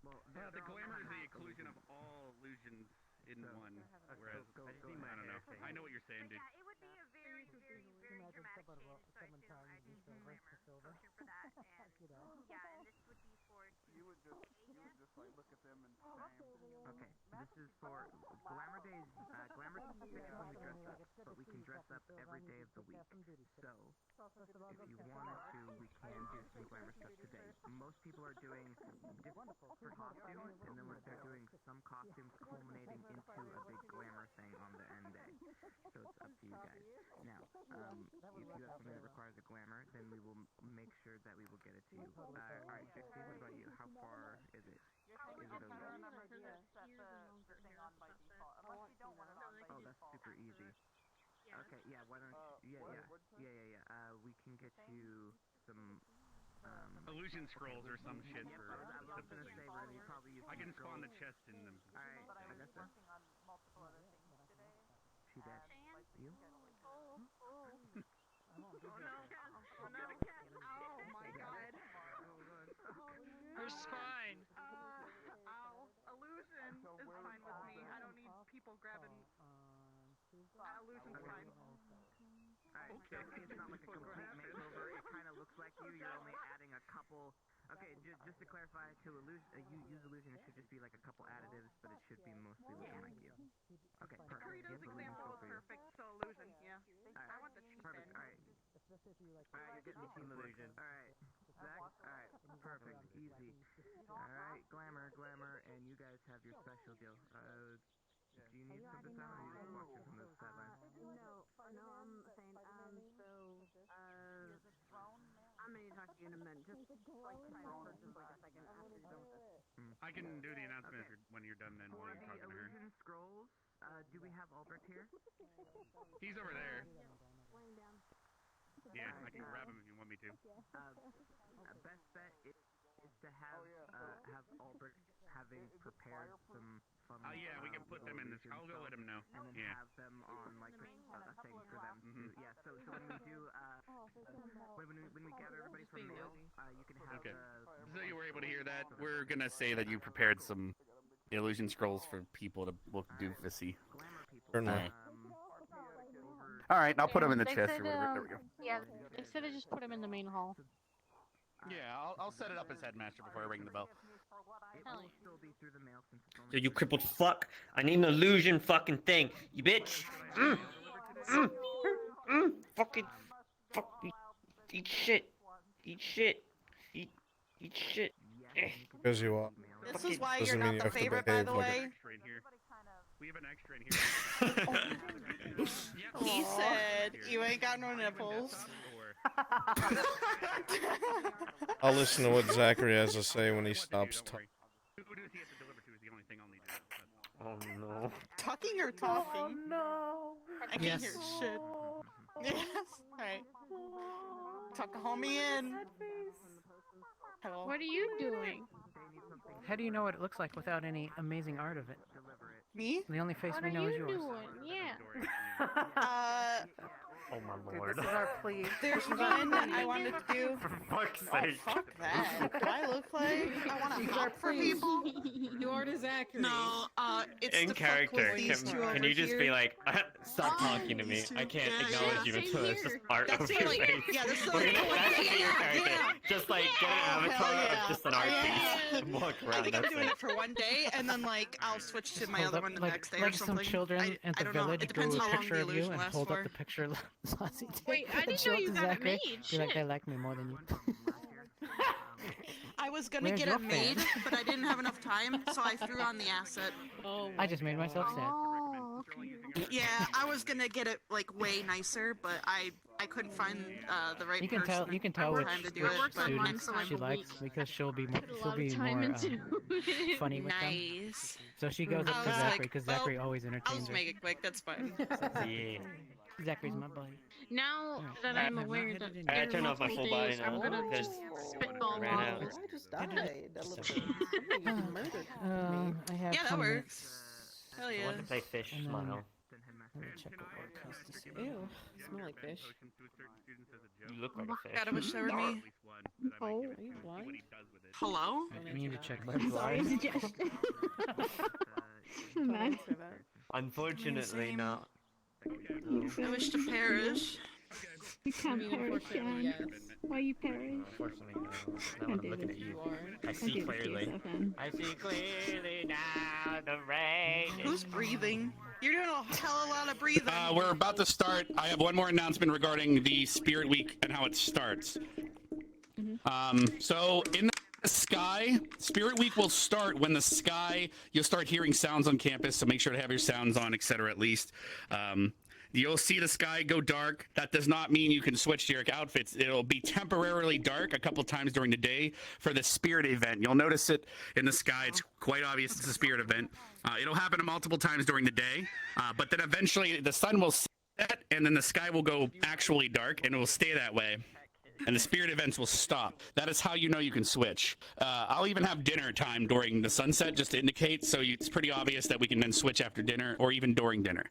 Well, The glamour is the inclusion of all illusions in one. Whereas, I don't know. I know what you're saying, dude. Yeah, it would be a very, very, very dramatic change. So I assume I'd be glamour potion for that, and yeah, and this would be for You would just like look at them and shame. Okay, this is for Glamour Days. Glamour is when we dress up, but we can dress up every day of the week. So, if you wanted to, we can do some glamour stuff today. Most people are doing different costumes, and then they're doing some costumes culminating into a big glamour thing on the end day. So it's up to you guys. Now, if you have something that requires a glamour, then we will make sure that we will get it to you. Alright, Jixie, what about you? How far is it? Is it a Remember to set the thing on by default, unless you don't want it on by Oh, default. that's super easy. yeah. Okay, yeah, why don't you, we can get you some, Illusion scrolls or some shit for I was simple gonna things. say, Ren, you probably use I can spawn the scrolls. chest in them. Alright, But I was that's working on multiple other things today. She dead. Like You? Oh, oh. Oh no. Oh, not a cat. Oh my god. Her spine. Ow. Illusion So is where fine with me. is I don't need people grabbing. Illusion's Okay. fine. Alright, Okay. so it's not like a complete makeover. It kind of looks like you. You're only adding a couple. Okay, just to clarify, to you use illusion, it should just be like a couple additives, but it should be mostly looking like you. Okay, perfect. Karina's Here's the illusion example scroll is for you. perfect, so illusion, yeah. Alright, I want the cheap perfect. end. Alright, you're getting the team illusion. Alright, Zach. Alright, perfect. Easy. Alright, glamour, and you guys have your special deal. Do you need some this time, or you just walk through from the sideline? No, I'm saying, I'm gonna talk to you in a minute. Just like private for just like a second after you're done with this. I can do the announcement when you're done then For while you're the talking to her. illusion scrolls, do we have Albrecht here? He's over there. Laying down. Yeah, I can grab him if you want me to. Best bet is to have Albrecht having prepared some fun. Yeah, we can put them in this. I'll go let him know. And then Yeah. have them on like a thing for them to. Yeah. So when we do when we gather everybody from mail, you can have Okay. the. So you were able to hear that? We're gonna say that you prepared some illusion scrolls for people to look doofusy. Glamour people. Certainly. All right, I'll put them in the They chest said, or whatever. There we go. Yeah, they said to just put him in the main hall. Yeah, I'll set it up as headmaster before I ring the bell. It Hell will yeah. still be through the mail since it's only. So you crippled fuck. I need an illusion fucking thing. You bitch. Fucking. Fuck. Eat shit. Eat shit. Eat shit. Because you are. This is why Doesn't you're mean not you the have to favorite, by behave the like way. Extra in here. We have an extra in here. He said, you ain't got no nipples. I'll listen to what Zachary has to say when he stops talking. Who does he have to deliver to is the only thing I'll need to know. Oh no. Talking or talking? no. I can't hear shit. Yes. Alright. Tuck a homie in. Hello. What are you doing? How do you know what it looks like without any amazing art of it? Me? The only face What we are know is you yours. doing? Yeah. Oh my lord. This is our plea. There's one I wanted to do. For fuck's Oh, sake. fuck that. Do I look like I want to hop for people? Your is accurate. No, it's In the character, fuck with these two can over you just here. be like, stop talking to me. these two. I can't Yeah, acknowledge you yeah. until it's just Same art That's over it, your like, face. yeah, this is We're like, gonna that's yeah, your character. yeah. Just like get an Oh, avatar hell yeah. of just an art piece and walk I around. think I'm That's doing it. it for one day, and then like I'll switch to my Hold other up, one the like, next day or like some something. children I at the don't know. village It drew depends a how long picture the of you illusion and lasts hold for. up the picture Lassie did. Wait, I and didn't show know it you to got it Zachary. made. Be like, Shit. they like me more than you. I was gonna Where's get your it made, fan? but I didn't have enough time, so I threw on the asset. Oh. I just made myself sad. Oh, okay. Yeah, I was gonna get it like way nicer, but I couldn't find the right You can person. tell. You can tell or which, time to do which it, but students next time. she likes because she'll be more. Put a She'll lot be of time more into it. funny with them. Nice. So she goes up I to was Zachary like, because well, Zachary always I'll entertains just her. make it quick. That's fine. Yeah. Zachary's my buddy. Now Alright. that I I'm have not aware hit that it in there I yet. are turned off my multiple full body days, now I'm gonna because just spitball ran out. all. I just died a little bit. Somebody murdered me. I have Yeah, that 20 works. minutes. Hell I yeah. want to play fish And then- smile. Let me check what work has to say. Ew, smell like fish. You look like a fish. Gotta wish there were me. Oh, are you blind? Hello? I need to check my Sorry, blind. suggestion. Man. Unfortunately, not. I wish to perish. You can't perish, Jan. Yes. Why you perish? Unfortunately, no. Now I'm looking at you. I see do this to clearly. yourself, then. I see clearly now. The rain. Who's breathing? You're doing a hell of a lot of breathing. We're about to start. I have one more announcement regarding the Spirit Week and how it starts. So in the sky, Spirit Week will start when the sky, you'll start hearing sounds on campus, so make sure to have your sounds on, etc. at least. You'll see the sky go dark. That does not mean you can switch to your outfits. It'll be temporarily dark a couple times during the day for the Spirit event. You'll notice it in the sky. It's quite obvious it's a Spirit event. It'll happen multiple times during the day, but then eventually the sun will set and then the sky will go actually dark and it will stay that way. And the Spirit events will stop. That is how you know you can switch. I'll even have dinner time during the sunset just to indicate, so it's pretty obvious that we can then switch after dinner or even during dinner.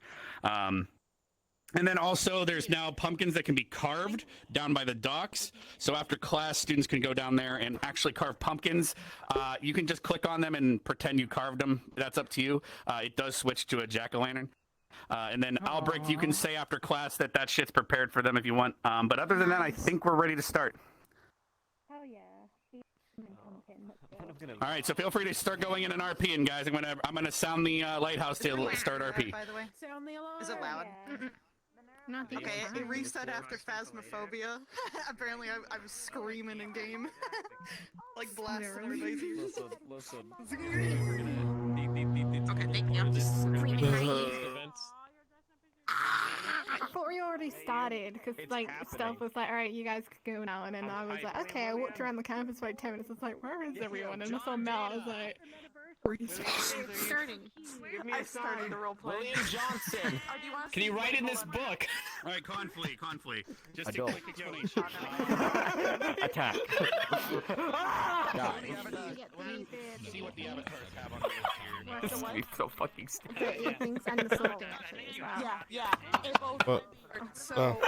And then also there's now pumpkins that can be carved down by the docks. So after class, students can go down there and actually carve pumpkins. You can just click on them and pretend you carved them. That's up to you. It does switch to a jack-o'-lantern. And then Albrecht, you can say after class that that shit's prepared for them if you want. But other than that, I think we're ready to start. Hell yeah. All right, so feel free to start going in an RP, and guys, I'm gonna sound the lighthouse to start RP. By the way, Sound the alarm. is it loud? Not the Okay, it reset after Phasmophobia. Apparently, I was screaming in game, like blasting everybody's ears. Listen. Okay, thank you. But we already started because It's like happening. stuff was like, all right, you guys could go now, and then I was like, okay. I walked around the campus for like 10 minutes. It's like, where is everyone? And I saw Mel. I was like, Starting. I started the roleplay. William Johnson. Oh, do you want Can you write in this book? All right, Confley. Just I a don't. quick explanation. Attack. See what the avatars have on the list here. This is so fucking stupid. the things and the sorting actually as well. Yeah. It both. Well, So.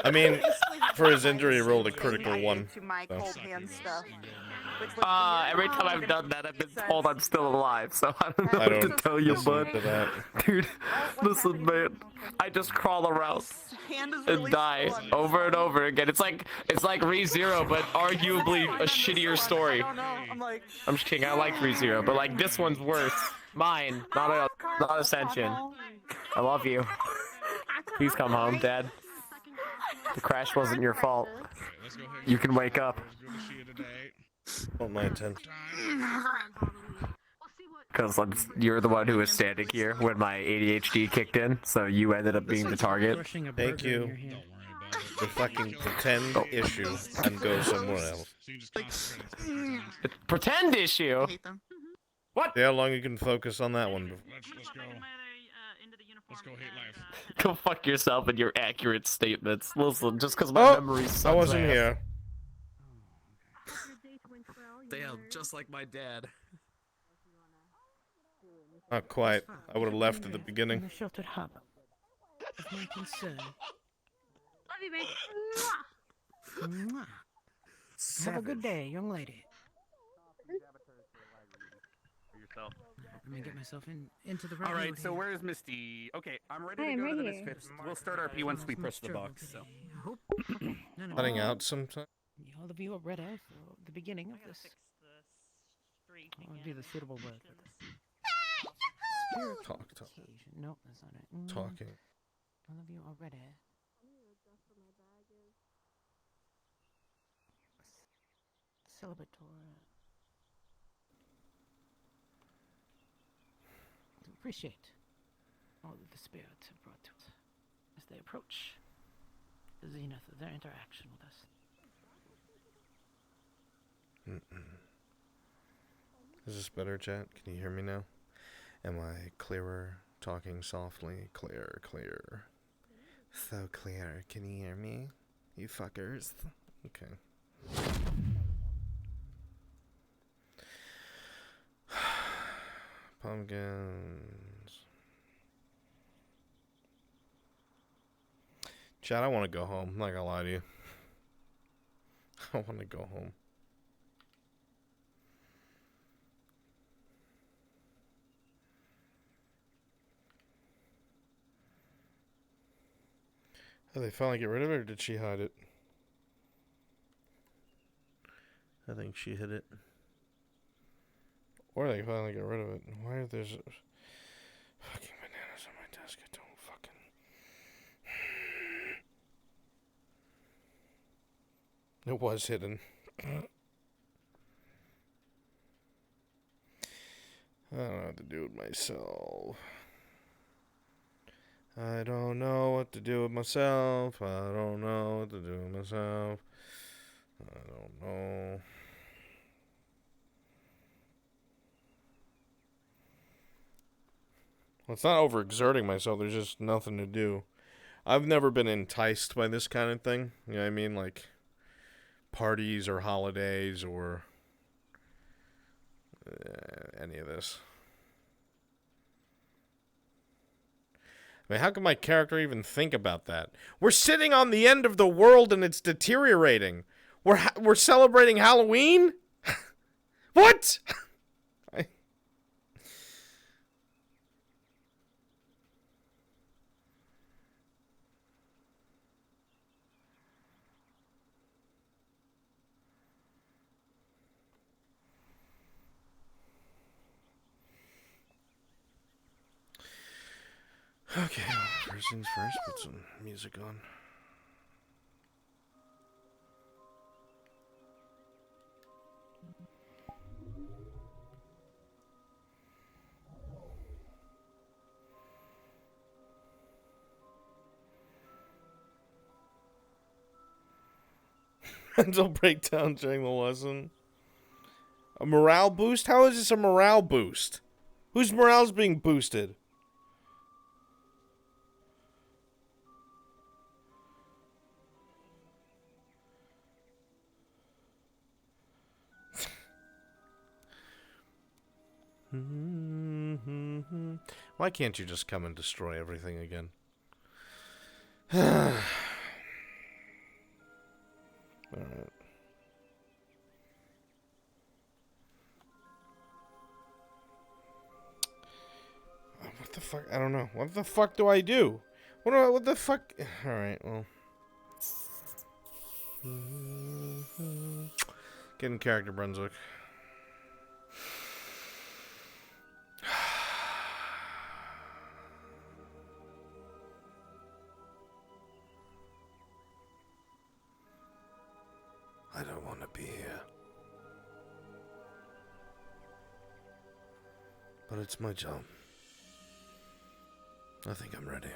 I mean, basically for his had injury, he my rolled a thing critical I one, did to my so. cold hand stuff. Which was Every time I've done that, I've been told I'm still alive, so I don't know I what to don't tell you, listen bud. to that. Dude, listen, man. I just crawl around hand is and really die swollen. over and over again. It's like ReZero, but arguably a shittier story. I don't know. I'm like. I'm just kidding. I like ReZero, but like this one's worse. Mine, not Ascension. I love you. Please come home, Dad. The crash wasn't your fault. You can wake up. Don't mind 10. Because you're the one who was standing here when my ADHD kicked in, so you ended up being the target. Crushing a Thank burger in you. your hand. The fucking pretend issue and go somewhere else. Pretend issue? I hate them. What? See how long you can focus on that one before. Let's go hate life. Go fuck yourself and your accurate statements. Listen, just because my memory sucks. I wasn't ass. here. Damn, just like my dad. Not quite. I would have left at the In beginning. the sheltered hub of my concern. Love you, babe. Mwah. Have a good day, young lady. For yourself. Let me get myself into the right All right, mood so here. where's Misty? Okay, I'm ready Hi, to I'm go right to the here. Misfits. We'll start RP once we press the box. So. I hope none of Cutting you- out sometime. all of you are ready for the beginning of this. What would be the suitable word for this? Talk. Occasion. Nope, that's not it. Talking. All of you are ready. Celebratory. To appreciate all that the spirits have brought to us as they approach the zenith of their interaction with us. Is this better, chat? Can you hear me now? Am I clearer? Talking softly? Clear. So clear. Can you hear me? You fuckers? Okay. Pumpkins. Chad, I want to go home. I'm not gonna lie to you. I want to go home. Did they finally get rid of it, or did she hide it? I think she hid it. Or they finally get rid of it. Why are there fucking bananas on my desk? I don't fucking... It was hidden. I don't know what to do with myself. I don't know what to do with myself. I don't know what to do with myself. I don't know. Well, it's not overexerting myself. There's just nothing to do. I've never been enticed by this kind of thing. You know what I mean? Like parties or holidays or any of this. I mean, how can my character even think about that? We're sitting on the end of the world and it's deteriorating. We're celebrating Halloween? What? Okay, first things first, put some music on. Mental breakdown during the lesson. A morale boost? How is this a morale boost? Whose morale is being boosted? Why can't you just come and destroy everything again? Alright. What the fuck? I don't know. What the fuck do I do? What the fuck? Alright, well. Get in character, Brunswick. I don't want to be here. But it's my job. I think I'm ready.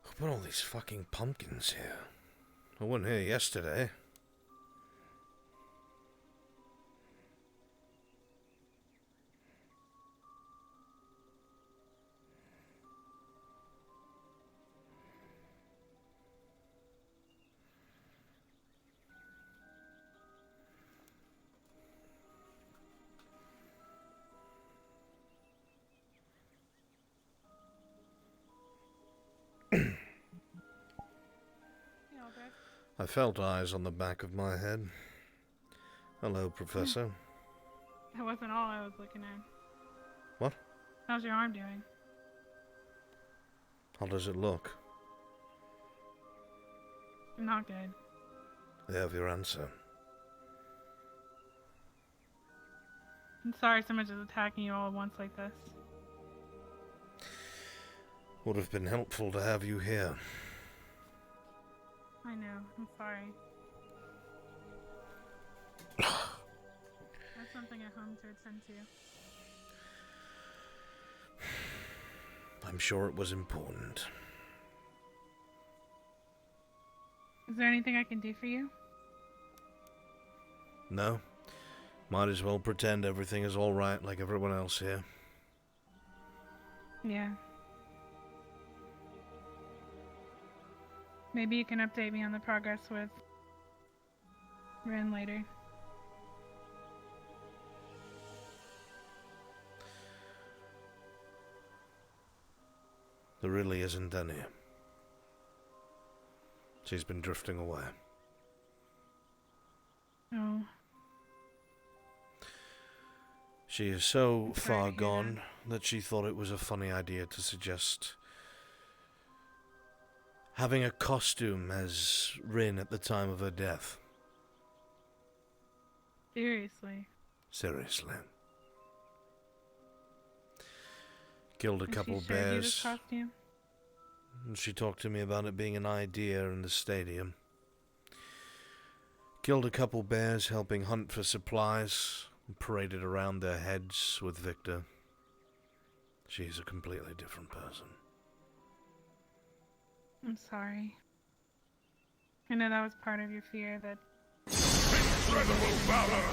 Who put all these fucking pumpkins here? I wasn't here yesterday. I felt eyes on the back of my head. Hello, Professor. That wasn't all I was looking at. What? How's your arm doing? How does it look? Not good. I have your answer. I'm sorry so much is attacking you all at once like this. Would have been helpful to have you here. I know. I'm sorry. That's something at home to attend to. I'm sure it was important. Is there anything I can do for you? No? Might as well pretend everything is alright like everyone else here. Yeah. Maybe you can update me on the progress with Ren later. There really isn't any. She's been drifting away. Oh. She is so Sorry to far hear gone that she thought it was a funny idea to suggest having a costume as Rin at the time of her death. Seriously. Seriously. Killed a And couple she showed you this bears. costume? And she talked to me about it being an idea in the stadium. Killed a couple bears helping hunt for supplies. And paraded around their heads with Victor. She's a completely different person. I'm sorry. I know that was part of your fear that... Incredible valor!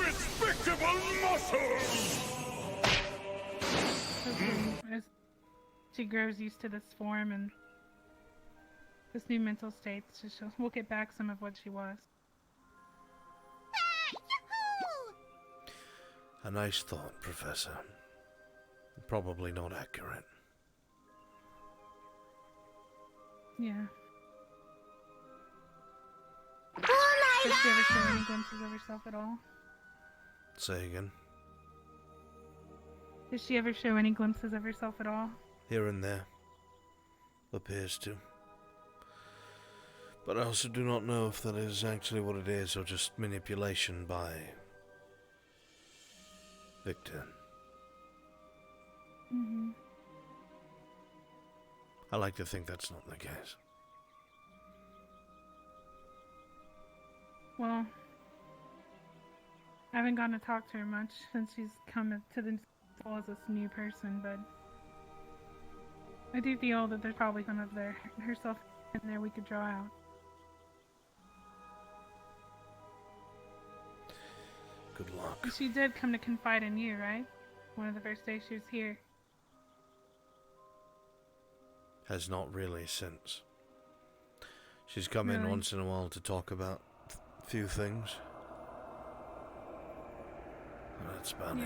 Respectable muscles! As she grows used to this form and this new mental state, we'll get back some of what she was. A nice thought, Professor. Probably not accurate. Yeah. Does she ever show any glimpses of herself at all? Say again. Does she ever show any glimpses of herself at all? Here and there. Appears to. But I also do not know if that is actually what it is or just manipulation by Victor. Mm-hmm. I like to think that's not the case. Well, I haven't gotten to talk to her much since she's come to the school as this new person, but I do feel that there's probably some of herself in there we could draw out. Good luck. She did come to confide in you, right? One of the first days she was here. Has not really since. She's come in Really? once in a while to talk about a few things. That's about it.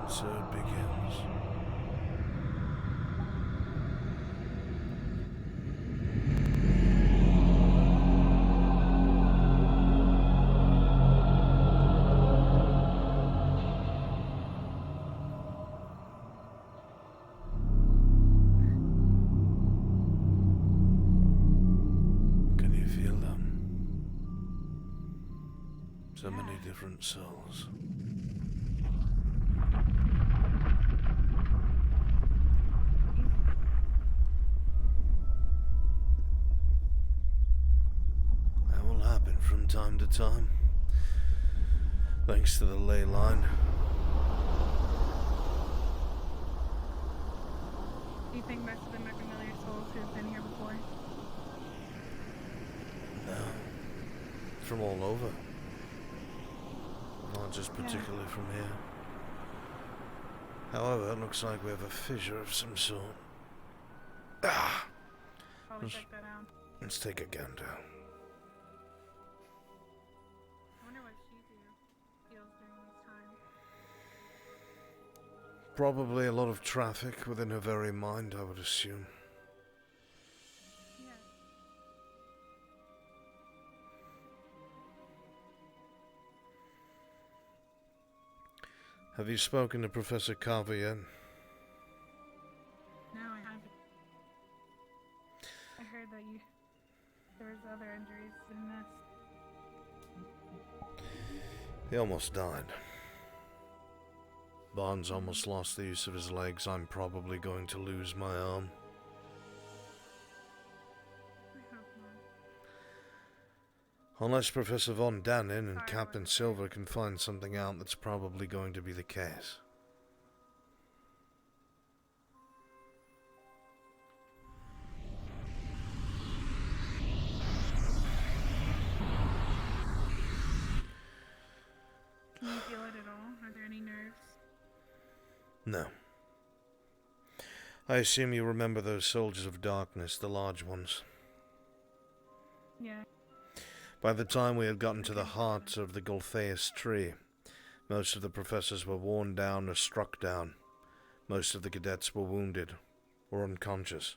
And so it begins. Can you feel them? So many different souls. That will happen from time to time. Thanks to the ley line. Do you think most of them are familiar souls who have been here before? No. From all over. Not just particularly from here. However, it looks like we have a fissure of some sort. Ah! Probably check that out. Let's take a gander. I wonder what she feels during this time. Probably a lot of traffic within her very mind, I would assume. Yeah. Have you spoken to Professor Carver yet? No, I haven't. I heard that there was other injuries in this. He almost died. Bonds almost lost the use of his legs. I'm probably going to lose my arm. I hope not. Unless Professor Von Dannen and Captain Silver can find something out, that's probably going to be the case. Can you feel it at all? Are there any nerves? No. I assume you remember those soldiers of darkness, the large ones. Yeah. By the time we had gotten to the heart of the Golthaeus tree, most of the professors were worn down or struck down. Most of the cadets were wounded or unconscious.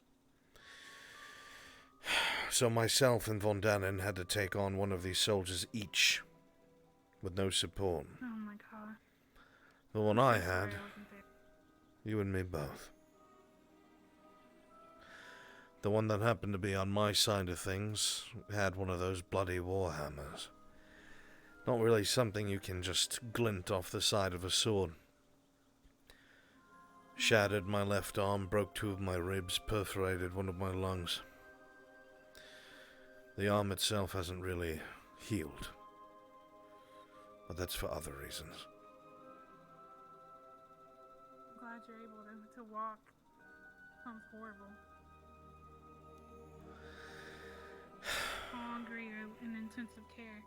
So myself and Von Dannen had to take on one of these soldiers each, with no support. Oh my god. The one I I'm sorry had, I wasn't there. you and me both. The one that happened to be on my side of things had one of those bloody warhammers. Not really something you can just glint off the side of a sword. Shattered my left arm, broke 2 of my ribs, perforated 1 of my lungs. The arm itself hasn't really healed. But that's for other reasons. I'm glad you're able to walk. Sounds horrible. Hungry or in intensive care.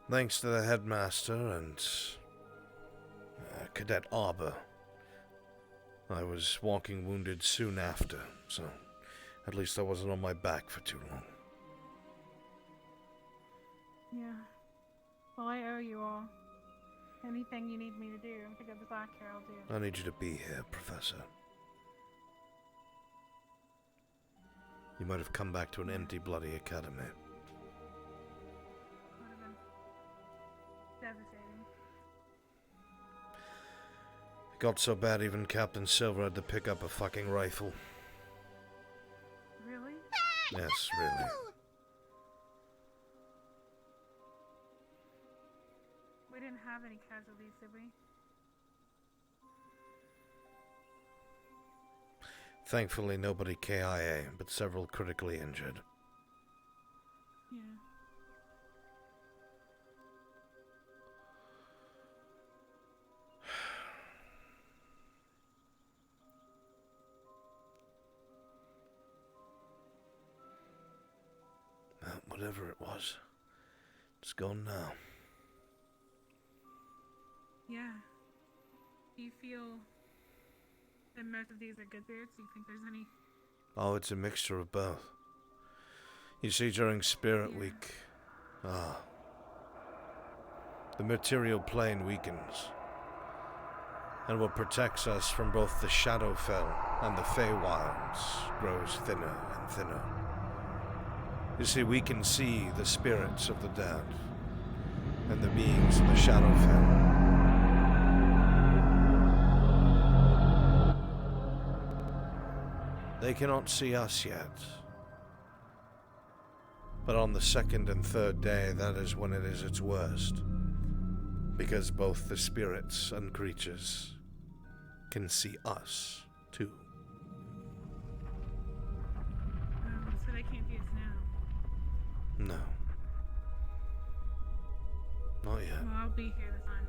Thanks to the headmaster and Cadet Arbor, I was walking wounded soon after, so at least I wasn't on my back for too long. Yeah. Well, I owe you all. Anything you need me to do to get back here, I'll do. I need you to be here, Professor. You might have come back to an empty, bloody academy. Would have been devastating. It got so bad even Captain Silver had to pick up a fucking rifle. Really? Yes, really. We didn't have any casualties, did we? Thankfully, nobody KIA, but several critically injured. Yeah. Whatever it was, it's gone now. Yeah. Do you feel that most of these are good spirits? Do you think there's any? Oh, it's a mixture of both. You see, during Spirit Week, the material plane weakens. And what protects us from both the Shadowfell and the Feywilds grows thinner and thinner. You see, we can see the spirits of the dead and the beings of the Shadowfell. They cannot see us yet. But on the 2nd and 3rd day, that is when it is its worst. Because both the spirits and creatures can see us, too. Oh, so they can't see us now. No. Not yet. Well, I'll be here this time.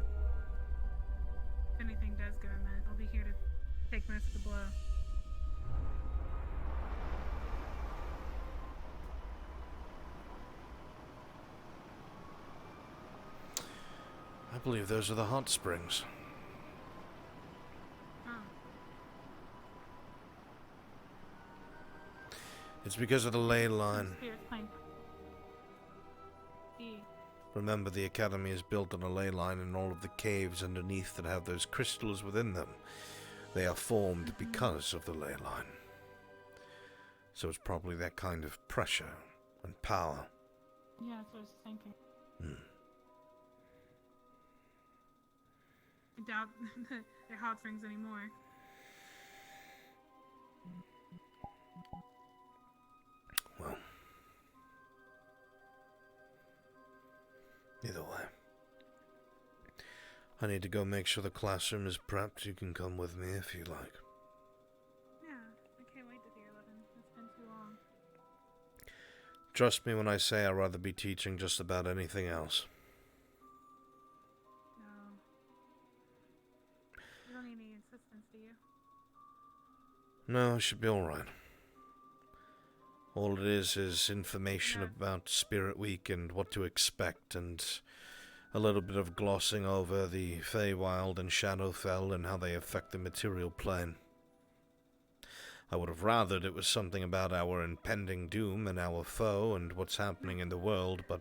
If anything does go amiss, I'll be here to take most of the blow. I believe those are the hot springs. Oh. It's because of the ley line. Spirit's playing. Remember, the academy is built on a ley line, and all of the caves underneath that have those crystals within them, they are formed because of the ley line. So it's probably that kind of pressure and power. Yeah, that's what I was thinking. I doubt they're hot springs anymore. Well, either way, I need to go make sure the classroom is prepped. You can come with me if you like. Yeah, I can't wait to do 11. It's been too long. Trust me when I say I'd rather be teaching just about anything else. No. You don't need any assistance, do you? No, I should be alright. All it is information about Spirit Week and what to expect, and a little bit of glossing over the Feywild and Shadowfell and how they affect the material plane. I would have rathered it was something about our impending doom and our foe and what's happening in the world, but,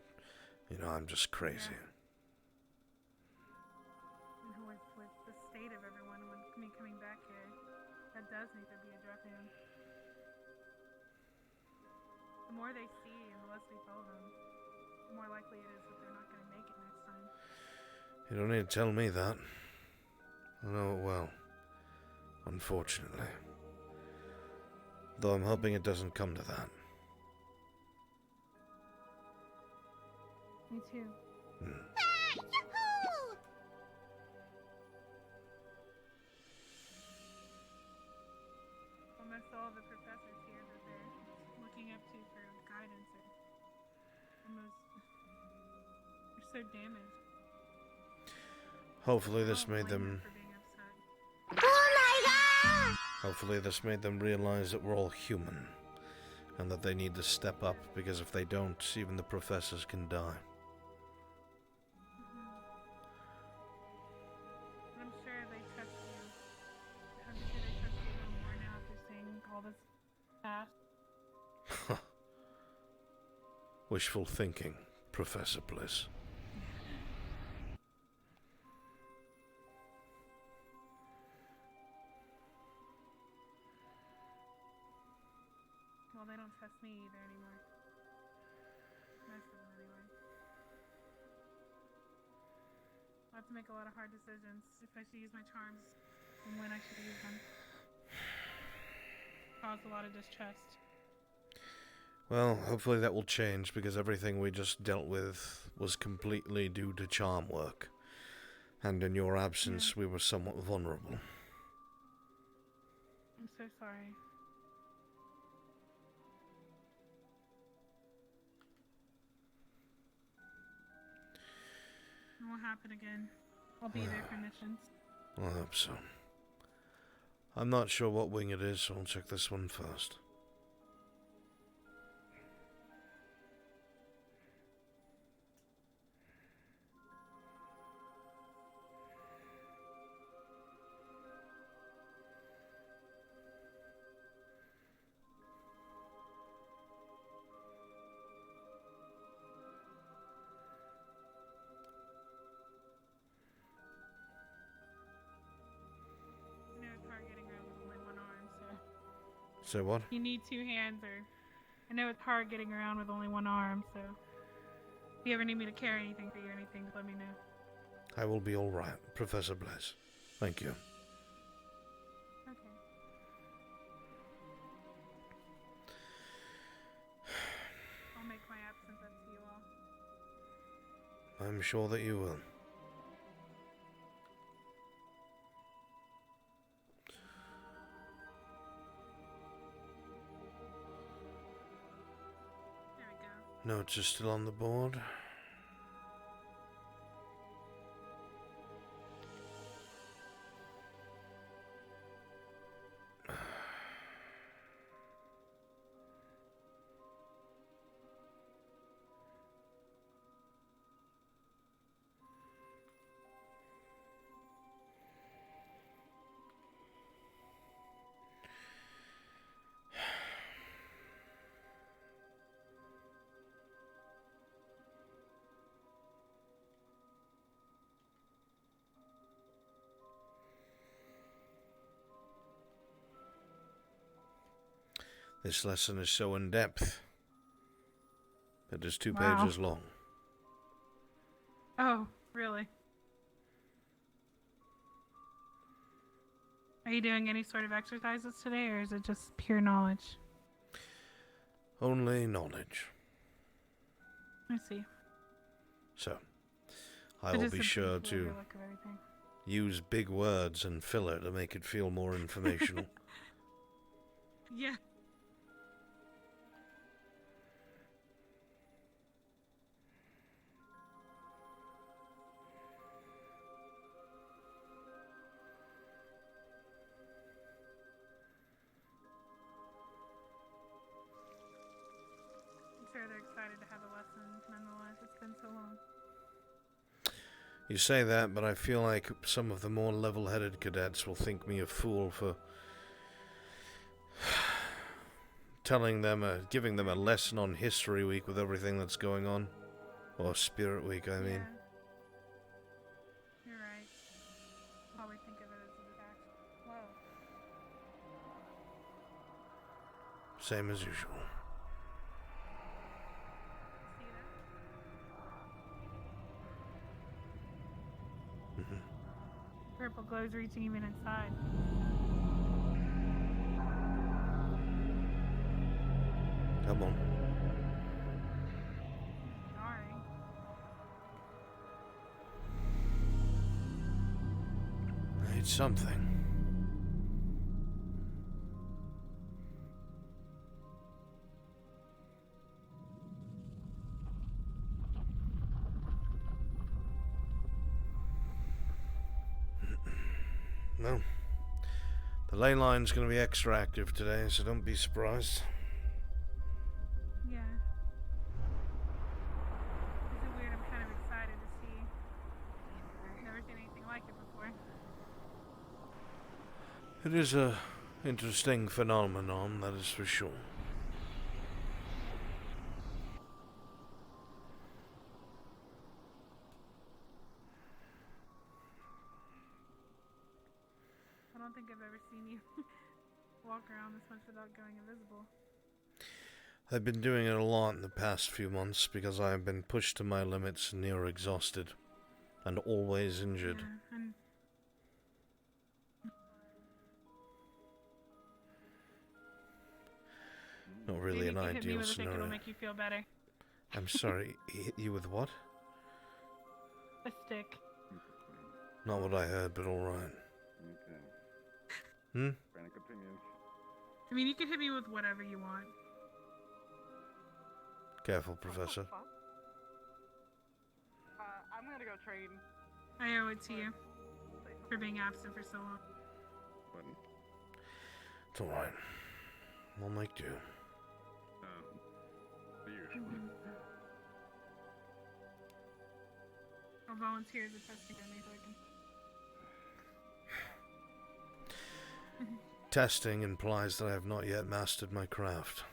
you know, I'm just crazy. With the state of everyone, with me coming back here, that does need to be addressed. The more they see and the less we tell them, the more likely it is that they're not going to make it next time. You don't need to tell me that. I know it well. Unfortunately. Though I'm hoping it doesn't come to that. Me too. Almost all of the professors here that they're looking up to for guidance are almost... they're so damaged. Hopefully this made them... Hopefully this made them realize that we're all human. And that they need to step up, because if they don't, even the professors can die. I'm sure they trust you. I'm sure they trust you a little more now after seeing all this past. Wishful thinking, Professor Bliss. Well, they don't trust me either anymore. Most of them, anyway. I'll have to make a lot of hard decisions if I should use my charms and when I should use them. Cause a lot of distrust. Well, hopefully that will change, because everything we just dealt with was completely due to charm work. And in your absence, we were somewhat vulnerable. I'm so sorry. It won't happen again. I'll be there for missions. I hope so. I'm not sure what wing it is, so I'll check this one first. Say what? You need two hands, or I know it's hard getting around with only one arm, so if you ever need me to carry anything for you or anything, let me know. I will be alright, Professor Bliss. Thank you. Okay. I'll make my absence up to you all. I'm sure that you will. Notes are still on the board. This lesson is so in-depth. It is 2 pages long. Oh, really? Are you doing any sort of exercises today, or is it just pure knowledge? Only knowledge. I see. So, I will be sure to use big words and filler to make it feel more informational. Yeah. I'm sure they're excited to have a lesson nonetheless. It's been so long. You say that, but I feel like some of the more level-headed cadets will think me a fool for telling them, giving them a lesson on History Week with everything that's going on. Or Spirit Week, I mean. You're right. Probably think of it as a distraction. Whoa. Same as usual. See that? Purple glow's reaching even inside. Come on. Sorry. It's something. Well, the ley line's going to be extra active today, so don't be surprised. Yeah. Is it weird? I'm kind of excited to see. Never seen anything like it before. It is a interesting phenomenon, that is for sure. I don't think I've ever seen you walk around this much without going invisible. I've been doing it a lot in the past few months because I have been pushed to my limits, near exhausted, and always injured. Yeah, and Not really an maybe if you hit me ideal with a stick, scenario. it'll make you feel better. I'm sorry, he hit you with what? A stick. Not what I heard, but alright. Okay. Hmm? Brandon continues. I mean, you can hit me with whatever you want. Careful, Professor. I'm gonna go train. I owe it to you for being absent for so long. Button. It's alright. I'll make do. The usual. I'll volunteer as a testing on me so I can. Testing implies that I have not yet mastered my craft.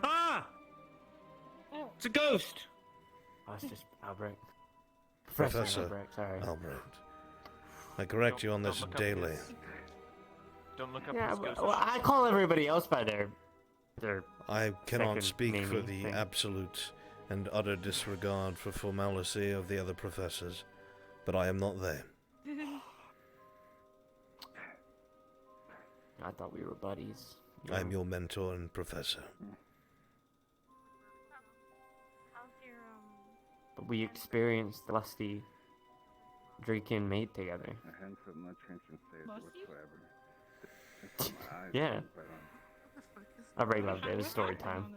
Ah! It's a ghost! Oh, it's just Albrecht. Professor Albrecht, sorry. Albrecht. I correct you on this daily. Don't look up Yeah, his ghost. well, I call everybody else by their I cannot second speak for naming the thing. absolute and utter disregard for formality of the other professors, but I am not they. I thought we were buddies. I am your mentor and professor. But we experienced lusty drinking mate together. A handful of no trenching stays whatsoever. Yeah. I really loved it. It was story time.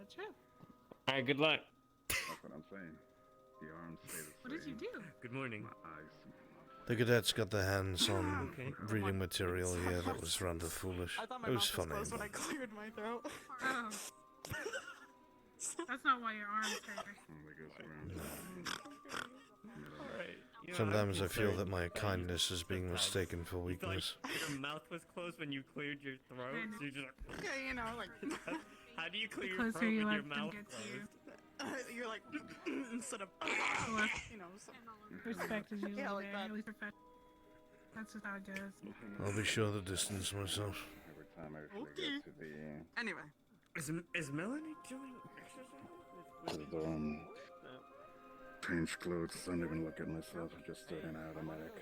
Alright, good luck. That's what I'm saying. The arms stay the same. What did you do? Good morning. My eyes. The cadets got their hands on Okay. reading material here that was rather foolish. I thought my It was mouth was funny. closed when I cleared my throat. Oh. That's not why your arms hurt. Only goes around. Alright. Sometimes I feel that my kindness is being mistaken for weakness. Your mouth was closed when you cleared your throat, so you're just like... Yeah, you know, like... How do you clear The your closer throat you with let your them mouth get to closed? you. You're like... instead of... you know, so... Respect is usually Yeah, like there, that. at least professional. That's just how it goes. I'll be sure to distance myself. Every time I actually Okay. get to the Anyway. Is Melanie doing exercise? change clothes, don't even look at myself, I just throw it in automatic.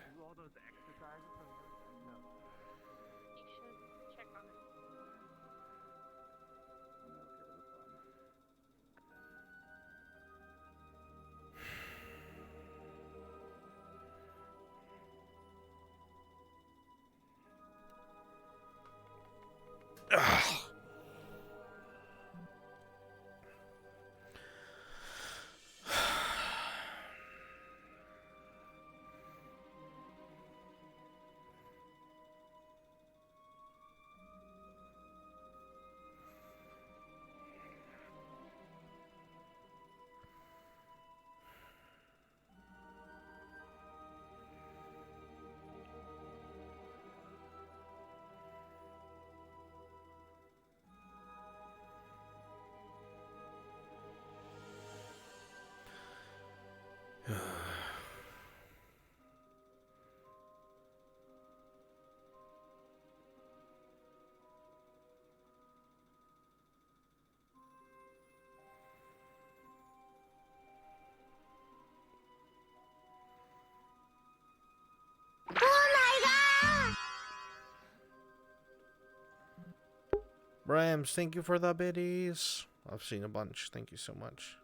Brams, thank you for the biddies. I've seen a bunch. Thank you so much.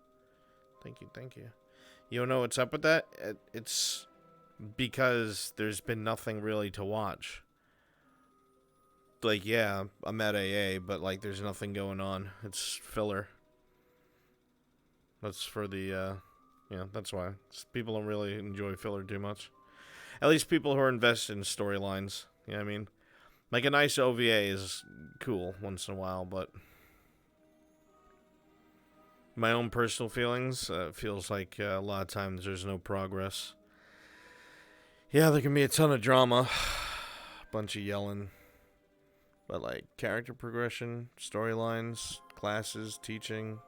Thank you, thank you. You don't know what's up with that? It's because there's been nothing really to watch. Like, yeah, I'm at AA, but, like, there's nothing going on. It's filler. That's for the, yeah, that's why. People don't really enjoy filler too much. At least people who are invested in storylines. You know what I mean? Like, a nice OVA is cool once in a while, but my own personal feelings, feels like a lot of times there's no progress. Yeah, there can be a ton of drama, a bunch of yelling, but like character progression, storylines, classes, teaching.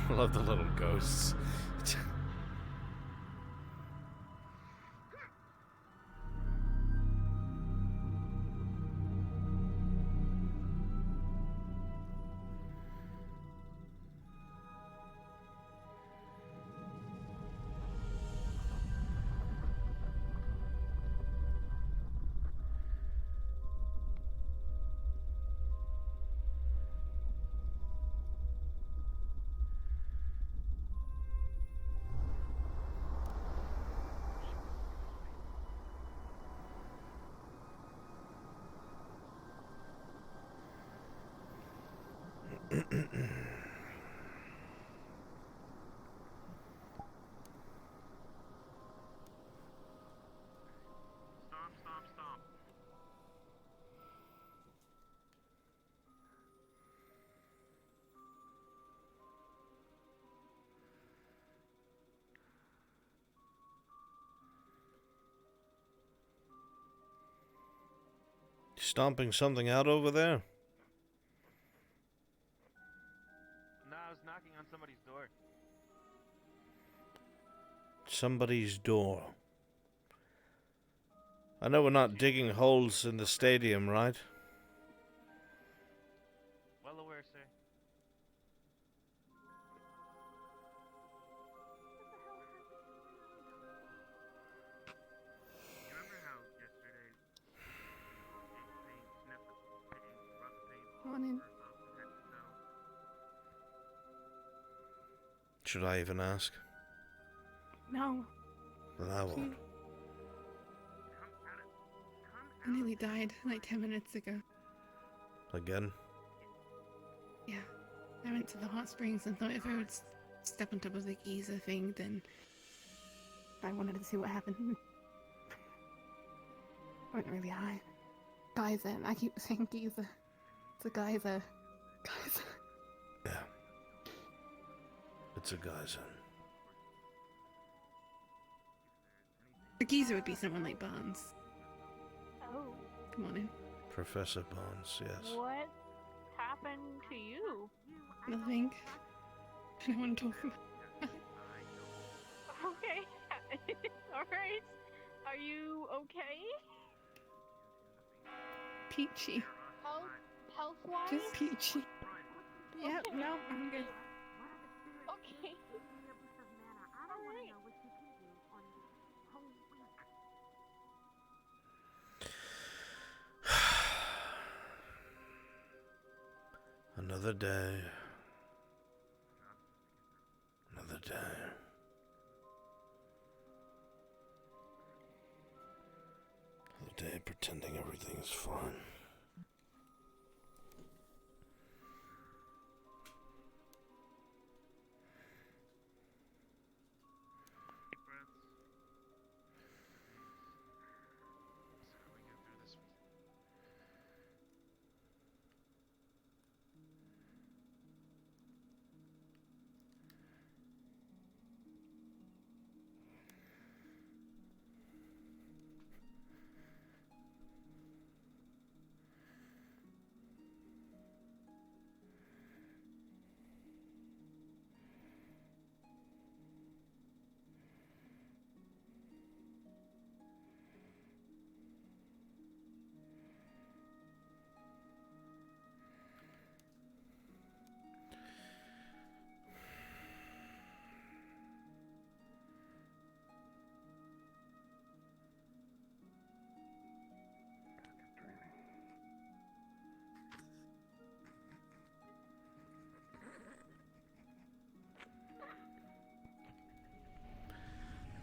I love the little ghosts. Stomping something out over there? No, I was knocking on somebody's door. Somebody's door. I know we're not digging holes in the stadium, right? Well aware, sir. You remember how yesterday paint sniffed the paint, rough paint all Morning. over the head of snow? Should I even ask? No. Then I won't. I nearly died like 10 minutes ago. Again? Yeah. I went to the hot springs and thought if I would step on top of the geyser thing, then I wanted to see what happened. I went really high. Geyser, and I keep saying geyser. It's a geyser. Geyser. Yeah. It's a geyser. The geyser would be someone like Barnes. Oh. Come on in. Professor Bones, yes. What happened to you? Nothing. I don't want to talk about Okay. Alright. Are you okay? Peachy. Health-wise? Just peachy. Yep, Okay. no, I'm good. Okay. Alright. Another day. Another day. Another day pretending everything is fine.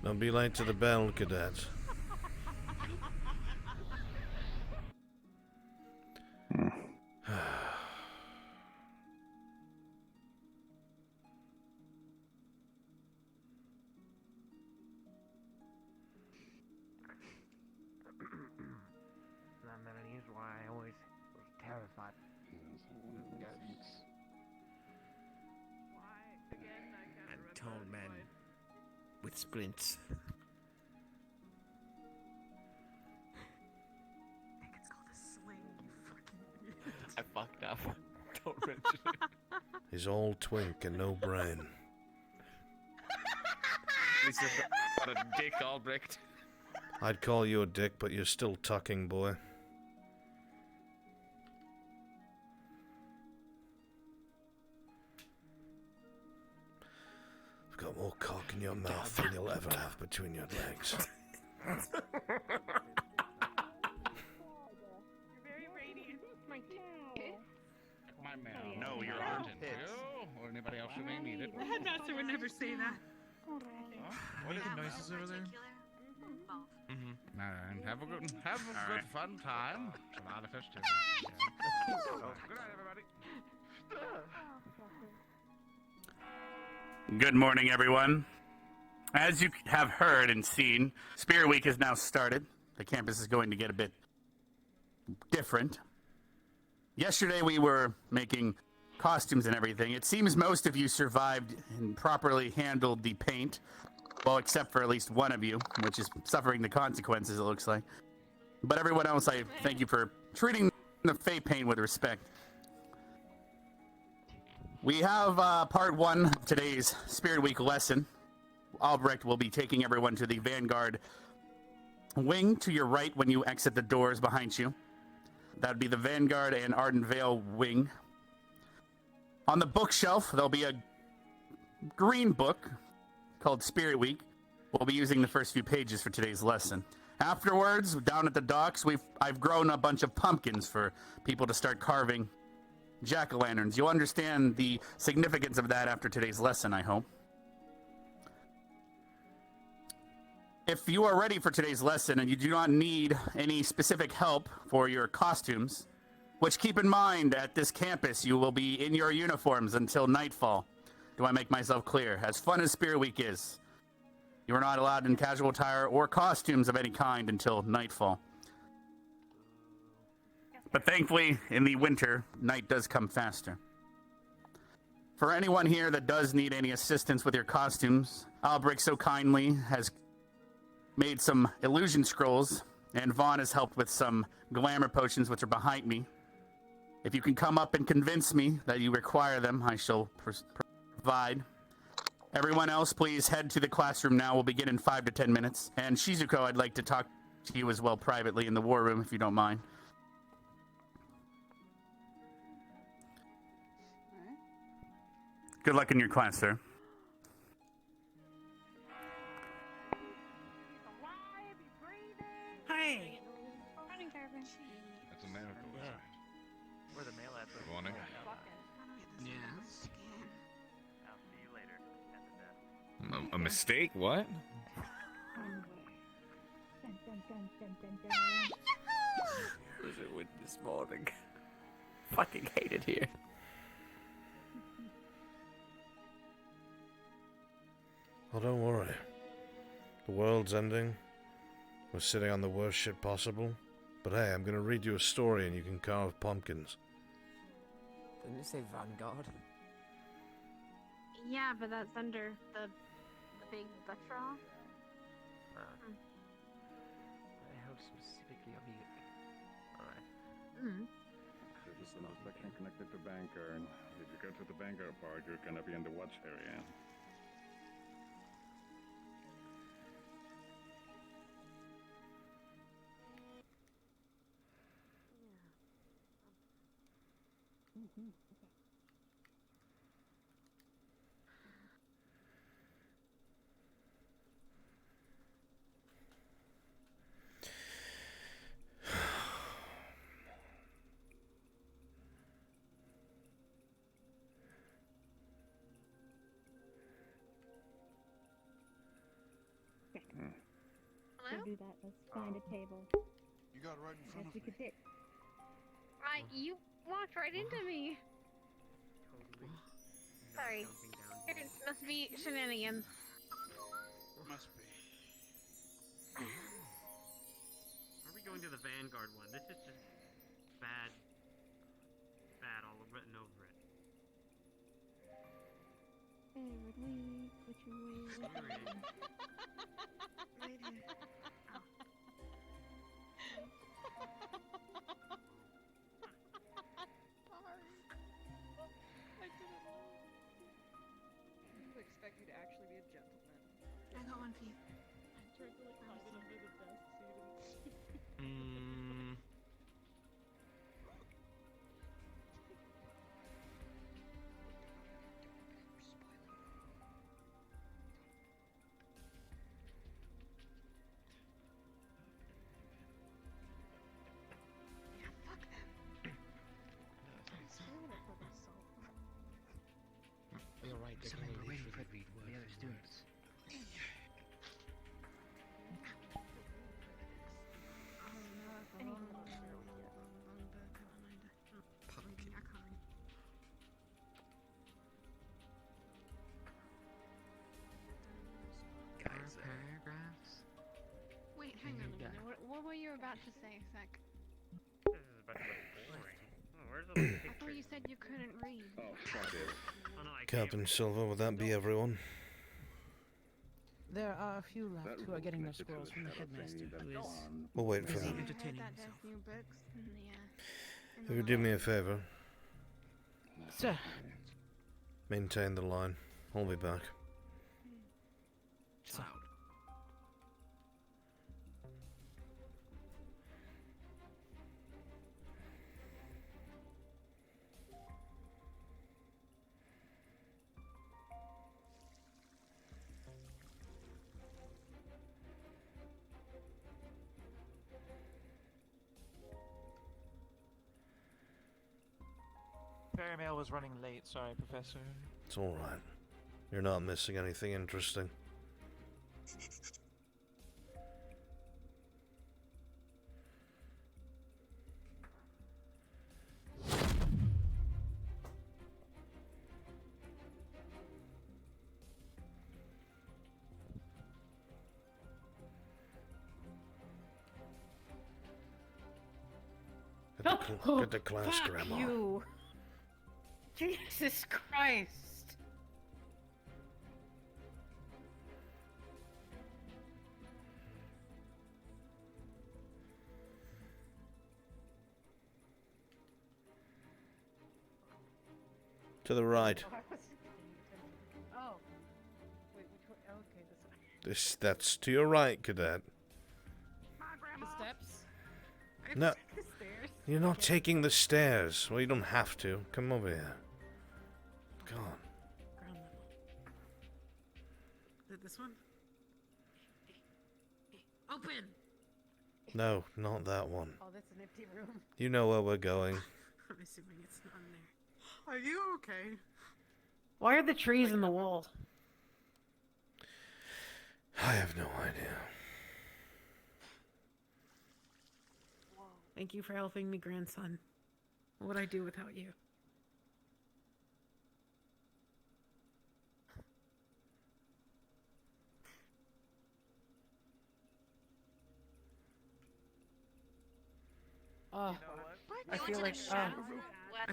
Don't be late to the bell, cadet. That melody is why I always was terrified. Ghosts. And tall men with splints. I think it's called a sling, you fucking idiot. I fucked up. Don't mention it. He's all twink and no brain. This is not a dick, Albrecht. I'd call you a dick, but you're still tucking, boy. You've got more cock in your mouth than you'll ever have between your legs. You're very radiant. My tit. My man. No, you're urgent. Or anybody else who may need it. The headmaster would never say that. Making noises over there? And have a good fun time. It's a lot of festivity. Good night, everybody. Good morning, everyone. As you have heard and seen, Spirit Week has now started. The campus is going to get a bit different. Yesterday we were making costumes and everything. It seems most of you survived and properly handled the paint. Well, except for at least one of you, which is suffering the consequences, it looks like. But everyone else, I thank you for treating the fey paint with respect. We have part one of today's Spirit Week lesson. Albrecht will be taking everyone to the Vanguard wing to your right when you exit the doors behind you. That would be the Vanguard and Arden Vale wing. On the bookshelf, there'll be a green book called Spirit Week. We'll be using the first few pages for today's lesson. Afterwards, down at the docks, I've grown a bunch of pumpkins for people to start carving jack-o'-lanterns. You'll understand the significance of that after today's lesson, I hope. If you are ready for today's lesson and you do not need any specific help for your costumes, which keep in mind at this campus you will be in your uniforms until nightfall. Do I make myself clear? As fun as Spirit Week is, you are not allowed in casual attire or costumes of any kind until nightfall. But thankfully, in the winter, night does come faster. For anyone here that does need any assistance with your costumes, Albrecht so kindly has made some illusion scrolls, and Vaughn has helped with some glamour potions which are behind me. If you can come up and convince me that you require them, I shall provide. Everyone else, please head to the classroom now. We'll begin in 5 to 10 minutes. And Shizuko, I'd like to talk to you as well privately in the war room, if you don't mind. Good luck in your class, sir. Hey! That's a miracle. Yeah. Where the mail at? Good morning. Yeah. I'll see you later at the desk. A mistake? What? Was it wind this morning? Fucking hate it here. Oh, don't worry. The world's ending. We're sitting on the worst shit possible. But hey, I'm gonna read you a story and you can carve pumpkins. Didn't you say Vanguard? Yeah, but that's under the big buttress. I hope specifically of you. Alright. Citizen Albrecht connected to Banker, and if you go to the Banker part, you're gonna be in the watch area. do that. Let's find a table. You got right in front of You me. could pick. You walked right into me. Sorry. There must be shenanigans. Must be. Are we going to the Vanguard one? This is just bad all written over it. Favorite week, which week? Right here. Sorry. I didn't know. I expect you to actually be a gentleman. I got one for you. I tried to like hide it under the desk so you didn't see. Yeah, fuck them. You're right. Somebody were waiting for the other students. Paragraphs. Wait, hang on a minute. What were you about to say, Sec? This is about to get boring. Oh, where's the I picture? thought you said you couldn't read. Oh, fuck it. Oh, no, I can't. Captain Silver, would that be everyone? There are a few left That who are getting their connected to scrolls the from the shadow headmaster, thingy who that's is on. We'll wait for busy them. entertaining That himself. desk, new books. If you do me a favor, Sir, maintain the line. I'll be back. it's loud. Ferry mail was running late. Sorry, Professor. It's alright. You're not missing anything interesting. Get the class, Fuck Grandma. you! Jesus Christ! To the right. Oh. Wait, which one? Okay, this one. That's to your right, cadet. The steps? No, The stairs? you're not taking the stairs. Well, you don't have to. Come over here. Come on. Ground level. Is it this one? Open! No, not that one. Oh, that's an empty room. You know where we're going. I'm assuming it's not in there. Are you okay? Why are the trees in the wall? I have no idea. Thank you for helping me, grandson. What would I do without you? Oh, I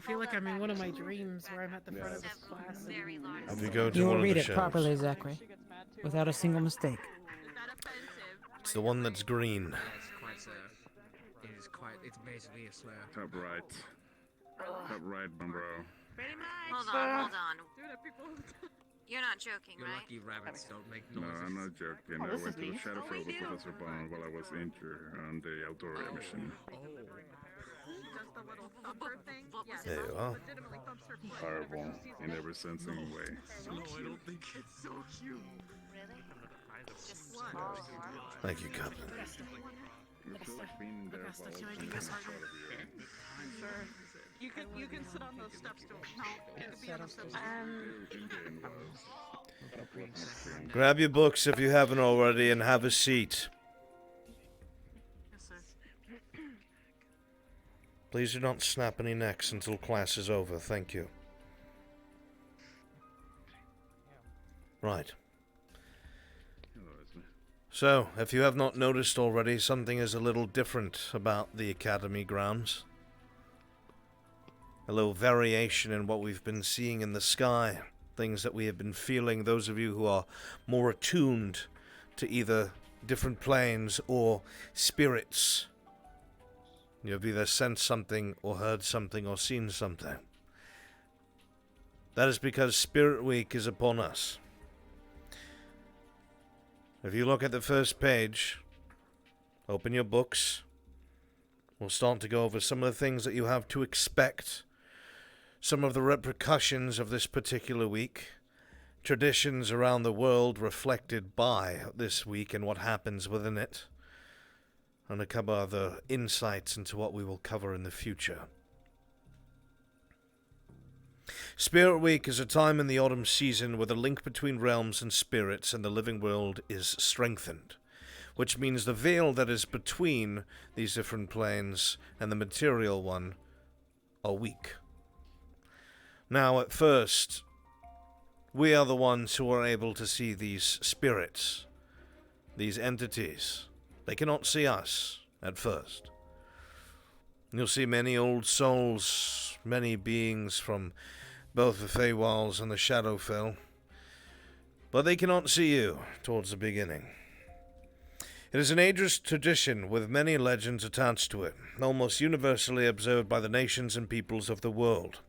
feel like I'm in one of my dreams where I'm at the front of this class. If you go to You one will of read the it shelves. properly, Zachary, without a single mistake. It's the one that's green. It's basically a slur. Top right. Top right, my bro. Hold on. Dude, people. You're not joking, You're right? lucky rabbits don't make No, noises. I'm not joking. Oh, I this went is to the me. shadow field with Professor Bond while I was injured on the Aldoria mission. Does the little thumper thing? Yes. There you are. Legitimately thumps her foot Horrible whenever she sees in it. every sensing way. No, I don't think It's so cute. Just What? Thank you, Captain. You feel like being there Augusta, for can I all take the a card? part of you. Sure. You can sit on those steps to no. You can be on the steps. In-game was. Grab your books if you haven't already and have a seat. Please do not snap any necks until class is over. Thank you. Right. So, if you have not noticed already, something is a little different about the Academy grounds. A little variation in what we've been seeing in the sky. Things that we have been feeling, those of you who are more attuned to either different planes or spirits. You have either sensed something or heard something or seen something. That is because Spirit Week is upon us. If you look at the first page, open your books, we'll start to go over some of the things that you have to expect, some of the repercussions of this particular week, traditions around the world reflected by this week and what happens within it, and a couple other insights into what we will cover in the future. Spirit Week is a time in the autumn season where the link between realms and spirits and the living world is strengthened, which means the veil that is between these different planes and the material one are weak. Now, at first, we are the ones who are able to see these spirits, these entities. They cannot see us at first. You'll see many old souls, many beings from both the Feywilds and the Shadowfell, but they cannot see you towards the beginning. It is an ageless tradition with many legends attached to it, almost universally observed by the nations and peoples of the world.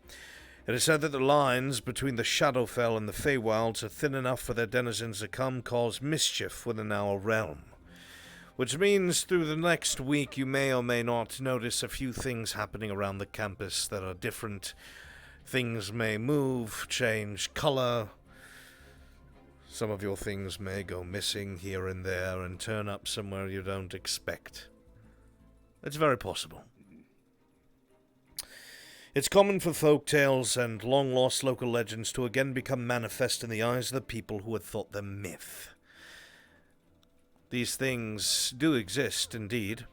It is said that the lines between the Shadowfell and the Feywilds are thin enough for their denizens to cause mischief within our realm. Which means through the next week you may or may not notice a few things happening around the campus that are different. Things may move, change color. Some of your things may go missing here and there and turn up somewhere you don't expect. It's very possible. It's common for folk tales and long-lost local legends to again become manifest in the eyes of the people who had thought them myth. These things do exist, indeed,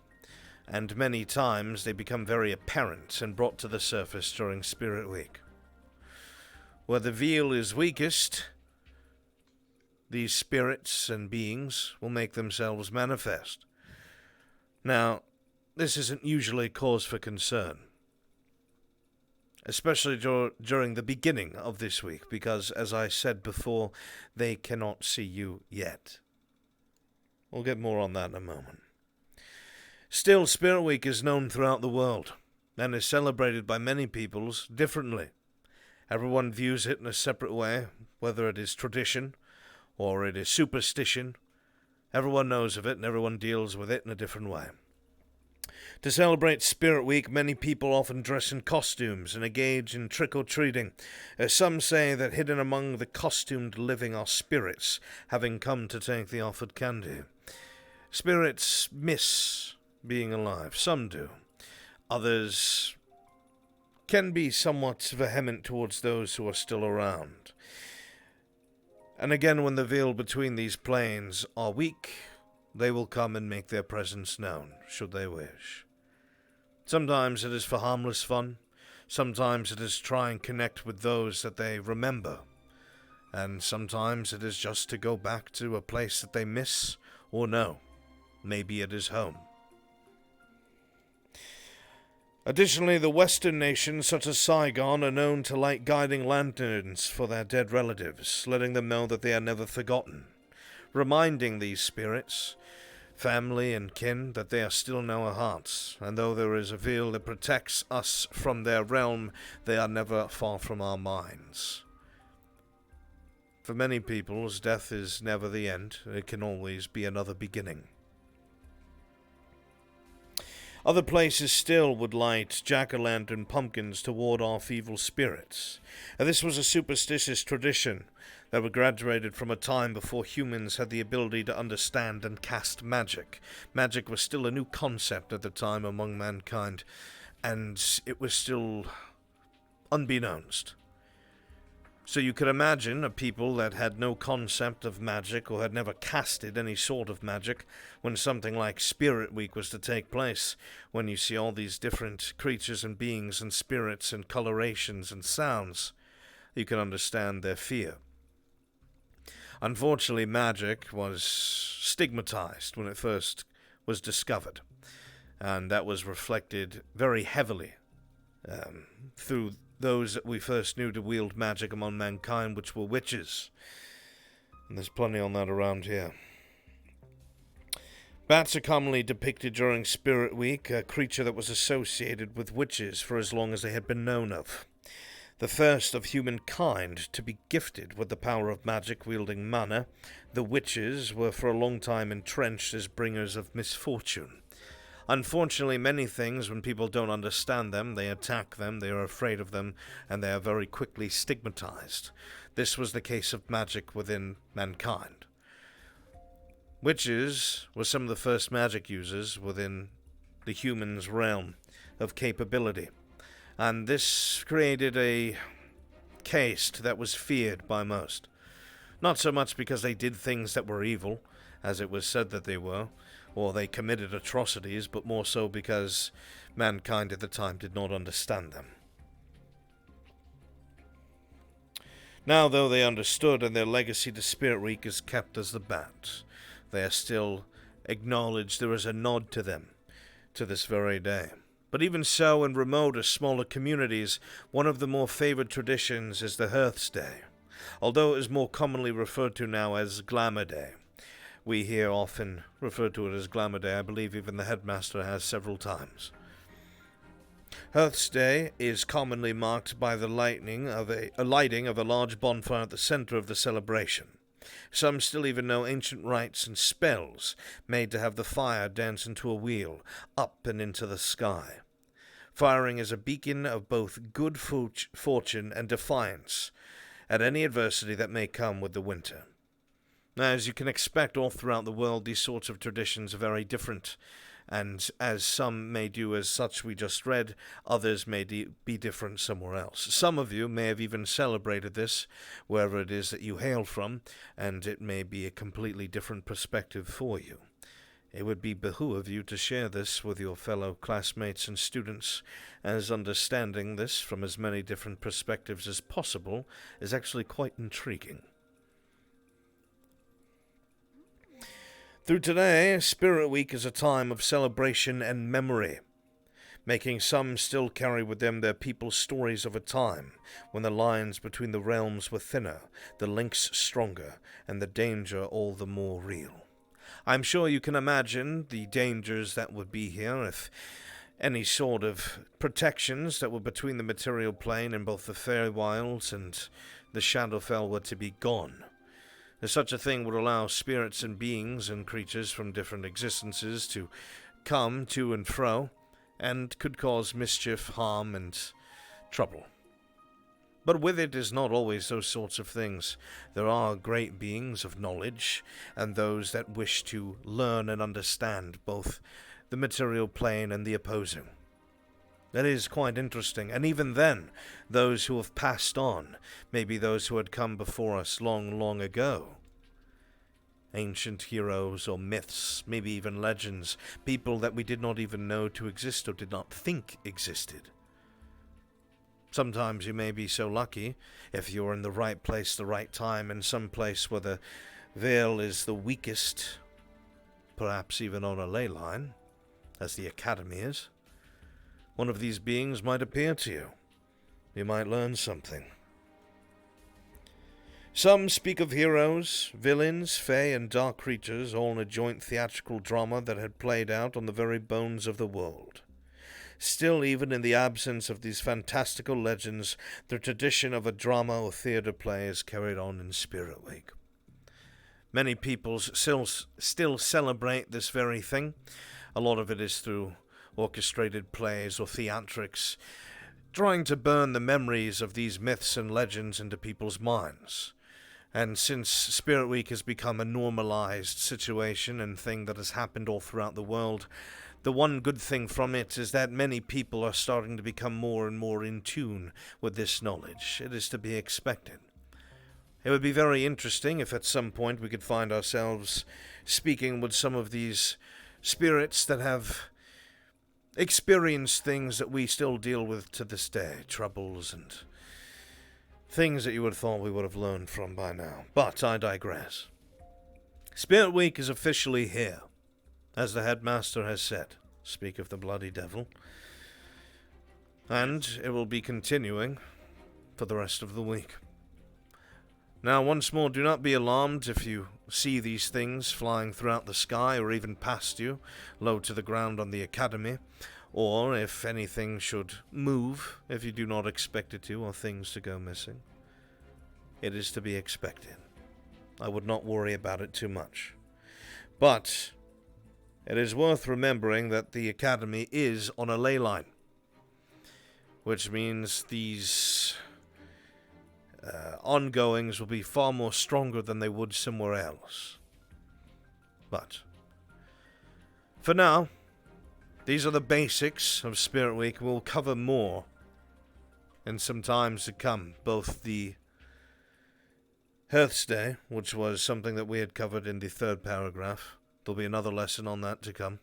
and many times they become very apparent and brought to the surface during Spirit Week. Where the veil is weakest, these spirits and beings will make themselves manifest. Now, this isn't usually cause for concern, especially during the beginning of this week, because, as I said before, they cannot see you yet. We'll get more on that in a moment. Still, Spirit Week is known throughout the world, and is celebrated by many peoples differently. Everyone views it in a separate way, whether it is tradition or it is superstition. Everyone knows of it, and everyone deals with it in a different way. To celebrate Spirit Week, many people often dress in costumes and engage in trick-or-treating. Some say that hidden among the costumed living are spirits, having come to take the offered candy. Spirits miss being alive. Some do. Others can be somewhat vehement towards those who are still around. And again, when the veil between these planes are weak, they will come and make their presence known, should they wish. Sometimes it is for harmless fun. Sometimes it is to try and connect with those that they remember. And sometimes it is just to go back to a place that they miss or know. Maybe it is home. Additionally, the Western nations, such as Saigon, are known to light guiding lanterns for their dead relatives, letting them know that they are never forgotten, reminding these spirits, family and kin, that they are still in our hearts, and though there is a veil that protects us from their realm, they are never far from our minds. For many peoples, death is never the end. It can always be another beginning. Other places still would light jack-o'-lantern pumpkins to ward off evil spirits. And this was a superstitious tradition that graduated from a time before humans had the ability to understand and cast magic. Magic was still a new concept at the time among mankind, and it was still unbeknownst. So you could imagine a people that had no concept of magic or had never casted any sort of magic when something like Spirit Week was to take place, when you see all these different creatures and beings and spirits and colorations and sounds, you can understand their fear. Unfortunately, magic was stigmatized when it first was discovered, and that was reflected very heavily through those that we first knew to wield magic among mankind, which were witches. And there's plenty on that around here. Bats are commonly depicted during Spirit Week, a creature that was associated with witches for as long as they had been known of. The first of humankind to be gifted with the power of magic wielding mana, the witches were for a long time entrenched as bringers of misfortune. Unfortunately, many things, when people don't understand them, they attack them, they are afraid of them, and they are very quickly stigmatized. This was the case of magic within mankind. Witches were some of the first magic users within the human's realm of capability, and this created a caste that was feared by most. Not so much because they did things that were evil, as it was said that they were, or they committed atrocities, but more so because mankind at the time did not understand them. Now, though they understood, and their legacy to Spirit Week is kept as the bats, they are still acknowledged. There is a nod to them to this very day. But even so, in remote or smaller communities, one of the more favored traditions is the Hearth's Day, although it is more commonly referred to now as Glamour Day. We here often refer to it as Glamour Day. I believe even the headmaster has several times. Hearth's Day is commonly marked by the lighting of a large bonfire at the center of the celebration. Some still even know ancient rites and spells made to have the fire dance into a wheel, up and into the sky. Firing is a beacon of both good fortune and defiance at any adversity that may come with the winter. Now, as you can expect, all throughout the world, these sorts of traditions are very different, and as some may do as such we just read, others may be different somewhere else. Some of you may have even celebrated this, wherever it is that you hail from, and it may be a completely different perspective for you. It would be behoove you to share this with your fellow classmates and students, as understanding this from as many different perspectives as possible is actually quite intriguing. Through today, Spirit Week is a time of celebration and memory, making some still carry with them their people's stories of a time when the lines between the realms were thinner, the links stronger, and the danger all the more real. I'm sure you can imagine the dangers that would be here if any sort of protections that were between the material plane and both the Feywilds and the Shadowfell were to be gone. Such a thing would allow spirits and beings and creatures from different existences to come to and fro, and could cause mischief, harm, and trouble. But with it is not always those sorts of things. There are great beings of knowledge, and those that wish to learn and understand both the material plane and the opposing. That is quite interesting, and even then, those who have passed on may be those who had come before us long, long ago. Ancient heroes or myths, maybe even legends, people that we did not even know to exist or did not think existed. Sometimes you may be so lucky, if you're in the right place, the right time, in some place where the veil is the weakest, perhaps even on a ley line, as the Academy is. One of these beings might appear to you. You might learn something. Some speak of heroes, villains, fae, and dark creatures, all in a joint theatrical drama that had played out on the very bones of the world. Still, even in the absence of these fantastical legends, the tradition of a drama or theatre play is carried on in Spirit Week. Many peoples still celebrate this very thing. A lot of it is through orchestrated plays or theatrics, trying to burn the memories of these myths and legends into people's minds. And since Spirit Week has become a normalized situation and thing that has happened all throughout the world, the one good thing from it is that many people are starting to become more and more in tune with this knowledge. It is to be expected. It would be very interesting if at some point we could find ourselves speaking with some of these spirits that have experienced things that we still deal with to this day. Troubles and things that you would have thought we would have learned from by now. But I digress. Spirit Week is officially here, as the headmaster has said. Speak of the bloody devil. And it will be continuing for the rest of the week. Now, once more, do not be alarmed if you see these things flying throughout the sky or even past you, low to the ground on the academy, or if anything should move if you do not expect it to, or things to go missing. It is to be expected. I would not worry about it too much. But it is worth remembering that the academy is on a ley line, which means these ongoings will be far more stronger than they would somewhere else. But for now, these are the basics of Spirit Week. We'll cover more in some times to come. Both the Hearth's Day, which was something that we had covered in the third paragraph. There'll be another lesson on that to come.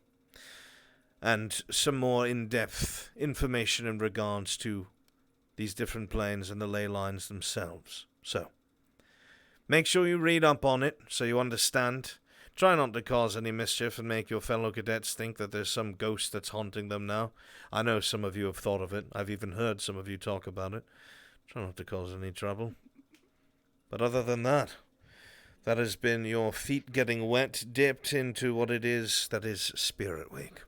And some more in-depth information in regards to these different planes and the ley lines themselves. So, make sure you read up on it so you understand. Try not to cause any mischief and make your fellow cadets think that there's some ghost that's haunting them now. I know some of you have thought of it. I've even heard some of you talk about it. Try not to cause any trouble. But other than that, that has been your feet getting wet, dipped into what it is that is Spirit Week.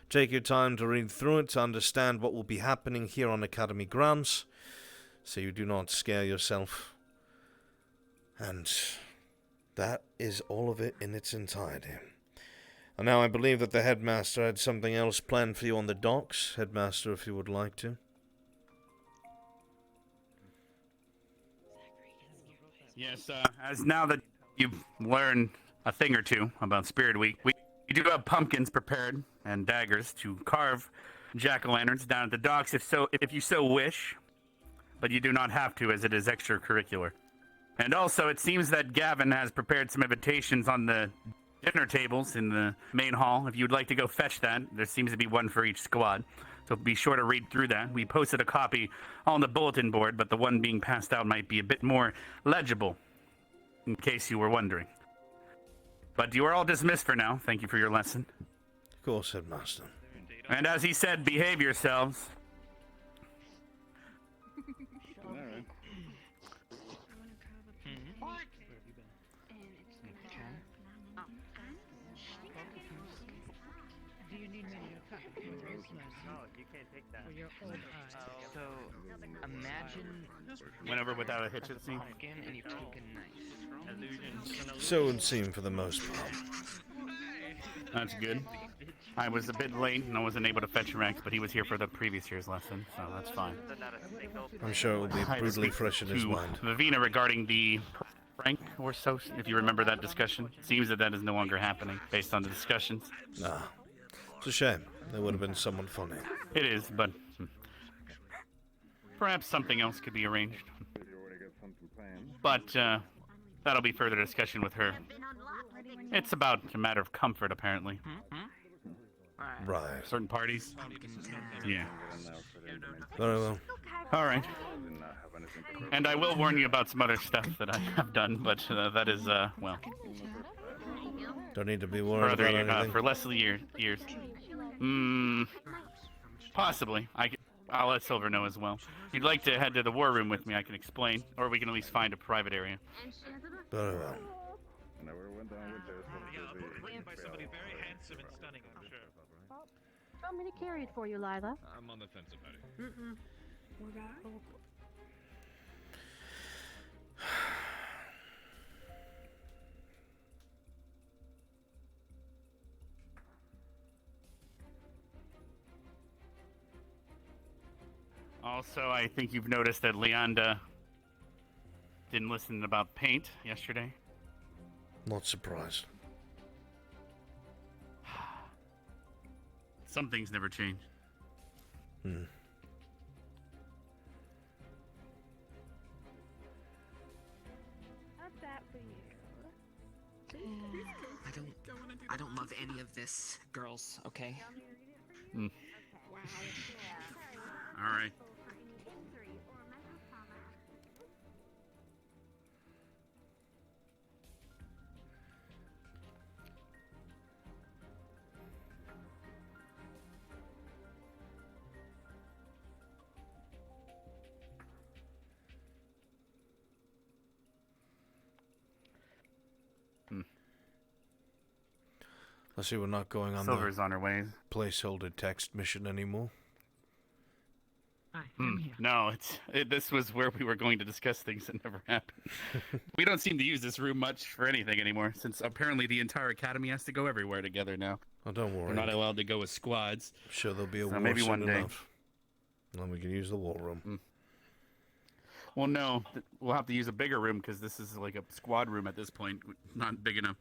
Take your time to read through it to understand what will be happening here on Academy grounds, so you do not scare yourself. And that is all of it in its entirety. And now I believe that the headmaster had something else planned for you on the docks. Headmaster, if you would like to. Yes, as now that you've learned a thing or two about Spirit Week, we do have pumpkins prepared and daggers to carve jack-o'-lanterns down at the docks if you so wish, but you do not have to, as it is extracurricular. And also, it seems that Gavin has prepared some invitations on the dinner tables in the main hall. If you'd like to go fetch that, there seems to be one for each squad. So be sure to read through that. We posted a copy on the bulletin board, but the one being passed out might be a bit more legible, in case you were wondering. But you are all dismissed for now. Thank you for your lesson. Of course, Headmaster. And as he said, behave yourselves. Do you need me to cut your No, you can't take that. for your old eyes? So, imagine Went over without a hitch, it seems. pumpkin and you take a knife. Illusion. So it would seem for the most part. That's good. I was a bit late and I wasn't able to fetch Rex, but he was here for the previous year's lesson, so that's fine. I'm sure it will be I brutally speak fresh in his to mind. Vivina regarding the prank or so, if you remember that discussion. It seems that is no longer happening based on the discussions. Ah, it's a shame. There would have been someone funny. It is, but perhaps something else could be arranged. But that'll be further discussion with her. It's about a matter of comfort, apparently. Right. Certain parties. Yeah. Very well. All right. And I will warn you about some other stuff that I have done, but that is, well, Don't need to be for worried other about anything. for less years. Possibly. I'll let Silver know as well. If you'd like to head to the war room with me, I can explain, or we can at least find a private area. Very well. By somebody very handsome and stunning, I'm sure. Want me to carry it for you, Lila? I'm on the fence about it. Also, I think you've noticed that Leanda didn't listen about paint yesterday. Not surprised. Some things never change. I don't love any of this, girls, okay? Hmm. All right. I see we're not going on Silver's the on her way. placeholder text mission anymore. No, this was where we were going to discuss things that never happened. We don't seem to use this room much for anything anymore, since apparently the entire academy has to go everywhere together now. Oh, don't worry. We're not allowed to go as squads. I'm sure there'll be a war maybe soon one day. enough. And then we can use the war room. Well, no, we'll have to use a bigger room because this is like a squad room at this point, not big enough.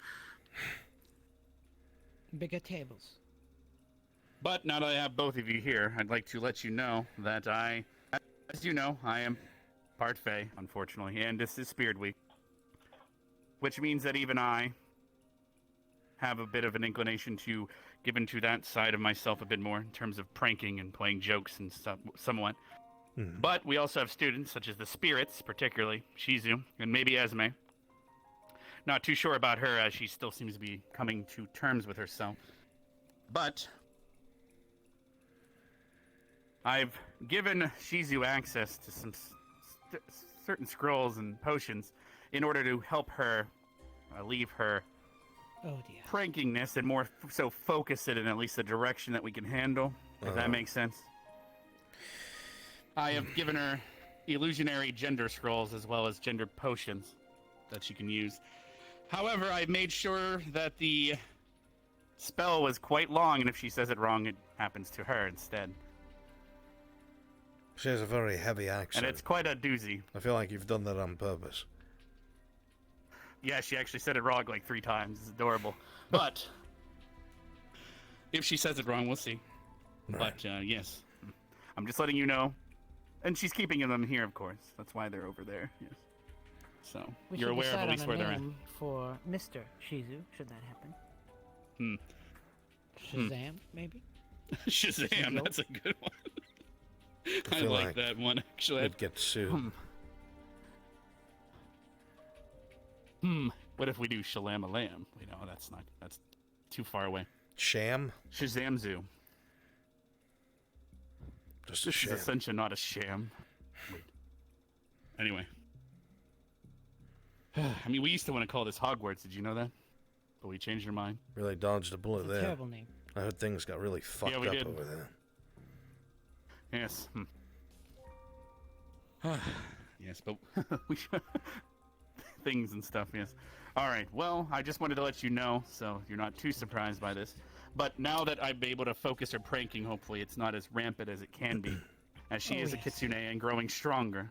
Bigger tables. But now that I have both of you here, I'd like to let you know that as you know, I am part Fae, unfortunately, and this is Spirit Week. Which means that even I have a bit of an inclination to give into that side of myself a bit more in terms of pranking and playing jokes and stuff, somewhat. But we also have students, such as the Spirits, particularly Shizu, and maybe Esme. Not too sure about her, as she still seems to be coming to terms with herself. But I've given Shizu access to some certain scrolls and potions in order to help her leave her prankingness and more so focus it in at least the direction that we can handle, if that makes sense. I have given her illusionary gender scrolls as well as gender potions that she can use. However, I made sure that the spell was quite long, and if she says it wrong, it happens to her instead. She has a very heavy accent. And it's quite a doozy. I feel like you've done that on purpose. Yeah, she actually said it wrong like 3 times. It's adorable. But if she says it wrong, we'll see. Right. But yes, I'm just letting you know. And she's keeping them here, of course. That's why they're over there. Yes. So We you're should aware of decide at least on a where they're at. name for Mr. Shizu, should that happen. Shazam, maybe? Shazam, that's a good one. I like that one, actually. I'd get sued. What if we do Shalam-a-lam? You know, that's too far away. Sham? Shazamzu. Just a this sham. is Ascension, not a sham. Wait. Anyway. I mean, we used to want to call this Hogwarts, did you know that? But we changed our mind. Really dodged a bullet there. Terrible name. I heard things got really fucked up did. over there. Yes. Yes, but we things and stuff, yes. All right, well, I just wanted to let you know, so you're not too surprised by this. But now that I'm able to focus her pranking, hopefully it's not as rampant as it can be, as she is a kitsune and growing stronger.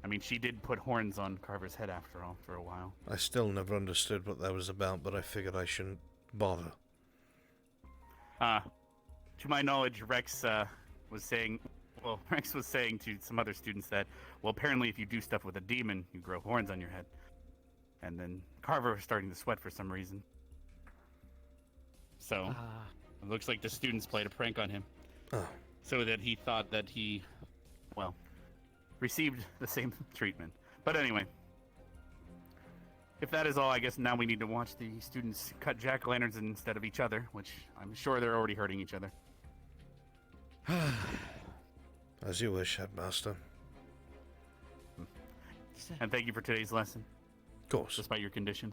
I mean, she did put horns on Carver's head after all, for a while. I still never understood what that was about, but I figured I shouldn't bother. To my knowledge, Rex was saying to some other students that, well, apparently if you do stuff with a demon, you grow horns on your head. And then Carver was starting to sweat for some reason. So, it looks like the students played a prank on him. So that he thought that he, well, received the same treatment. But anyway, if that is all, I guess now we need to watch the students cut jack-o'-lanterns instead of each other, which I'm sure they're already hurting each other. As you wish, Headmaster. And thank you for today's lesson. Of course. Despite your condition.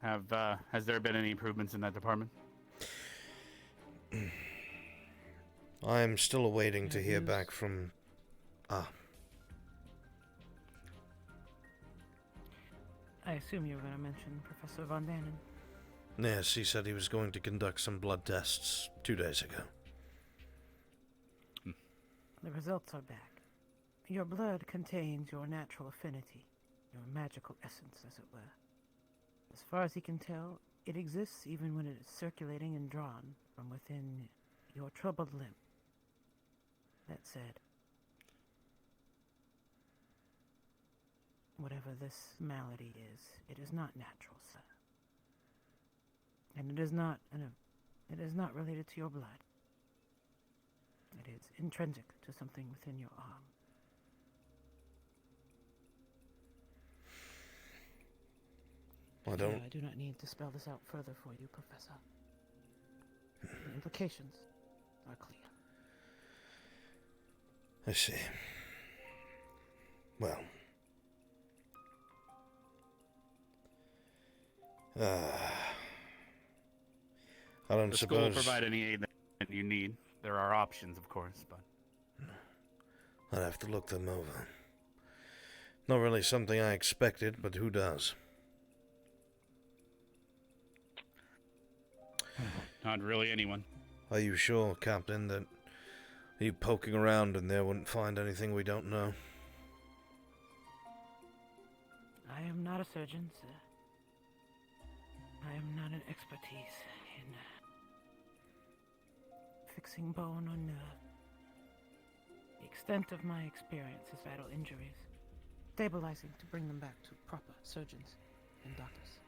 Has there been any improvements in that department? I'm still awaiting to hear back from... I assume you were going to mention Professor Von Dannen. Yes, he said he was going to conduct some blood tests 2 days ago. The results are back. Your blood contains your natural affinity, your magical essence, as it were. As far as he can tell, it exists even when it is circulating and drawn from within your troubled limb. That said, Whatever this malady is, it is not natural, sir. And it is not related to your blood. It is intrinsic to something within your arm. I don't... I do not need to spell this out further for you, Professor. The implications are clear. I see. Well. I don't The suppose... school will provide any aid that you need. There are options, of course, but... I'd have to look them over. Not really something I expected, but who does? Not really anyone. Are you sure, Captain, that you poking around in there wouldn't find anything we don't know? I am not a surgeon, sir. I am not an expertise in fixing bone or nerve. The extent of my experience is battle injuries, stabilizing to bring them back to proper surgeons and doctors.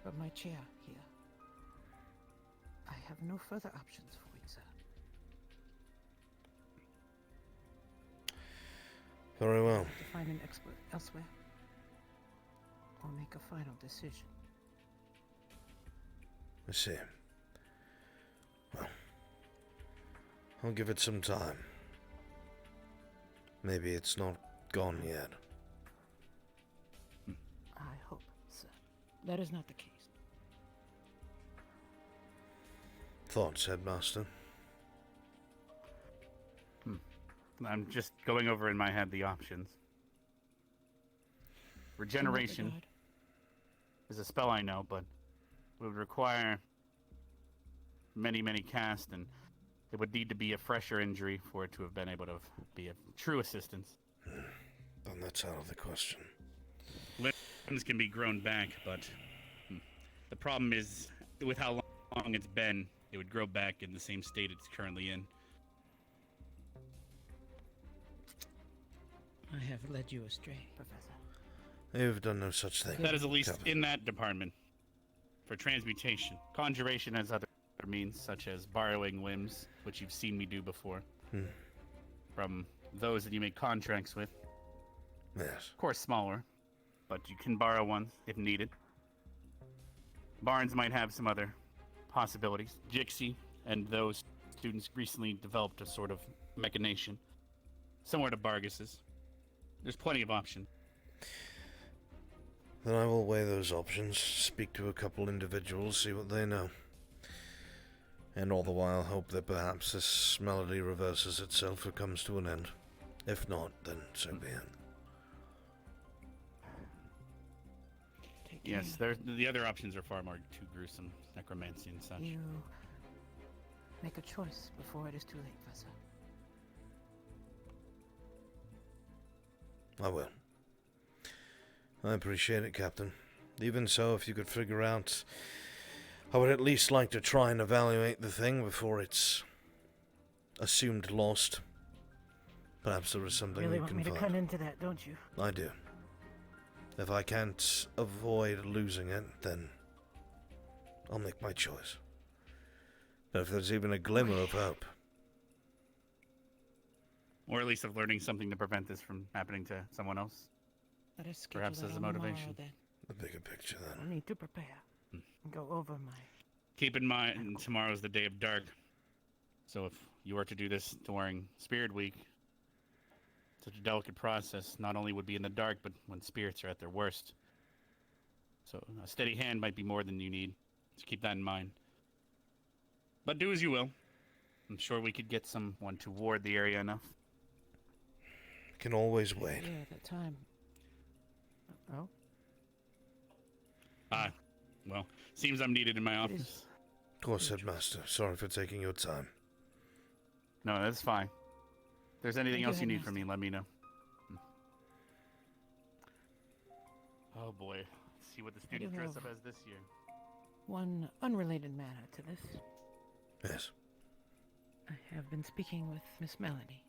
But my chair here, I have no further options for you, sir. Very well. To find an expert elsewhere, or make a final decision. I see. Well, I'll give it some time. Maybe it's not gone yet. I hope, sir. That is not the case. Thoughts, Headmaster? I'm just going over in my head the options. Regeneration is a spell I know, but it would require many, many casts, and it would need to be a fresher injury for it to have been able to be a true assistance. Then that's out of the question. Limbs can be grown back, but the problem is, with how long it's been, it would grow back in the same state it's currently in. I have led you astray, Professor. You've done no such thing. That is at least Captain. in that department. For transmutation. Conjuration has other means, such as borrowing limbs, which you've seen me do before. From those that you make contracts with. Yes. Of course, smaller, but you can borrow one if needed. Barnes might have some other possibilities. Jixie and those students recently developed a sort of machination, similar to Bargus's. There's plenty of options. Then I will weigh those options, speak to a couple individuals, see what they know. And all the while hope that perhaps this melody reverses itself or comes to an end. If not, then so be it. Yes, the other options are far more too gruesome. Necromancy and such. You make a choice before it is too late, Professor. I will. I appreciate it, Captain. Even so, if you could figure out... I would at least like to try and evaluate the thing before it's assumed lost. Perhaps there is something Really you want can me to find. cut into that, don't you? I do. If I can't avoid losing it, then I'll make my choice. But if there's even a glimmer of hope... Or at least of learning something to prevent this from happening to someone else. Let us schedule Perhaps that as a on tomorrow, motivation. then. The bigger picture, then. I need to prepare. And go over my... Keep in mind, tomorrow's the day of dark. So if you were to do this during Spirit Week, such a delicate process, not only would be in the dark, but when spirits are at their worst. So a steady hand might be more than you need. So keep that in mind. But do as you will. I'm sure we could get someone to ward the area enough. Can always wait. Yeah, at that time. Oh? Well, seems I'm needed in my office. Of course, Headmaster. Sorry for taking your time. No, that's fine. If there's anything Thank you, else you need Headmaster. from me, let me know. Oh boy. Let's see what the students do dress have- up as this year. One unrelated matter to this. Yes. I have been speaking with Miss Melody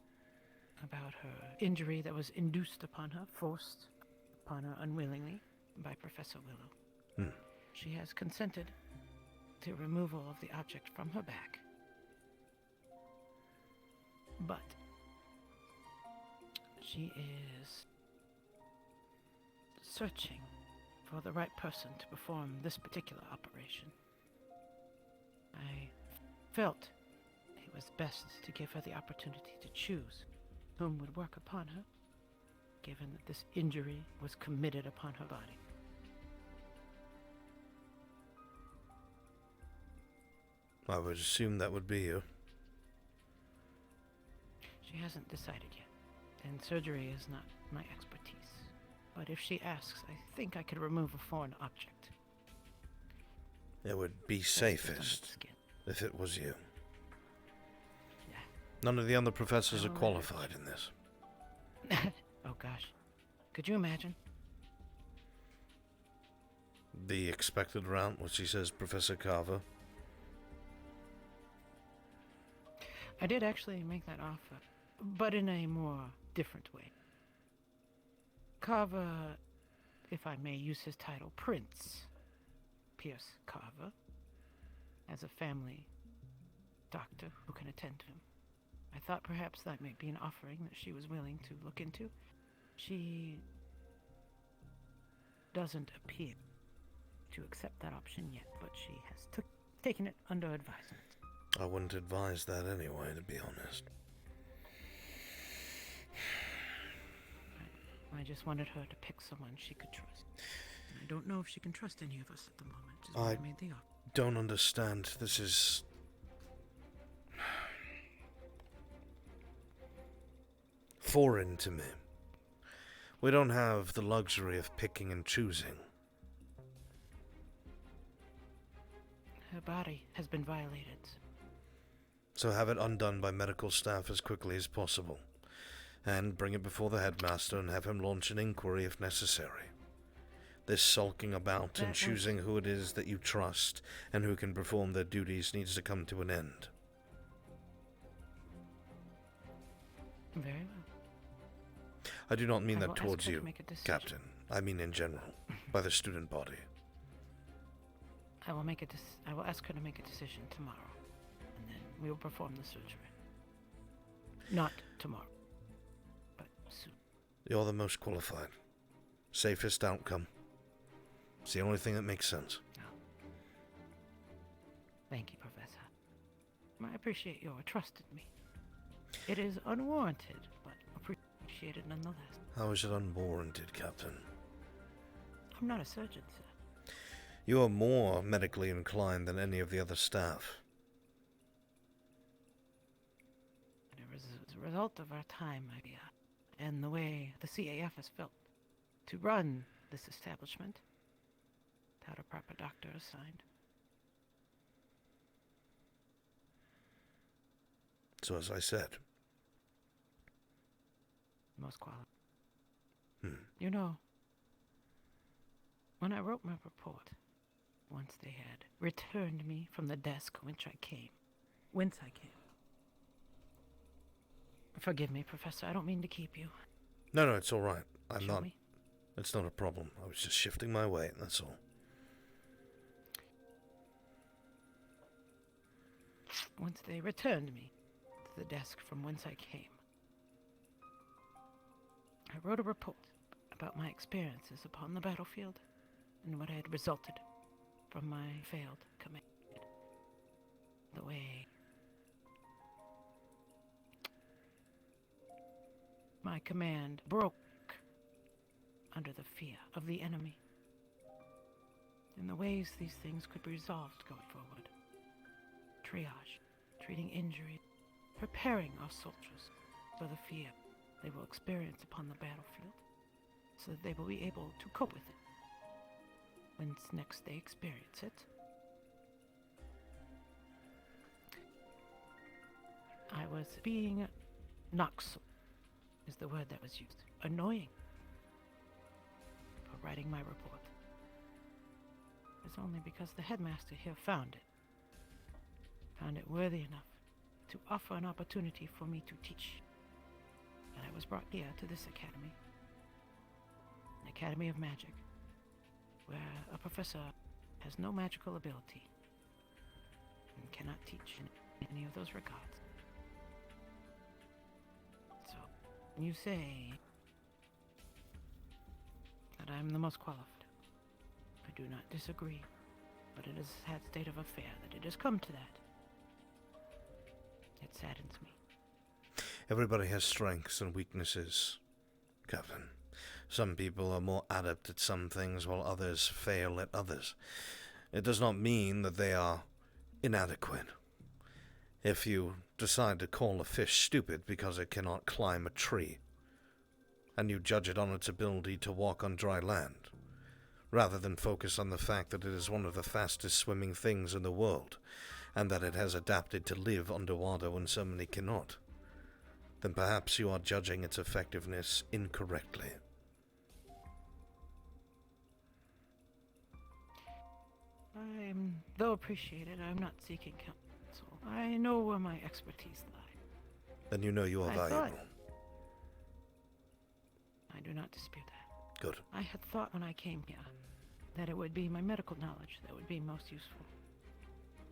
about her injury that was induced upon her, forced upon her unwillingly by Professor Willow. She has consented to removal of the object from her back. But she is searching for the right person to perform this particular operation. I felt it was best to give her the opportunity to choose whom would work upon her, given that this injury was committed upon her body. I would assume that would be you. She hasn't decided yet, and surgery is not my expertise. But if she asks, I think I could remove a foreign object. It would be safest if it was you. Yeah. None of the other professors are qualified in this. Oh gosh. Could you imagine? The expected route, what she says, Professor Carver. I did actually make that offer, but in a more different way. Carver, if I may use his title, Prince Pierce Carver, as a family doctor who can attend to him. I thought perhaps that might be an offering that she was willing to look into. She doesn't appear to accept that option yet, but she has taken it under advisement. I wouldn't advise that anyway, to be honest. I just wanted her to pick someone she could trust. I don't know if she can trust any of us at the moment, which is why I made the offer. Don't understand. This is... foreign to me. We don't have the luxury of picking and choosing. Her body has been violated. So have it undone by medical staff as quickly as possible. And bring it before the headmaster and have him launch an inquiry if necessary. This sulking about and choosing who it is that you trust and who can perform their duties needs to come to an end. Very well. I do not mean I that will ask towards her to you, make a decision. Captain. I mean in general, by the student body. I will ask her to make a decision tomorrow, and then we will perform the surgery. Not tomorrow, but soon. You're the most qualified. Safest outcome. It's the only thing that makes sense. Thank you, Professor. I appreciate your trust in me. It is unwarranted, but appreciated nonetheless. How is it unwarranted, Captain? I'm not a surgeon, sir. You are more medically inclined than any of the other staff. As a result of our time, and the way the CAF has felt to run this establishment without a proper doctor assigned. So as I said. Most qualified. You know, when I wrote my report, once they had returned me from the desk whence I came. Forgive me, Professor, I don't mean to keep you. No, it's all right. I'm Show not. me. It's not a problem. I was just shifting my weight, that's all. Once they returned me to the desk from whence I came, I wrote a report about my experiences upon the battlefield and what had resulted from my failed command. The way my command broke under the fear of the enemy, and the ways these things could be resolved going forward. Triage, treating injury, preparing our soldiers for the fear they will experience upon the battlefield, so that they will be able to cope with it when next they experience it. I was being noxal, is the word that was used. Annoying for writing my report. It's only because the headmaster here found it worthy enough to offer an opportunity for me to teach I was brought here to this academy. An academy of magic, where a professor has no magical ability and cannot teach in any of those regards. So, when you say that I'm the most qualified, I do not disagree, but it is a sad state of affair that it has come to that. It saddens me. Everybody has strengths and weaknesses, Captain. Some people are more adept at some things while others fail at others. It does not mean that they are inadequate. If you decide to call a fish stupid because it cannot climb a tree, and you judge it on its ability to walk on dry land, rather than focus on the fact that it is one of the fastest swimming things in the world, and that it has adapted to live underwater when so many cannot, then perhaps you are judging its effectiveness incorrectly. Though appreciated, I'm not seeking counsel. I know where my expertise lies. Then you know you are valuable. I do not dispute that. Good. I had thought when I came here that it would be my medical knowledge that would be most useful.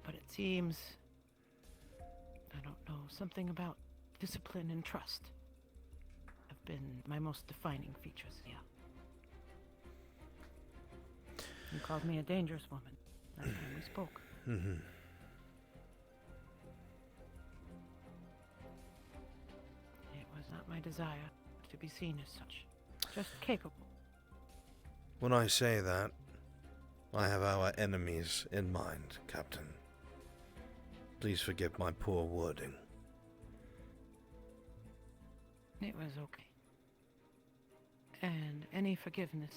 But it seems, I don't know, something about discipline and trust have been my most defining features here. You called me a dangerous woman last time we spoke. Mm-hmm. It was not my desire to be seen as such, just capable. When I say that, I have our enemies in mind, Captain. Please forgive my poor wording. It was okay. And any forgiveness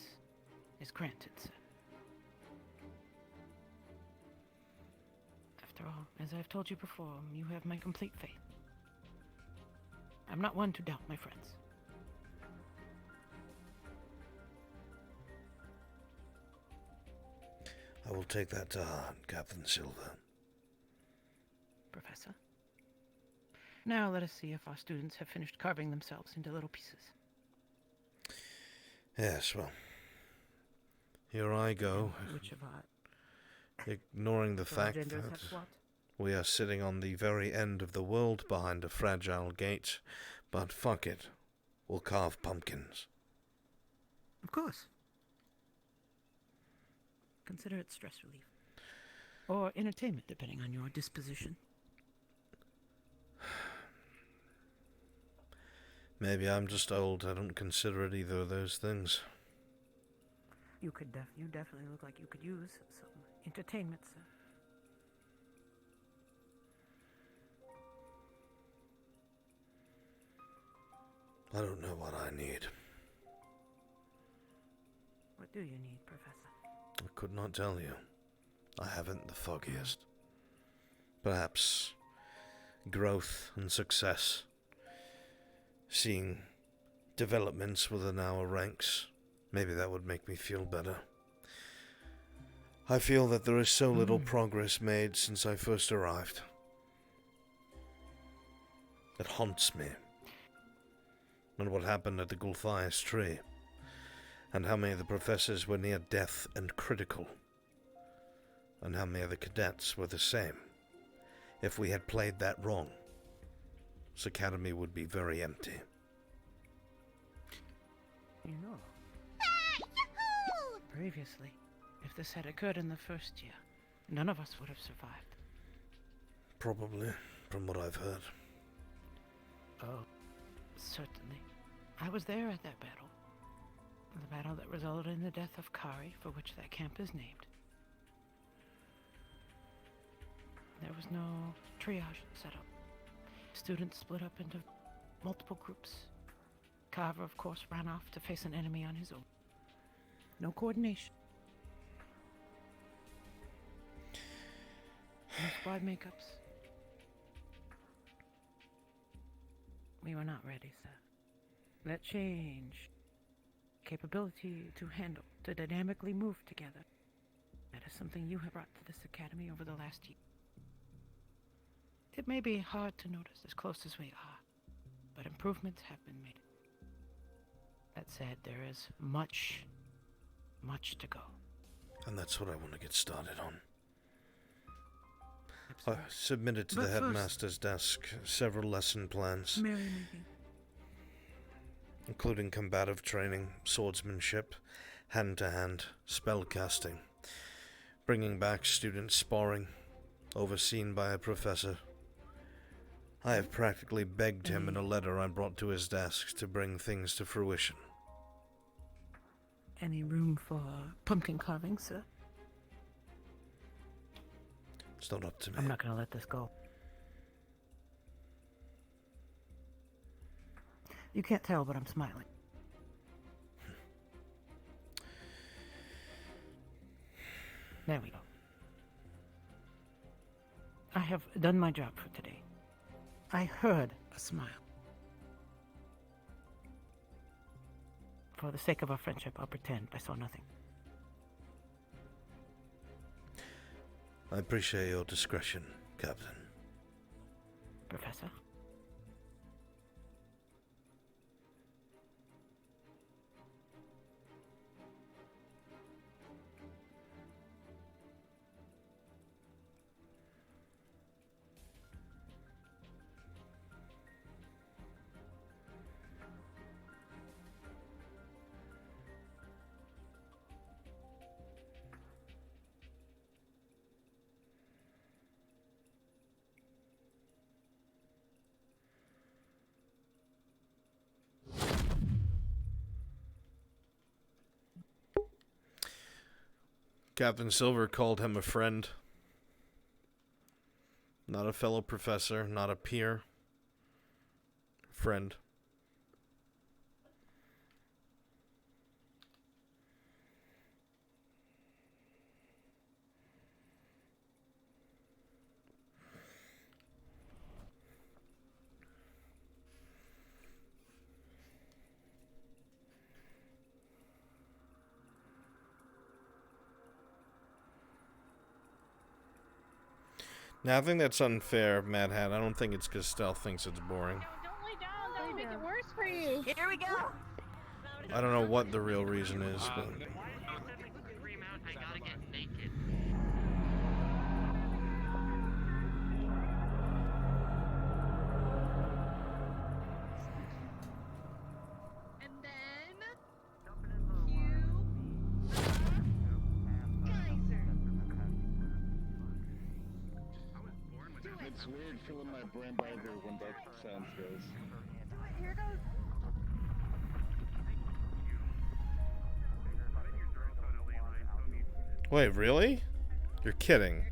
is granted, sir. After all, as I've told you before, you have my complete faith. I'm not one to doubt my friends. I will take that to heart, Captain Silver. Professor. Now let us see if our students have finished carving themselves into little pieces. Yes, well, here I go. Which of our ignoring the fact genders that have what? we are sitting on the very end of the world behind a fragile gate, but fuck it, we'll carve pumpkins. Of course. Consider it stress relief. Or entertainment, depending on your disposition. Maybe I'm just old. I don't consider it either of those things. You definitely look like you could use some entertainment, sir. I don't know what I need. What do you need, Professor? I could not tell you. I haven't the foggiest. Perhaps growth and success. Seeing developments within our ranks. Maybe that would make me feel better. I feel that there is so little progress made since I first arrived. It haunts me. And what happened at the Gulthias tree. And how many of the professors were near death and critical. And how many of the cadets were the same. If we had played that wrong, this academy would be very empty. You know, previously, if this had occurred in the first year, none of us would have survived. Probably, from what I've heard. Oh, certainly. I was there at that battle. The battle that resulted in the death of Kari, for which that camp is named. There was no triage set up. Students split up into multiple groups. Carver, of course, ran off to face an enemy on his own. No coordination. No squad makeups. We were not ready, sir. That change, capability to handle, to dynamically move together, that is something you have brought to this academy over the last year. It may be hard to notice as close as we are, but improvements have been made. That said, there is much to go. And that's what I want to get started on. I submitted to the But first- headmaster's desk several lesson plans, Merrymaking. including combative training, swordsmanship, hand-to-hand, spellcasting, bringing back student sparring, overseen by a professor. I have practically begged him in a letter I brought to his desk to bring things to fruition. Any room for pumpkin carving, sir? It's not up to me. I'm not gonna let this go. You can't tell, but I'm smiling. There we go. I have done my job for today. I heard a smile. For the sake of our friendship, I'll pretend I saw nothing. I appreciate your discretion, Captain. Professor? Captain Silver called him a friend. Not a fellow professor, not a peer. Friend. Now, I think that's unfair, Mad Hat. I don't think it's because Stealth thinks it's boring. Don't lay down. That would make it worse for you. Here we go. I don't know what the real reason is, but... It's weird filling my brain by here when that sound goes. Here goes. Wait, really? You're kidding.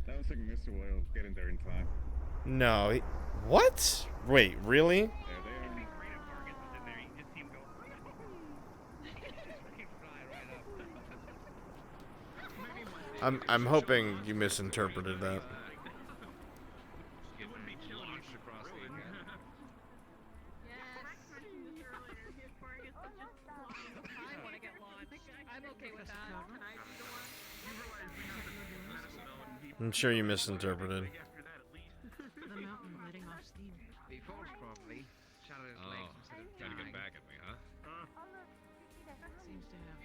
I don't think Mr. will get in there in time. No. What? Wait, really? Yeah, they are. I'm hoping you misinterpreted that. I'm sure you misinterpreted. The mountain letting off steam. Before probably. Shadow's legs instead of Trying to get dying. back at me, huh? Seems to have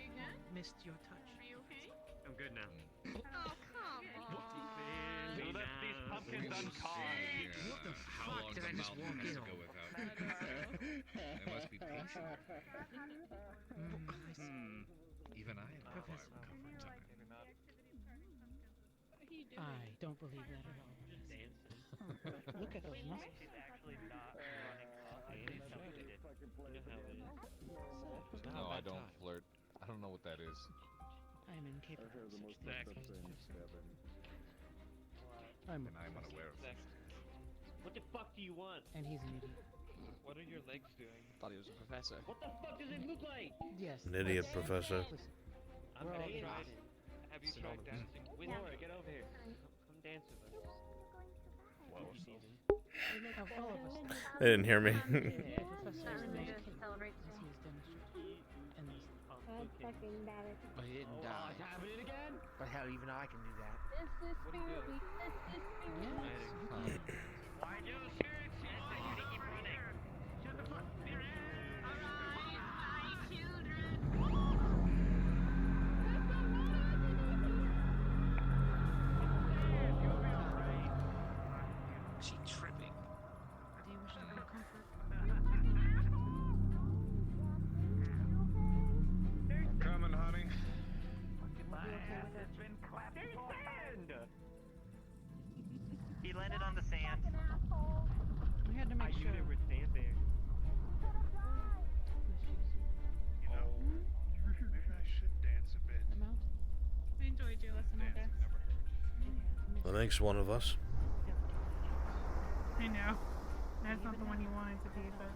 missed your touch. Are you okay? I'm good now. Oh, come on. So that's these pumpkins uncaused. What the How fuck long did the I just mountain walk has in to go on? without? It must be peaceful. Even I am Professor. comfort time. I don't believe that at all. Look at those muscles. No, I don't flirt. I don't know what that is. I am incapable of such Exactly. things. And I'm unaware of this. What the fuck do you want? And he's an idiot. What are your legs doing? Thought he was a professor. What the fuck does it look like? Yes. An idiot, Professor. I'm We're all saying, idiots. have you Sit tried over. dancing with me? Get over here. Come dance with us. Well, Of all of us. They didn't hear me. The professor is the most capable, as he has demonstrated. And this But he didn't die. Happening again? But hell, even I can do that. This is Spirit Week. This is Spirit Week. Why do spirits? Yes, I can keep running. Is she tripping? Do you wish to have comfort? Coming, honey. He landed on the sand. We had to make sure. There was sand there. You know, maybe I should dance a bit. The mountain. I enjoyed your lesson, I guess. That makes one of us. I know. That's not the one you wanted to be, but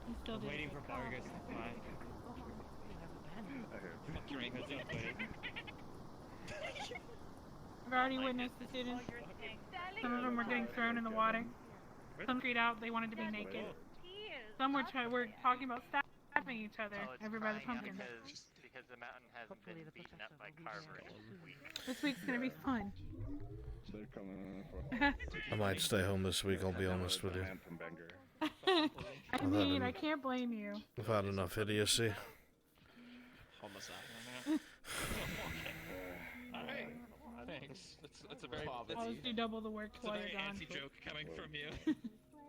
you still did. Waiting for Vargas to fly. Fuck your ankles up, buddy. I've already witnessed the students. Some of them were getting thrown in the water. Some street out, they wanted to be naked. Some were talking about stabbing each other over by the pumpkins. Because the mountain hasn't been beaten up by Carver in a week. This week's gonna be fun. They're coming for. I might stay home this week, I'll be honest with you. I mean, I can't blame you. I've had enough idiocy. Homicide. Alright. Thanks. That's a very I'll just do double the work while you're gone. anti-joke coming from you.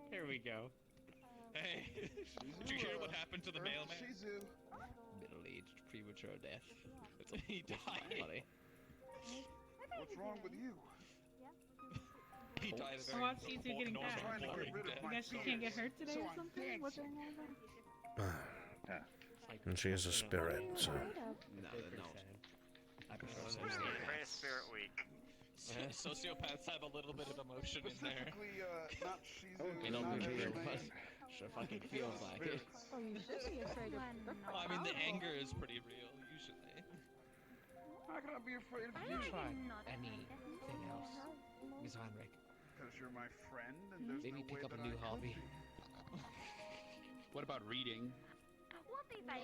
Here we go. Hey, did you hear what happened to the mailman? Middle-aged premature death. He died. Funny. What's wrong with you? He died a Oh, very it's easier getting back. boring I guess she can't get hurt today or something? What's wrong with her? And she is a spirit, so. No, they're not. I prefer Greatest Spirit Week. Sociopaths have a little bit of emotion in there. Not Shizu, May not not be real, Shizu. but sure fucking feels like it. Oh, you should be afraid of Well, I mean, the anger is pretty real, usually. How can I be afraid of you? Try anything else, Miss Heinrich. Because you're my friend and there's Maybe no pick way up a that new I could hobby. be. What about reading? I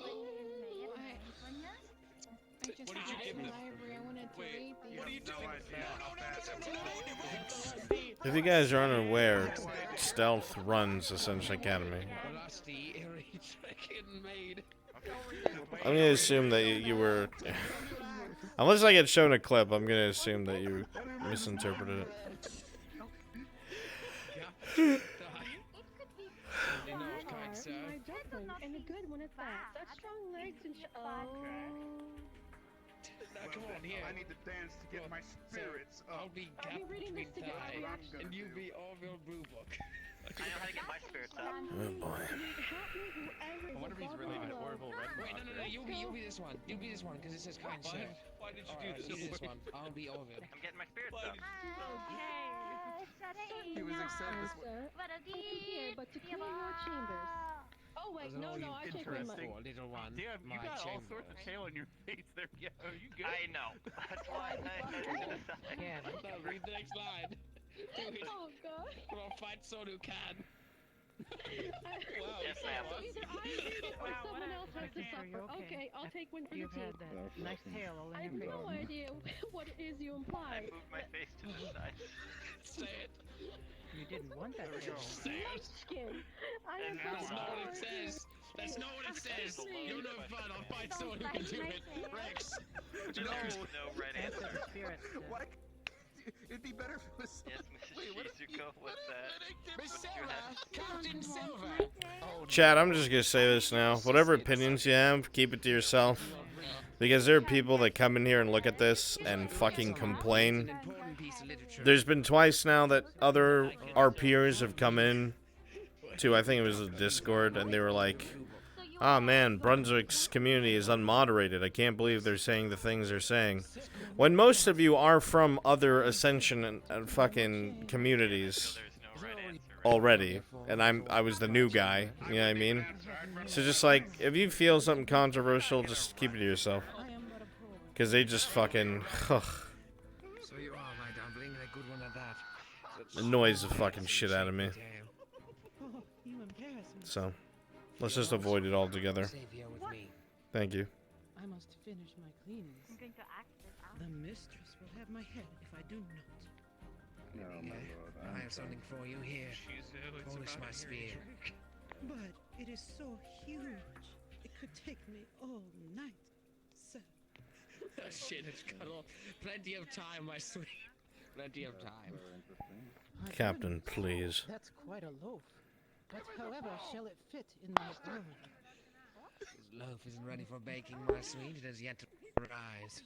just What did you give the them? library. I wanted to read these. What are you doing? If you guys are unaware, Stealth runs Ascension Academy. Rusty, earrings, freaking made. I'm gonna assume that you were. Unless I get shown a clip, I'm gonna assume that you misinterpreted it. and a good one at that. Such strong legs and Now come on here. I need to dance to get my spirits up. I'll be gap between thigh, and you be Orville Brew Book. I know how to get my spirits up. Oh boy. I wonder if he's really good at Orville Red. Wait, no, you be this one. You be this one, because it says kind sir. Why did you Alright, do you this? one. I'll be Orville. I'm getting my spirits up. He was excited. Welcome here, but to clear your chambers. Oh wait, no, I take one month. Little one. Damn, you my got all chamber. sorts of tail on your face there. Yeah, are you good? I know. That's why I Yeah, read the next line. Do it. Oh god. We'll fight so you can. Yes, ma'am. Either I read it or someone else has to suffer. Okay, I'll take one for the team. Nice tail all I in have your no face. idea what it is you I imply. moved my face to the side. Say it. You didn't want that tail. Say it. Skin. I am That's so not what it sorry. says. That's not what it says. You're no fun. I'll fight someone who can do it. Rex. There's no right answer. What? It'd be better if it was. Yes, Mrs. Shizuko, what's that? Miss What did you Sarah, have? Captain Silver. Chad, I'm just gonna say this now. Whatever opinions you have, keep it to yourself. Because there are people that come in here and look at this and fucking complain. There's been twice now that other RPers have come in to, I think it was a Discord, and they were like, "Ah man, Brunswick's community is unmoderated. I can't believe they're saying the things they're saying." When most of you are from other Ascension and fucking communities already, and I was the new guy, you know what I mean? So just like, if you feel something controversial, just keep it to yourself. Because they just fucking, ugh, So you are, my dumpling, a good one at that. annoys the fucking shit out of me. Oh, you embarrass me. So, let's just avoid it altogether. Save here with me. Thank you. I must finish my cleanings. The mistress will have my head if I do not. No, my lord. I have something for you here. Polish my spear. But it is so huge. It could take me all night, sir. Oh, shit, it's got all plenty of time, my sweet. Plenty of time. Captain, please. That's quite a loaf. But however shall it fit in my oven? This loaf isn't ready for baking, my sweet. It has yet to rise.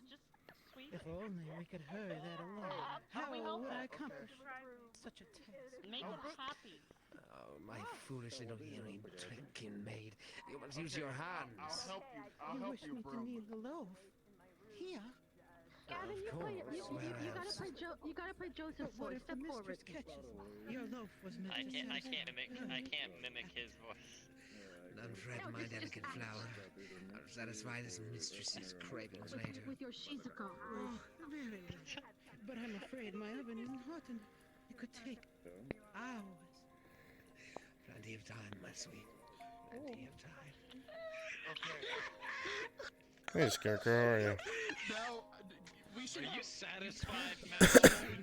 If only we could hurry that along. How would I accomplish such a task? Make him happy. Oh, my foolish little hearing trickin' maid. You must use your hands. I'll help you, wish me to knead the loaf. Here? Gavin, you gotta play Joseph What voice. if the Step forward. mistress catches? Your loaf was meant I to can't mimic his voice. Unfret, my delicate flower. I'll satisfy this mistress's cravings later. With your Shizuko. Oh, very well. But I'm afraid my oven isn't hot enough. It could take hours. Plenty of time, my sweet. Plenty of time. Hey, Scarecrow, how are you? Now, are you satisfied, Matt?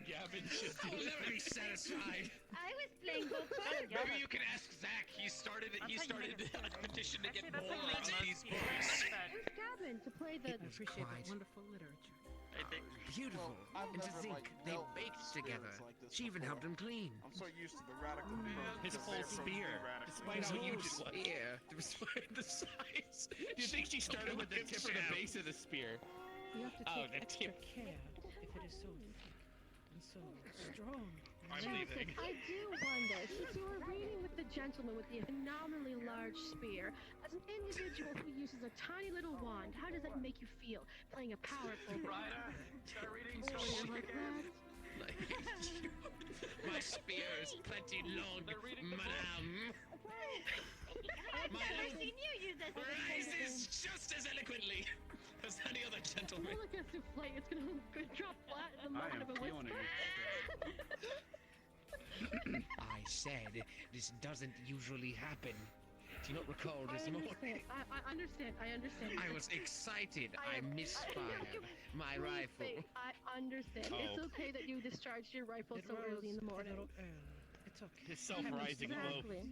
Gavin should do I'll never be satisfied. I was playing both Maybe you can ask Zach. He started a petition to get more of these books. Where's Gavin to play the... I appreciate that wonderful literature. Beautiful. And to think, they baked together. She even helped him clean. I'm so used to the radical His whole spear, despite how huge it was. Spear, despite the size. Do you think she started with the tip or the base of the spear? You have to Oh, take the extra tip. care if it is so thick and so strong. I'm leaving. I do wonder, since you were reading with the gentleman with the phenomenally large spear, as an individual who uses a tiny little wand, how does that make you feel, playing a powerful... Ryder, start reading Oh, some like that? My spear is plenty long, madame. I've seen you use that as a Rises just as eloquently as any other gentleman. More like a souffle, it's gonna drop flat in the I moment am of a feeling whisper. I said this doesn't usually happen. Do you not recall this morning? I understand. I was excited. I misfired my rifle. I understand. It's okay that you discharged your rifle so early in the morning. It's okay. His self-rising loaf. Exactly.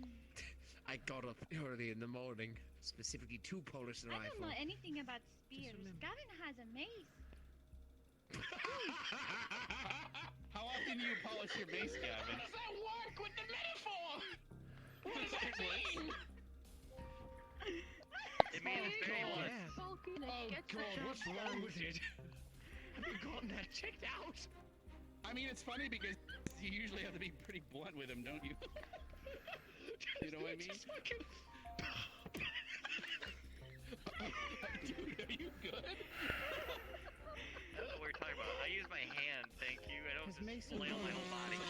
I got up early in the morning, specifically to polish the I don't rifle. know anything about spears. Gavin has a mace. How often do you polish your mace, Gavin? How does that work with the metaphor? What does that mean? It means very much. Oh God, what's wrong with it? Have you gotten that checked out? I mean, it's funny because you usually have to be pretty blunt with him, don't you? You know what I mean? Dude, are you good? I don't know what we're talking about. I use my hand, thank you. I don't just flail my whole body.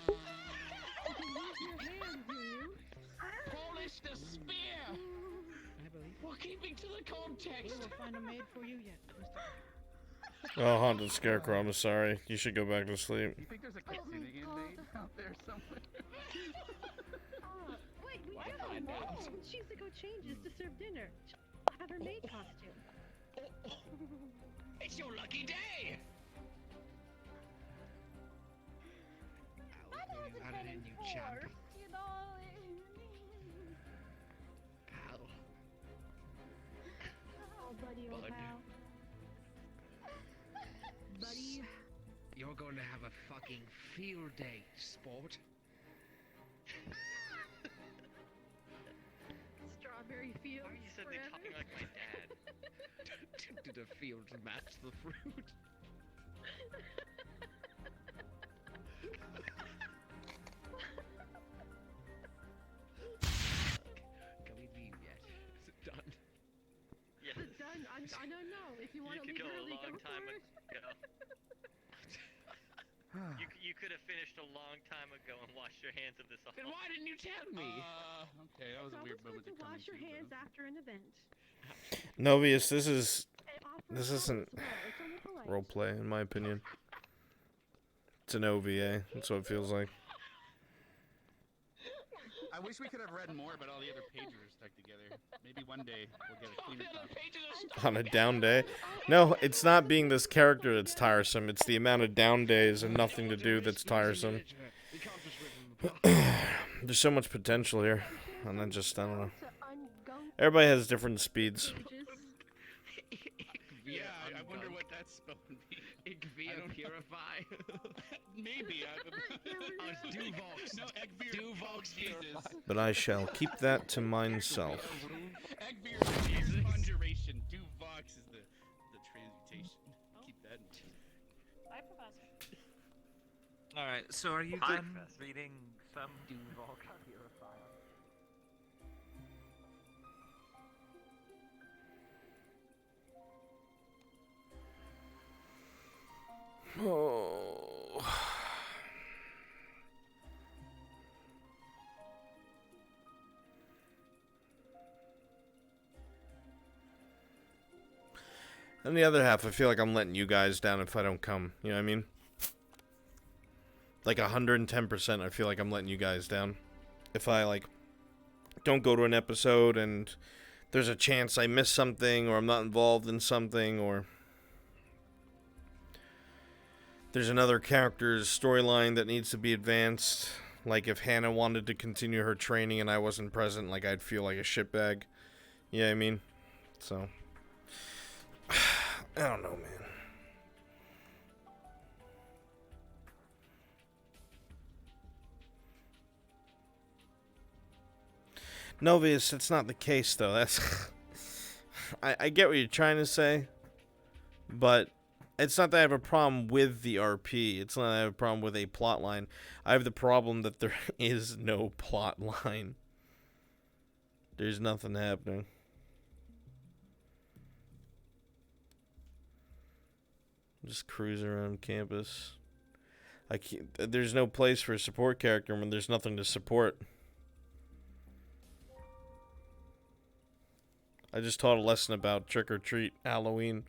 You can use your hand, do you? Polish the spear! I believe We're keeping to the we context. will find a maid for you yet, Mr. Oh, Haunted Scarecrow, I'm sorry. You should go back to sleep. You think there's a Kitsune maid out there somewhere? Wait, we Why do. find out? When Shizuko changes to serve dinner, have her maid costume. It's your lucky day! How did it, you champ? You know. Pal. Oh, buddy, old Bud. pal. Buddy. You're going to have a fucking field day, sport. Strawberry field. Why are you suddenly talking like my dad? Did a field match the fruit? Can we leave yet? Is it done? Yes. It's done. I don't know. If you want to could leave go a early, long go time for it. ago. You could have finished a long time ago and washed your hands of this all. Then why didn't you tell me? Okay, that was It's a weird always moment good to wash your hands after an event. Novius, this isn't It's only polite. roleplay, in my opinion. It's an OVA. That's what it feels like. I wish we could have read more about all the other pages are stuck together. Maybe one day we'll get a cleaner copy. On a down day? No, it's not being this character that's tiresome. It's the amount of down days and nothing to do that's tiresome. There's so much potential here. And then just, I don't know. Everybody has different speeds. Yeah, I wonder what that's supposed to be. Igvia Purify. Maybe. Oh, it's Duvox. No, Duvox Jesus. But I shall keep that to myself. Egbeer is conjuration. Duvox is the transmutation. Keep that in mind. Bye, Professor. Alright, so are you Hi, done Professor. reading some Duval Purifier? Oh. And the other half, I feel like I'm letting you guys down if I don't come. You know what I mean? Like 110%, I feel like I'm letting you guys down. If I, like, don't go to an episode and there's a chance I miss something or I'm not involved in something or there's another character's storyline that needs to be advanced. Like if Hannah wanted to continue her training and I wasn't present, like I'd feel like a shitbag. You know what I mean? So, I don't know, man. Novius, that's not the case, though. That's... I get what you're trying to say, but it's not that I have a problem with the RP. It's not that I have a problem with a plot line. I have the problem that there is no plot line. There's nothing happening. Just cruising around campus. There's no place for a support character when there's nothing to support. I just taught a lesson about trick or treat Halloween.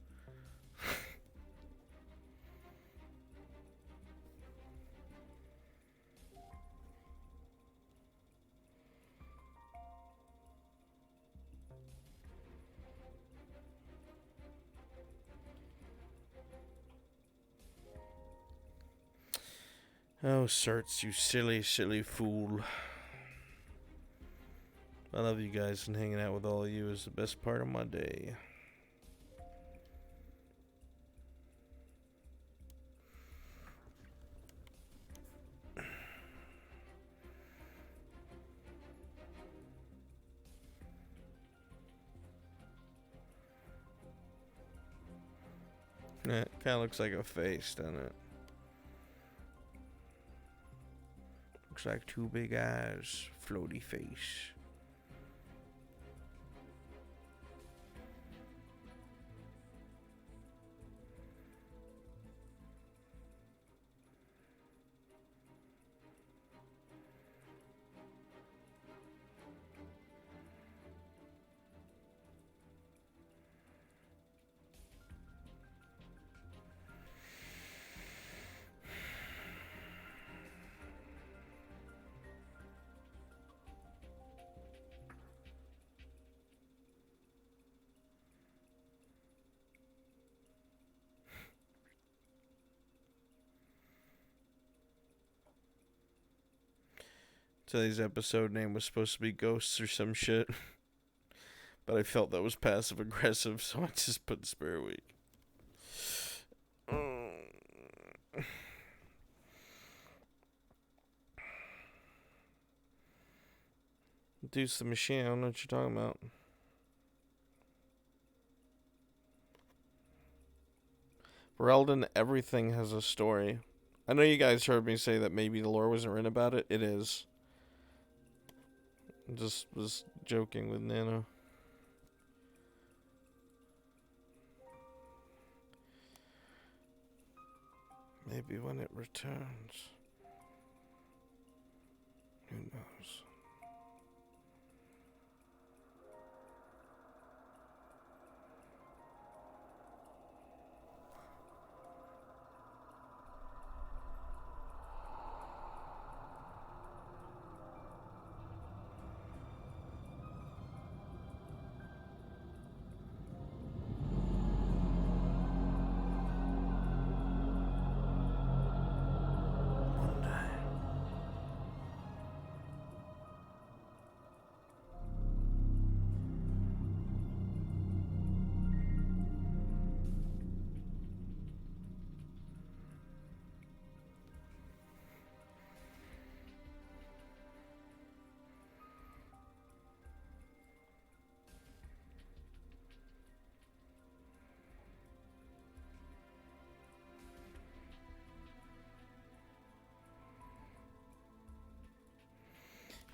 Oh, Certs, you silly, silly fool. I love you guys, and hanging out with all of you is the best part of my day. It kind of looks like a face, doesn't it? Looks like two big eyes, floaty face. Today's episode name was supposed to be Ghosts or some shit. But I felt that was passive aggressive, so I just put Spirit Week. Deuce the Machine, I don't know what you're talking about. For Elden, everything has a story. I know you guys heard me say that maybe the lore wasn't written about it. It is. I just was joking with Nano. Maybe when it returns. Who knows?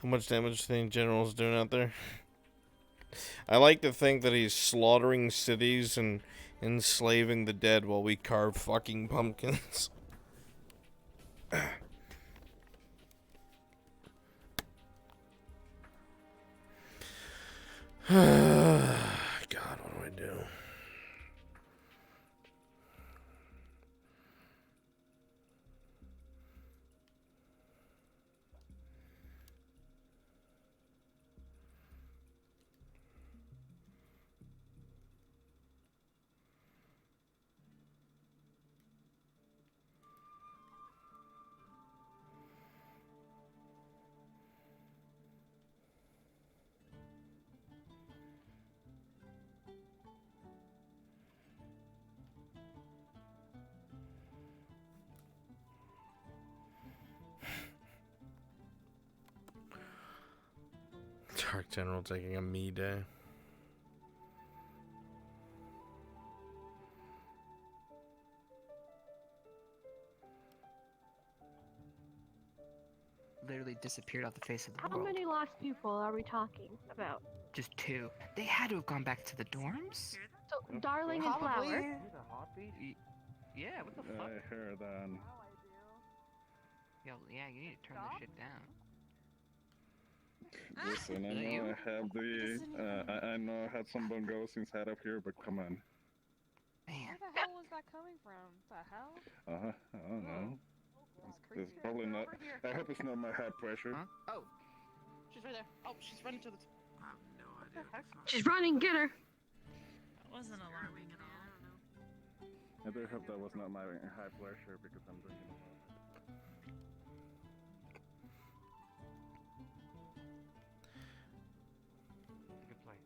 How much damage do you think General's doing out there? I like to think that he's slaughtering cities and enslaving the dead while we carve fucking pumpkins. God, what do I do? Dark General taking a me day. Literally disappeared off the face of the How world. many lost people are we talking about? Just 2. They had to have gone back to the dorms. So, Darling and Flower. Yeah, what the fuck? I heard that. Yo, yeah, you need to turn this shit down. Listen, I know I have the, I know I had some bungos inside of here, but come on. Where the hell was that coming from? The hell? I don't know. It's probably not. I hope it's not my high pressure. Oh, she's right there. Oh, she's running to the. I have no idea. She's running, get her! That wasn't alarming at all. I do hope that was not my high pressure because I'm drinking. Good play.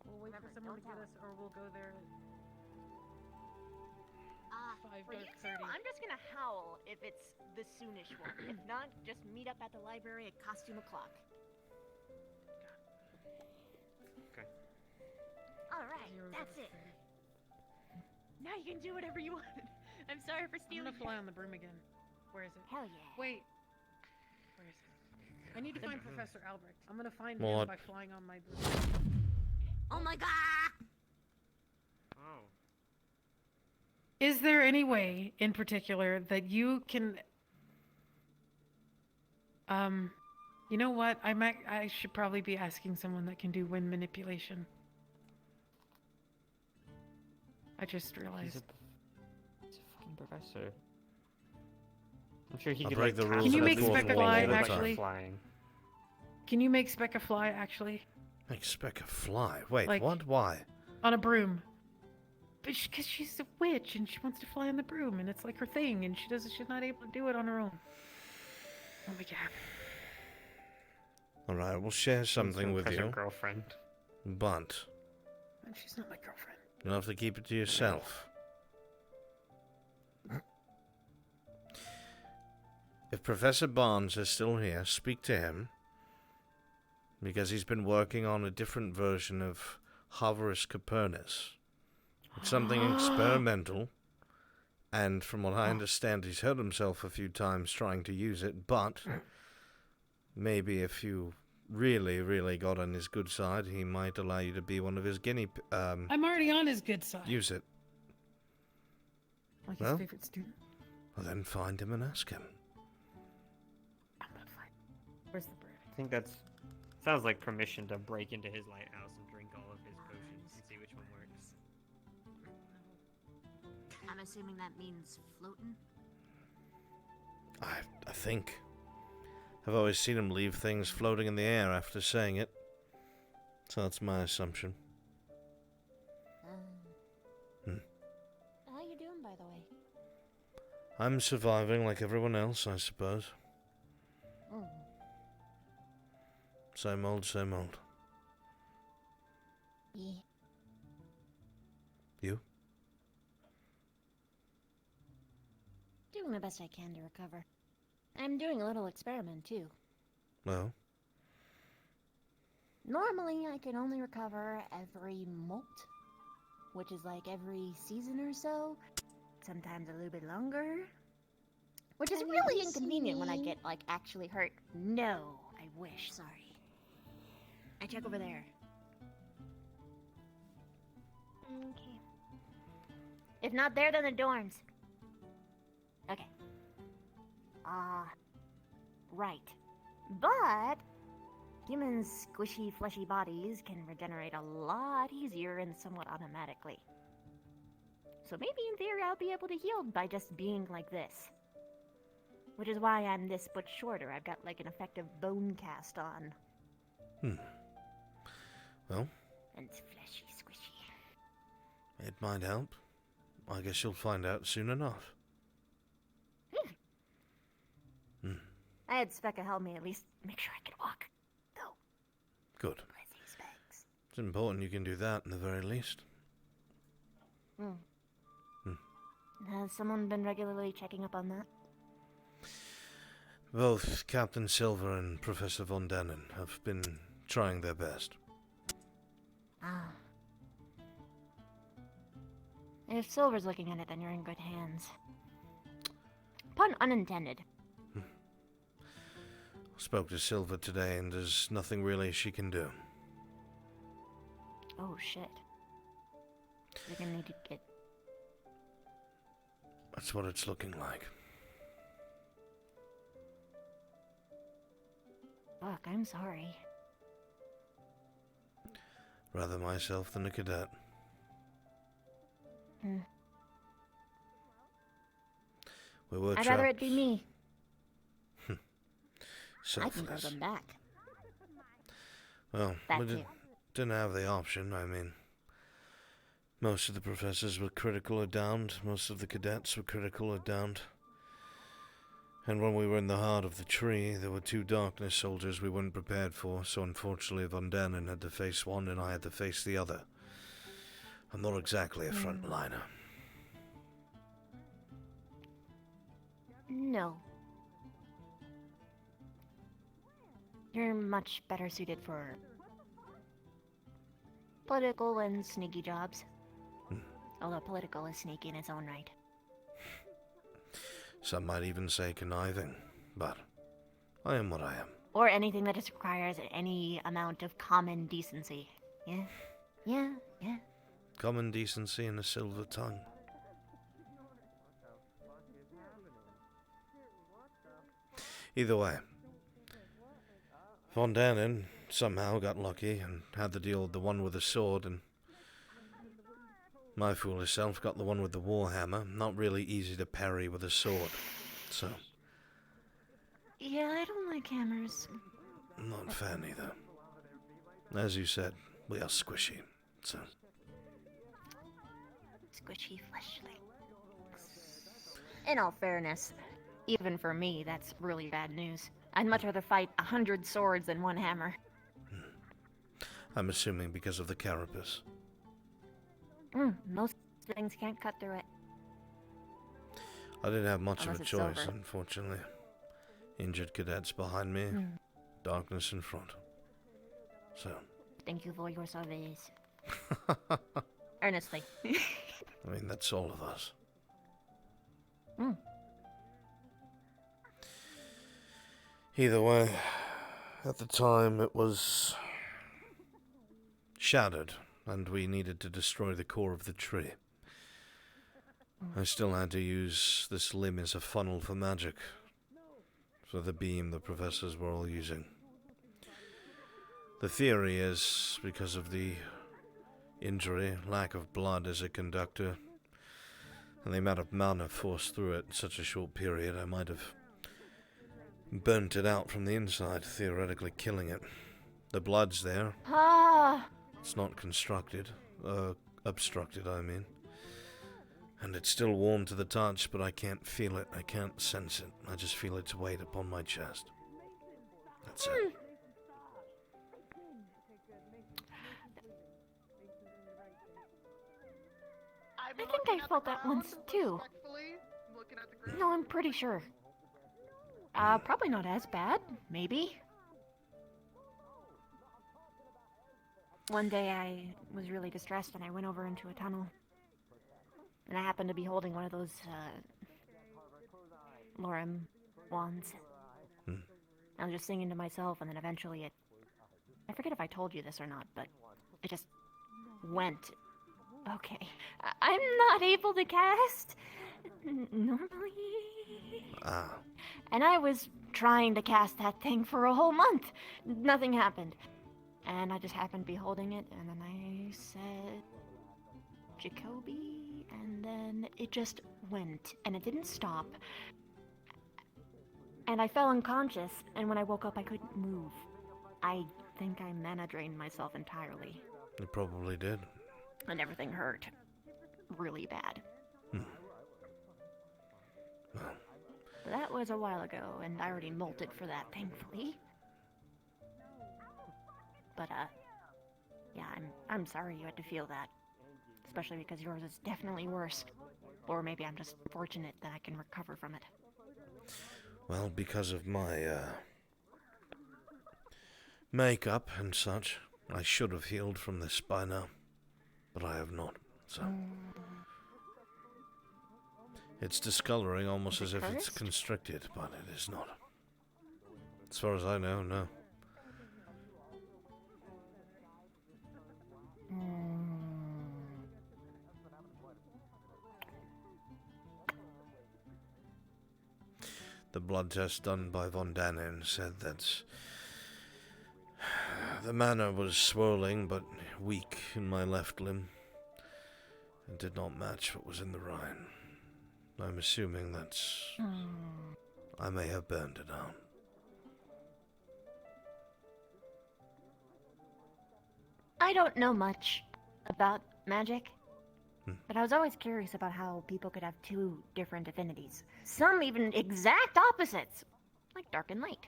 We'll wait for someone to get us, or we'll go there. For you two, I'm just gonna howl if it's the soonish one. If not, just meet up at the library at costume o'clock. Okay. Alright, that's it. Now you can do whatever you want. I'm sorry for I'm stealing. gonna fly on the broom again. Where is it? Hell yeah. Wait. Where is it? I need to find Professor Albrecht. I'm gonna find What? him by flying on my broom. Oh my god! Oh. Is there any way, in particular, that you can... You know what? I should probably be asking someone that can do wind manipulation. I just realized. He's a fucking professor. I'm sure he I'll could break like the tap rules Can you the make fourth Specca wall fly, all the time. actually? Flying. Can you make Specca fly, actually? Make Specca fly? Wait, Like- what? Why? On a broom. Because she's a witch and she wants to fly on the broom and it's like her thing and she's not able to do it on her own. Oh my god. Alright, we'll share something with you. Girlfriend. But And she's not my girlfriend. you'll have to keep it to yourself. If Professor Barnes is still here, speak to him. Because he's been working on a different version of Hoverus Capernus. It's something experimental. And from what I understand, he's hurt himself a few times trying to use it. But maybe if you really, really got on his good side, he might allow you to be one of his I'm already on his good side. use it. Like his Well? favorite student. Well, then find him and ask him. Where's the bird? I think that's sounds like permission to break into his lighthouse and drink all of his potions and see which one works. I'm assuming that means floating? I think. I've always seen him leave things floating in the air after saying it. So that's my assumption. How you doing, by the way? I'm surviving like everyone else, I suppose. Mm. Same old, same old. Yeah. You? Doing the best I can to recover. I'm doing a little experiment, too. Well, Normally, I can only recover every molt, which is like every season or so. Sometimes a little bit longer. Which is really inconvenient when I get, like, actually hurt. No, I wish, sorry. I check over there. Okay. If not there, then the dorms. Okay. Right. But humans' squishy, fleshy bodies can regenerate a lot easier and somewhat automatically. So maybe in theory I'll be able to heal by just being like this. Which is why I'm this but shorter. I've got like an effective bone cast on. Well, And it's fleshy, squishy. it might help. I guess you'll find out soon enough. I had Specca help me at least make sure I could walk. Though. Good. It's important you can do that in the very least. Has someone been regularly checking up on that? Both Captain Silver and Professor Von Dannen have been trying their best. Ah. If Silver's looking at it, then you're in good hands. Pun unintended. Spoke to Silver today, and there's nothing really she can do. Oh shit. You're gonna need to get... That's what it's looking like. Fuck, I'm sorry. Rather myself than a cadet. We were I'd rather it be me. I can grow Selfless. them back. Well, That we too. didn't have the option. I mean, most of the professors were critical or downed. Most of the cadets were critical or downed. And when we were in the heart of the tree, there were 2 darkness soldiers we weren't prepared for, so unfortunately Von Dannen had to face one and I had to face the other. I'm not exactly a frontliner. No. You're much better suited for political and sneaky jobs. Although political is sneaky in its own right. Some might even say conniving, but I am what I am. Or anything that just requires any amount of common decency. Yeah? Yeah, yeah. Common decency and a silver tongue. Either way, Von Dannen somehow got lucky and had to deal with the one with the sword, and my foolish self got the one with the warhammer. Not really easy to parry with a sword, so Yeah, I don't like hammers. I'm not a fan either. As you said, we are squishy, so Squishy, fleshly. In all fairness, even for me, that's really bad news. I'd much rather fight 100 swords than 1 hammer. I'm assuming because of the carapace. Most things can't cut through it. I didn't have much Unless of a it's choice, silver. unfortunately. Injured cadets behind me, darkness in front. So, Thank you for your service. Earnestly. I mean, that's all of us. Either way, at the time it was shattered, and we needed to destroy the core of the tree. I still had to use this limb as a funnel for magic, for the beam the professors were all using. The theory is, because of the injury, lack of blood as a conductor, and the amount of mana forced through it in such a short period, I might have burnt it out from the inside, theoretically killing it. The blood's there. It's not obstructed, I mean. And it's still warm to the touch, but I can't feel it, I can't sense it. I just feel its weight upon my chest. That's it. I think I felt that once too. No, I'm pretty sure. Probably not as bad, maybe. One day I was really distressed and I went over into a tunnel. And I happened to be holding one of those, Lorem wands. I was just singing to myself, and then eventually it... I forget if I told you this or not, but it just went. Okay. I'm not able to cast normally. And I was trying to cast that thing for a whole month. Nothing happened. And I just happened to be holding it, and then I said Jacoby, and then it just went, and it didn't stop. And I fell unconscious, and when I woke up I couldn't move. I think I mana drained myself entirely. You probably did. And everything hurt. Really bad. But that was a while ago, and I already molted for that, thankfully. But, yeah, I'm sorry you had to feel that. Especially because yours is definitely worse. Or maybe I'm just fortunate that I can recover from it. Well, because of my, makeup and such, I should have healed from this by now. But I have not, so... It's discoloring almost as if it's constricted, but it is not. As far as I know, no. The blood test done by Von Dannen said that the mana was swirling but weak in my left limb and did not match what was in the Rhine. I'm assuming that's... I may have burned it out. I don't know much about magic, but I was always curious about how people could have two different affinities. Some even exact opposites, like dark and light.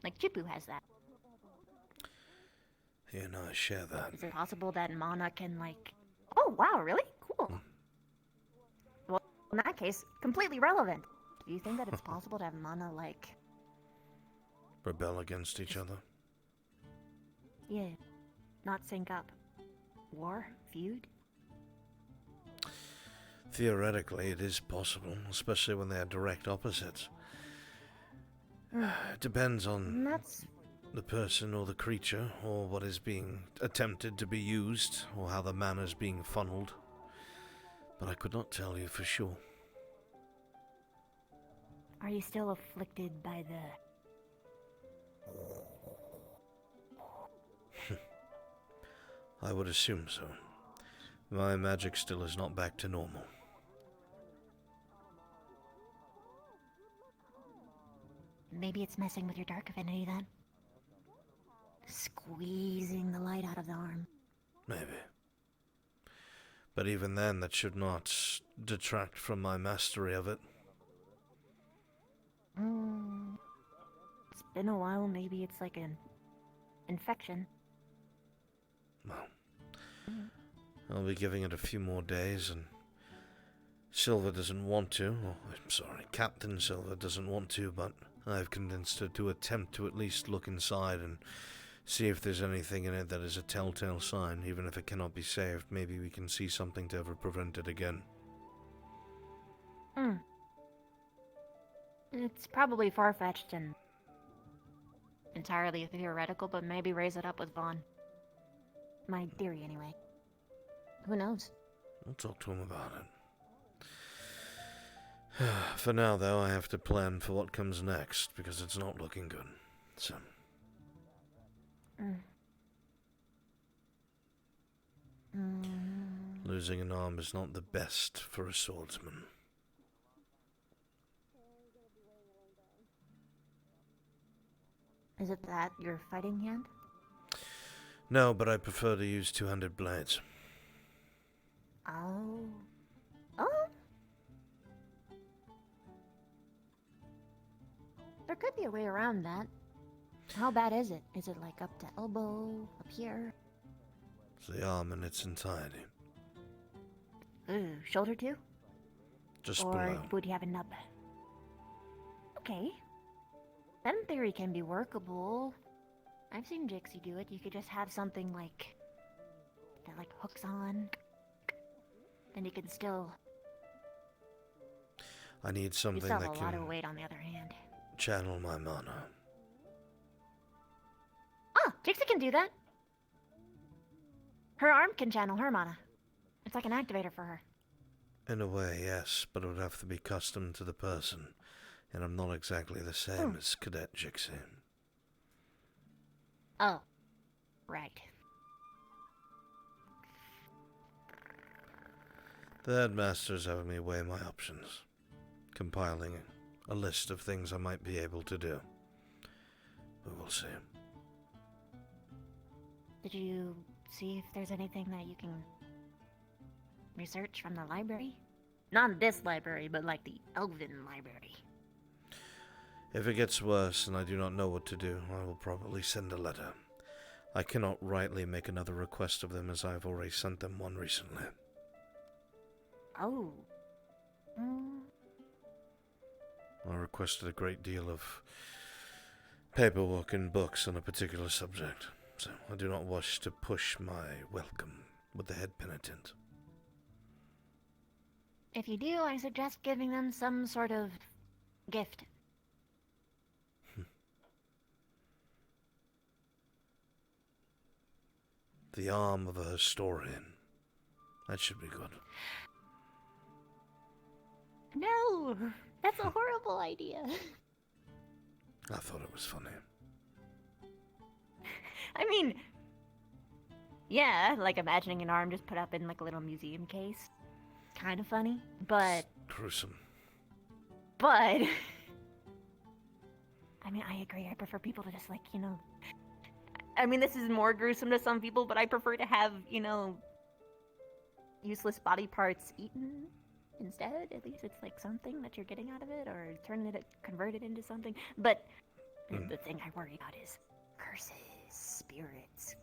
Like Chipu has that. You know, I share that. Is it possible that mana can, like... Oh, wow, really? Cool. Well, in that case, completely relevant. Do you think that it's possible to have mana, like... Rebel against each other? Yeah. Not sync up. War? Feud? Theoretically, it is possible, especially when they are direct opposites. It depends on the person or the creature, or what is being attempted to be used, or how the mana is being funneled. But I could not tell you for sure. Are you still afflicted by the... I would assume so. My magic still is not back to normal. Maybe it's messing with your dark affinity then? Squeezing the light out of the arm. Maybe. But even then, that should not detract from my mastery of it. It's been a while, maybe it's like an infection. Well, I'll be giving it a few more days, and Silver doesn't want to, or I'm sorry, Captain Silver doesn't want to, but I've convinced her to attempt to at least look inside and see if there's anything in it that is a telltale sign. Even if it cannot be saved, maybe we can see something to ever prevent it again. It's probably far-fetched and entirely theoretical, but maybe raise it up with Vaughn. My theory, anyway. Who knows? We'll talk to him about it. For now, though, I have to plan for what comes next, because it's not looking good. So... Losing an arm is not the best for a swordsman. Is it that your fighting hand? No, but I prefer to use two-handed blades. Oh. Oh? There could be a way around that. How bad is it? Is it like up to elbow, up here? It's the arm in its entirety. Ooh, shoulder too? Just or below. Would you have a nub? Okay. That in theory can be workable. I've seen Jixie do it. You could just have something like... that like hooks on. Then you can still... I need You something still have that a lot can of weight on the other hand. channel my mana. Oh, Jixie can do that. Her arm can channel her mana. It's like an activator for her. In a way, yes, but it would have to be custom to the person, and I'm not exactly the same as Cadet Jixie. Oh, right. The headmaster's having me weigh my options, compiling a list of things I might be able to do. We will see. Did you see if there's anything that you can research from the library? Not this library, but like the Elven library. If it gets worse and I do not know what to do, I will probably send a letter. I cannot rightly make another request of them as I have already sent them one recently. Oh. I requested a great deal of paperwork and books on a particular subject, so I do not wish to push my welcome with the head penitent. If you do, I suggest giving them some sort of gift. The arm of a historian. That should be good. No! That's a horrible idea. I thought it was funny. I mean, yeah, like imagining an arm just put up in like a little museum case. Kind of funny, but... Gruesome. But... I mean, I agree. I prefer people to just like, you know... I mean, this is more gruesome to some people, but I prefer to have, you know, useless body parts eaten instead. At least it's like something that you're getting out of it, or convert it into something. But the thing I worry about is curses, spirits.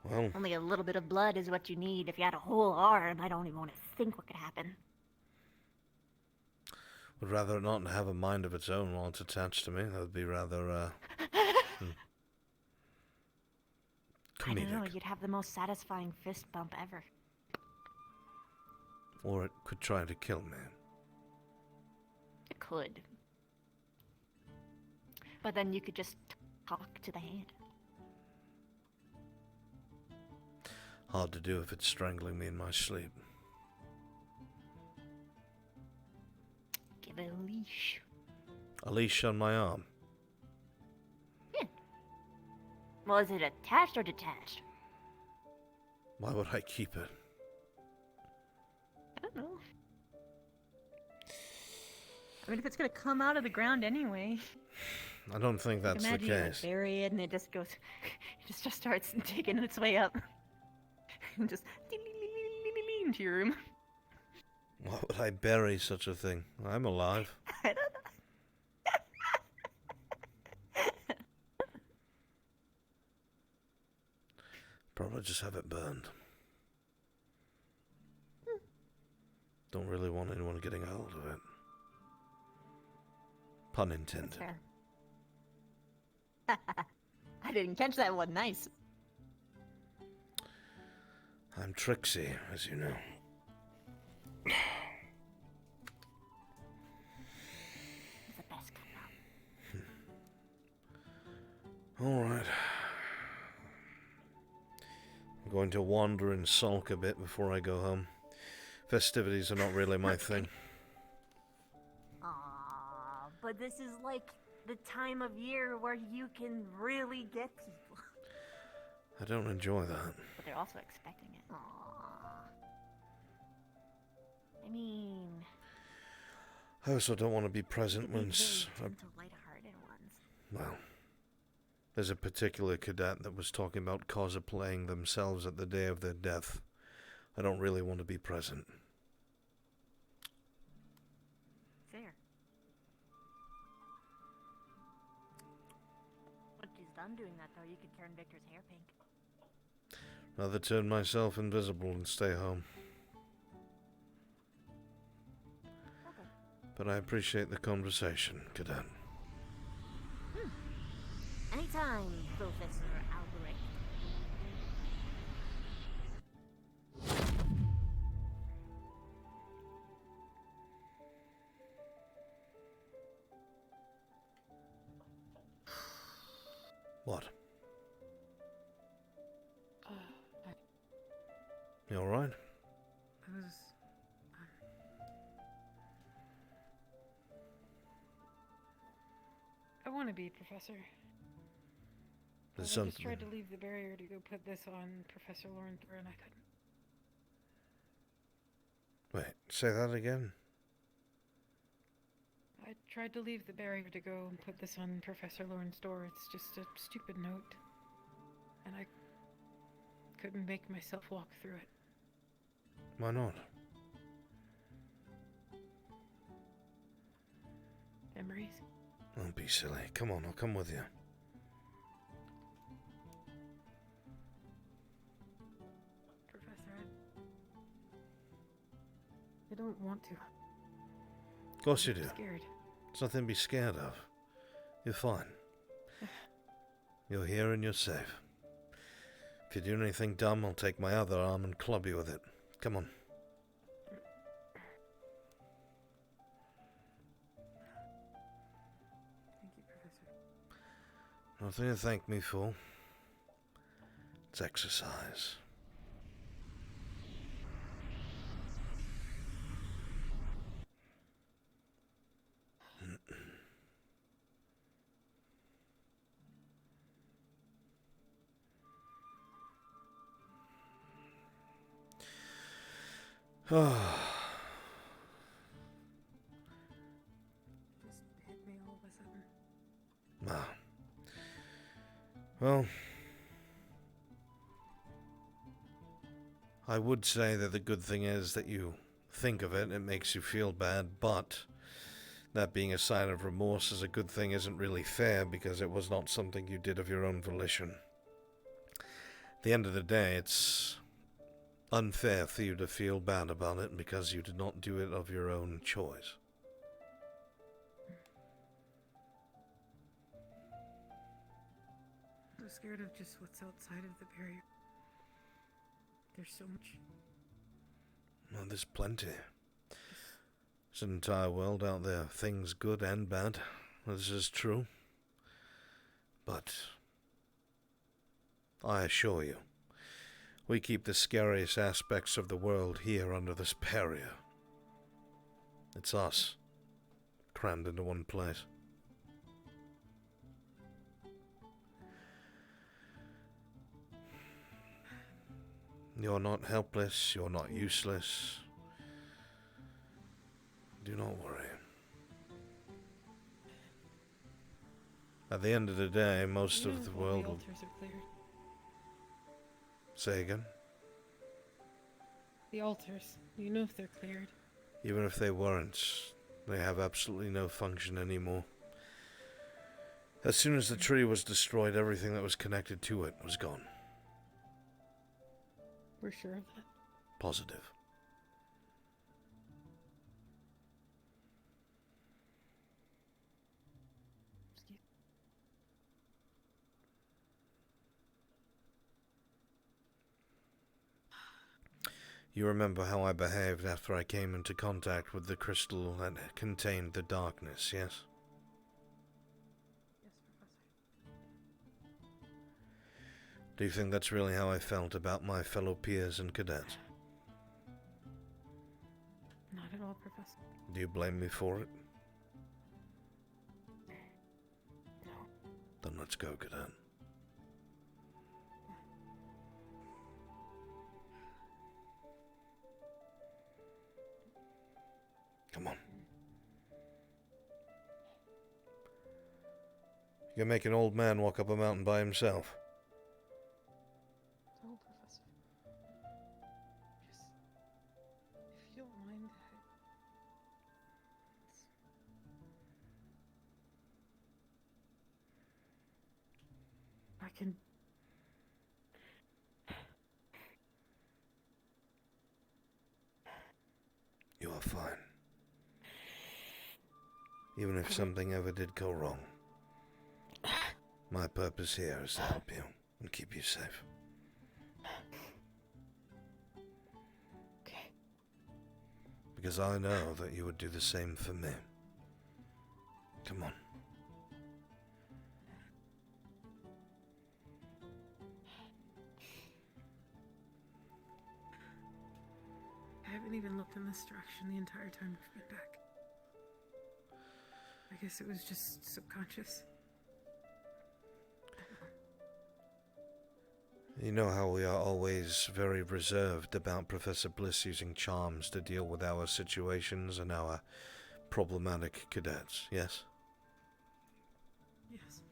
Well, only a little bit of blood is what you need. If you had a whole arm, I don't even want to think what could happen. Would rather not have a mind of its own while it's attached to me. That would be rather, I don't know, comedic. you'd have the most satisfying fist bump ever. Or it could try to kill me. It could. But then you could just talk to the hand. Hard to do if it's strangling me in my sleep. Give it a leash. A leash on my arm. Yeah. Well, is it attached or detached? Why would I keep it? I don't know. I mean, if it's gonna come out of the ground anyway. I don't think that's the Imagine you like case. bury it and it just goes, it just starts taking its way up, and just into your room. Why would I bury such a thing? I'm alive. I don't know. Probably just have it burned. Don't really want anyone getting a hold of it. Pun intended. Fair. I didn't catch that one. Nice. I'm Trixie, as you know. The best Alright. I'm going to wander and sulk a bit before I go home. Festivities are not really my thing. Aww, but this is like the time of year where you can really get people. I don't enjoy that. But they're also expecting it. Aww. I mean... I also don't want to be present when... lighthearted ones. Well, there's a particular cadet that was talking about cosplaying themselves at the day of their death. I don't really want to be present. Fair. Once she's done doing that, though, you could turn Victor's hair pink. Rather turn myself invisible and stay home. Okay. But I appreciate the conversation, cadet. Anytime, Professor Albrecht. What? I You alright? was... I want to be, Professor. But I There's just something. tried to leave the barrier to go put this on Professor Lauren Thor, and I couldn't. Wait, say that again? I tried to leave the barrier to go and put this on Professor Lauren's door. It's just a stupid note. And I couldn't make myself walk through it. Why not? Memories? Don't be silly. Come on, I'll come with you. Professor, I don't want to. Of course you do. I'm scared. There's nothing to be scared of. You're fine. You're here and you're safe. If you do anything dumb, I'll take my other arm and club you with it. Come on. Thank you, Professor. Nothing to thank me for. It's exercise. Just hit me all of a sudden. Wow. Well, I would say that the good thing is that you think of it, it makes you feel bad, but that being a sign of remorse as a good thing isn't really fair because it was not something you did of your own volition. At the end of the day, it's unfair for you to feel bad about it because you did not do it of your own choice. I'm scared of just what's outside of the barrier. There's so much. Well, there's plenty. There's an entire world out there, things good and bad. This is true. But I assure you, we keep the scariest aspects of the world here under this barrier. It's us, crammed into one place. You're not helpless, you're not useless. Do not worry. At the end of the day, most of the world The will... altars are cleared. Say again? The altars. You know if they're cleared. Even if they weren't, they have absolutely no function anymore. As soon as the tree was destroyed, everything that was connected to it was gone. We're sure of that. Positive. You remember how I behaved after I came into contact with the crystal that contained the darkness, yes? Yes, Professor. Do you think that's really how I felt about my fellow peers and cadets? Not at all, Professor. Do you blame me for it? No. Then let's go, cadet. Come on. You can make an old man walk up a mountain by himself. No, Professor. Just... if you don't mind... I can... You are fine. Even if something ever did go wrong. My purpose here is to help you and keep you safe. Okay. Because I know that you would do the same for me. Come on. even looked in this direction the entire time we've been back. I guess it was just subconscious. You know how we are always very reserved about Professor Bliss using charms to deal with our situations and our problematic cadets, yes? Yes.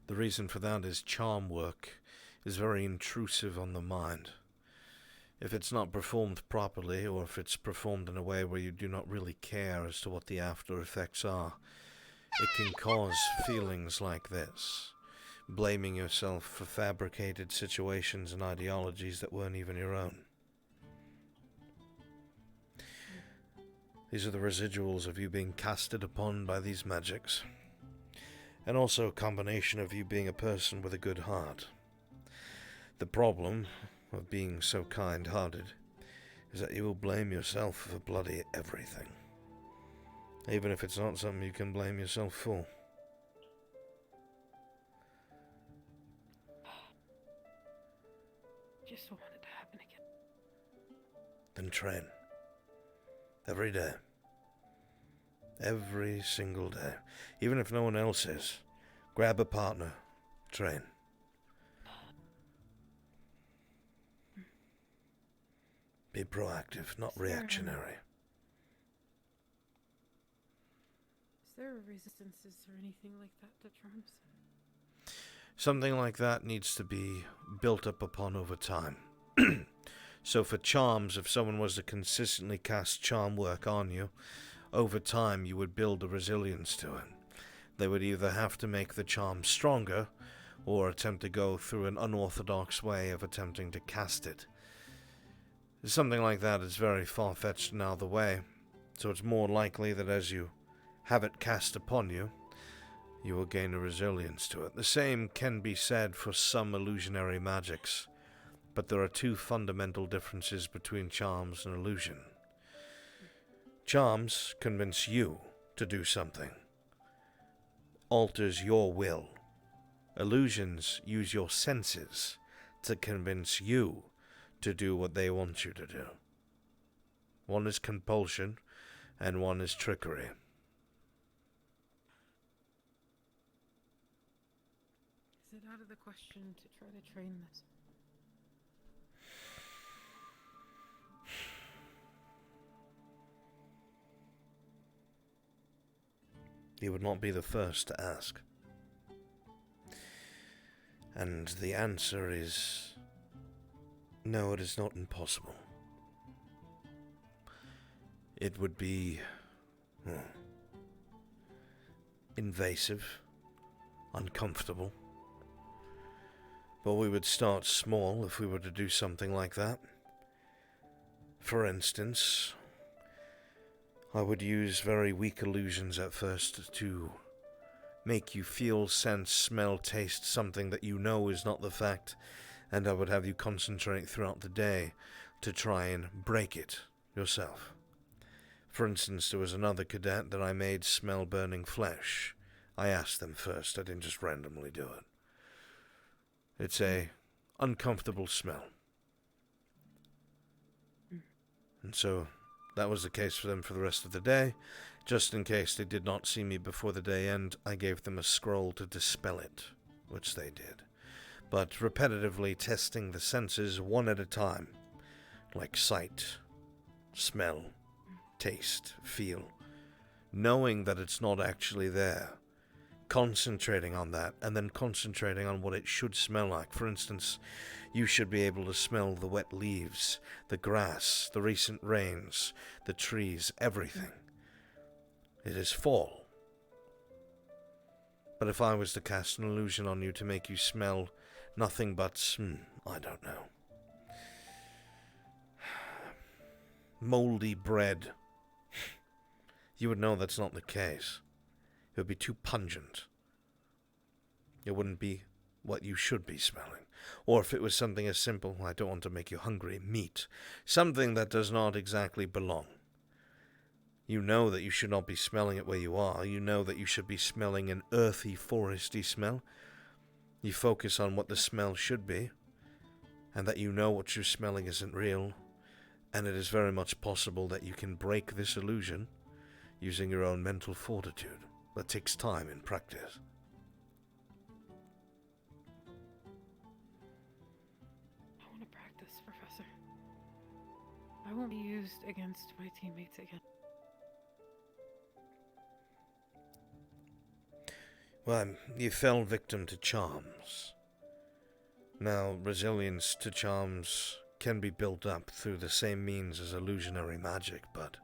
The reason for that is charm work is very intrusive on the mind. If it's not performed properly, or if it's performed in a way where you do not really care as to what the after effects are, it can cause feelings like this. Blaming yourself for fabricated situations and ideologies that weren't even your own. These are the residuals of you being casted upon by these magics. And also a combination of you being a person with a good heart. The problem of being so kind-hearted is that you will blame yourself for bloody everything. Even if it's not something you can blame yourself for. Just want it to happen again. Then train. Every day. Every single day. Even if no one else is. Grab a partner. Train. Be proactive, not reactionary. Is there a resistances or anything like that to charms? Something like that needs to be built up upon over time. So for charms, if someone was to consistently cast charm work on you, over time you would build a resilience to it. They would either have to make the charm stronger, or attempt to go through an unorthodox way of attempting to cast it. Something like that is very far-fetched and out of the way, so it's more likely that as you have it cast upon you, you will gain a resilience to it. The same can be said for some illusionary magics, but there are two fundamental differences between charms and illusion. Charms convince you to do something, alters your will. Illusions use your senses to convince you to do what they want you to do. One is compulsion, and one is trickery. Is it out of the question to try to train this? You would not be the first to ask. And the answer is no, it is not impossible. It would be invasive, uncomfortable. But we would start small if we were to do something like that. For instance, I would use very weak illusions at first to make you feel, sense, smell, taste something that you know is not the fact, and I would have you concentrate throughout the day to try and break it yourself. For instance, there was another cadet that I made smell burning flesh. I asked them first, I didn't just randomly do it. It's a uncomfortable smell. And so that was the case for them for the rest of the day. Just in case they did not see me before the day end, I gave them a scroll to dispel it, which they did. But repetitively testing the senses one at a time, like sight, smell, taste, feel, knowing that it's not actually there, concentrating on that, and then concentrating on what it should smell like. For instance, you should be able to smell the wet leaves, the grass, the recent rains, the trees, everything. It is fall. But if I was to cast an illusion on you to make you smell nothing but, I don't know, moldy bread, you would know that's not the case. It would be too pungent. It wouldn't be what you should be smelling. Or if it was something as simple, I don't want to make you hungry, meat, something that does not exactly belong. You know that you should not be smelling it where you are. You know that you should be smelling an earthy, foresty smell. You focus on what the smell should be, and that you know what you're smelling isn't real. And it is very much possible that you can break this illusion using your own mental fortitude. That takes time and practice. I want to practice, Professor. I won't be used against my teammates again. Well, you fell victim to charms. Now, resilience to charms can be built up through the same means as illusionary magic, but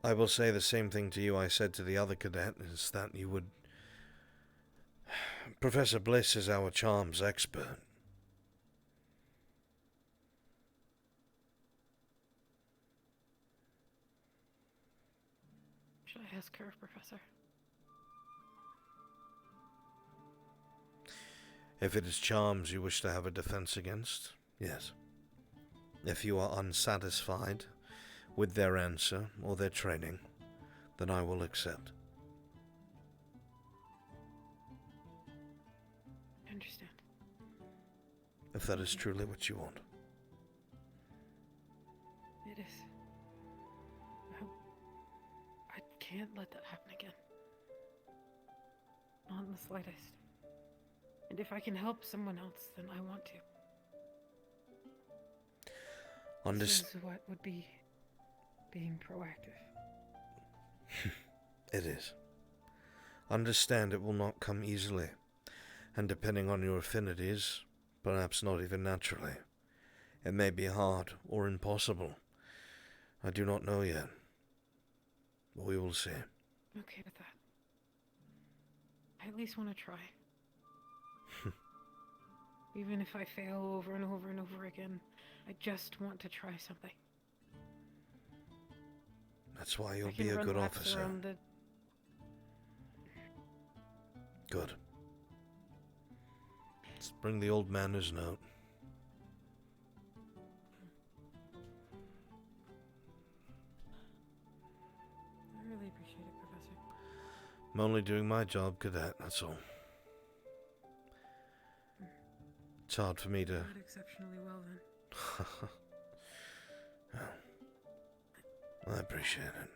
I will say the same thing to you I said to the other cadet, is that you would... Professor Bliss is our charms expert. Should I ask her, Professor? If it is charms you wish to have a defense against, yes. If you are unsatisfied with their answer or their training, then I will accept. I understand. If that is truly what you want. It is. I can't let that happen again. Not in the slightest. And if I can help someone else, then I want to. This is what would be being proactive. It is. Understand it will not come easily, and depending on your affinities, perhaps not even naturally. It may be hard or impossible. I do not know yet. But we will see. Okay with that. I at least want to try. Even if I fail over and over and over again, I just want to try something. That's why you'll be a good officer. Good. Let's bring the old man his note. I really appreciate it, Professor. I'm only doing my job, cadet, that's all. It's hard for me to... Not exceptionally well, then. I appreciate it.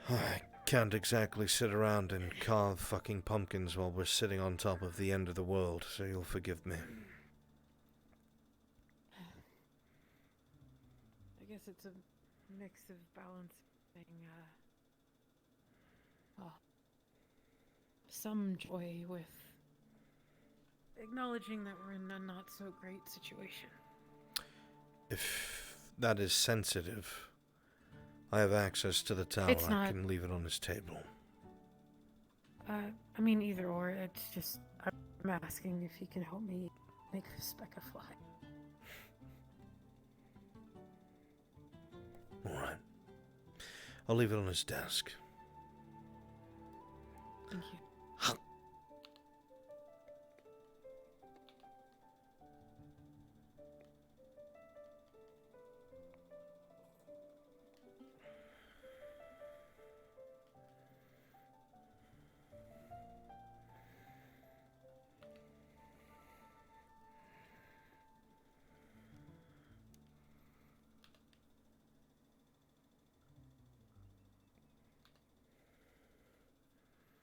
I can't exactly sit around and carve fucking pumpkins while we're sitting on top of the end of the world, so you'll forgive me. I guess it's a mix of balancing, some joy with acknowledging that we're in a not-so-great situation. If that is sensitive, I have access to the tower. It's not... I can leave it on his table. I mean, either or. It's just, I'm asking if he can help me make a speck a fly. Alright. I'll leave it on his desk. Thank you.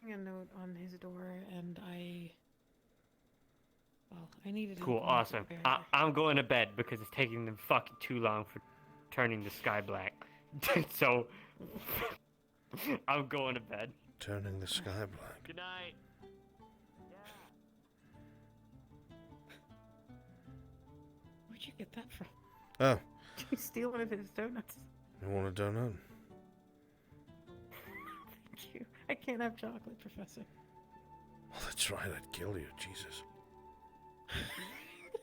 A note on his door, and I needed. Cool, awesome. I'm going to bed because it's taking them fucking too long for turning the sky black. So I'm going to bed. Turning the sky black. Good night. Where'd you get that from? Oh. Did you steal one of his donuts? You want a donut? Thank you. I can't have chocolate, Professor. Well, that's right. I'd kill you. Jesus.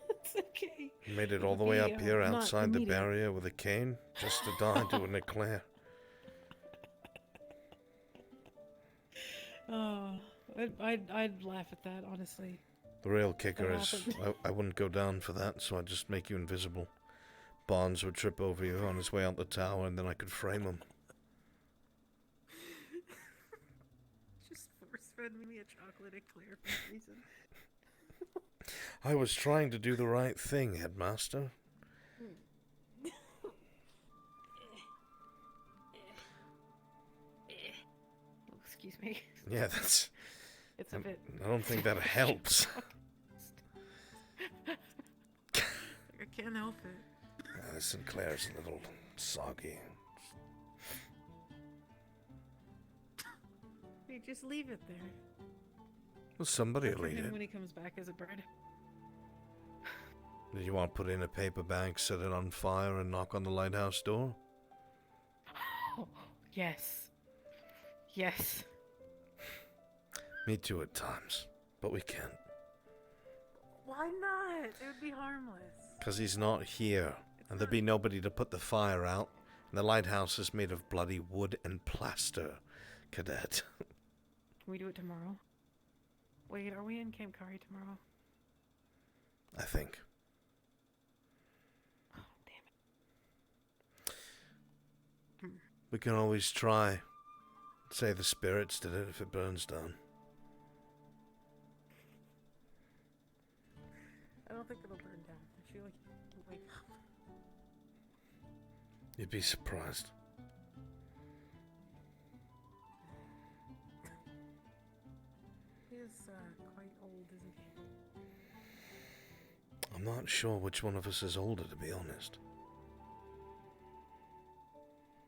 It's okay. You made it all the way up here outside the barrier with a cane just to die to an eclair. Oh, I'd laugh at that, honestly. The real kicker is I wouldn't go down for that, so I'd just make you invisible. Barnes would trip over you on his way out the tower, and then I could frame him. Just force-fed me a chocolate eclair for some reason. I was trying to do the right thing, Headmaster. Oh, excuse me. Yeah, that's... It's a bit... I don't think that helps. I can't help it. Sinclair's a little soggy. You just leave it there. Well, somebody will For eat him it. when he comes back as a bird. Did you want to put it in a paper bag, set it on fire, and knock on the lighthouse door? Oh, yes. Yes. Me too at times, but we can't. Why not? It would be harmless. Because he's not here, and there'd be nobody to put the fire out, and the lighthouse is made of bloody wood and plaster, Cadet. Can we do it tomorrow? Wait, are we in Camp Kari tomorrow? I think. Oh, damn it. We can always try. Say the spirits did it if it burns down. I don't think it'll burn down. I feel like it'll wake up. You'd be surprised. He is quite old, isn't he? I'm not sure which one of us is older, to be honest.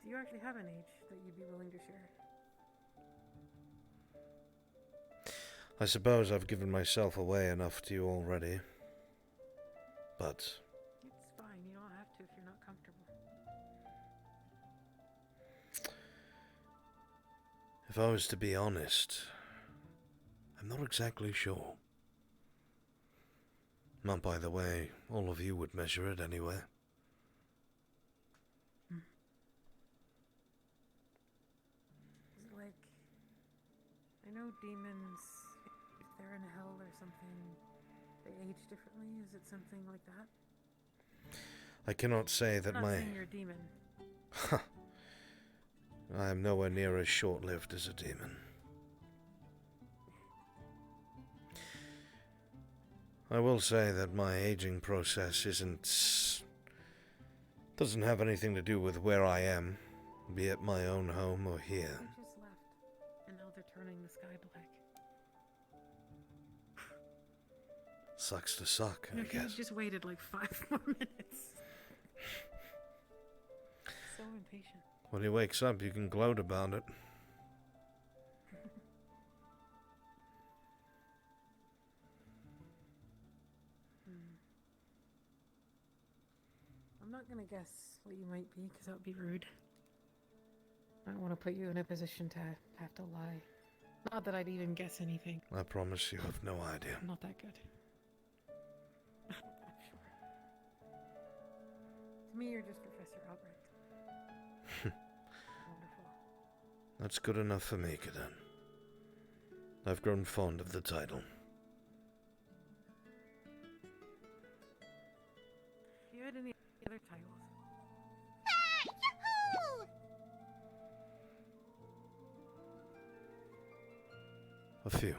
Do you actually have an age that you'd be willing to share? I suppose I've given myself away enough to you already. But It's fine. You don't have to if you're not comfortable. if I was to be honest, I'm not exactly sure. Not by the way all of you would measure it anyway. Is it like... I know demons, if they're in hell or something, they age differently. Is it something like that? I cannot say that I'm not my... saying you're a demon. I am nowhere near as short-lived as a demon. I will say that my aging process doesn't have anything to do with where I am, be it my own home or here. They just left, and now they're turning the sky black. Sucks to suck, I You guess. just waited like 5 more minutes. So impatient. When he wakes up, you can gloat about it. I'm not gonna guess what you might be, because that would be rude. I don't want to put you in a position to have to lie. Not that I'd even guess anything. I promise you have no idea. I'm not that good. I'm sure. To me, you're just Professor Albrecht. Wonderful. That's good enough for me, Cadet. I've grown fond of the title. If you had any other titles? A few.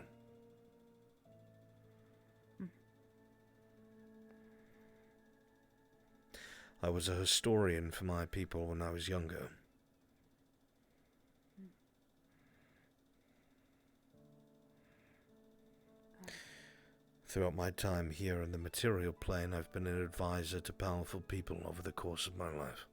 I was a historian for my people when I was younger. Throughout my time here in the material plane, I've been an advisor to powerful people over the course of my life.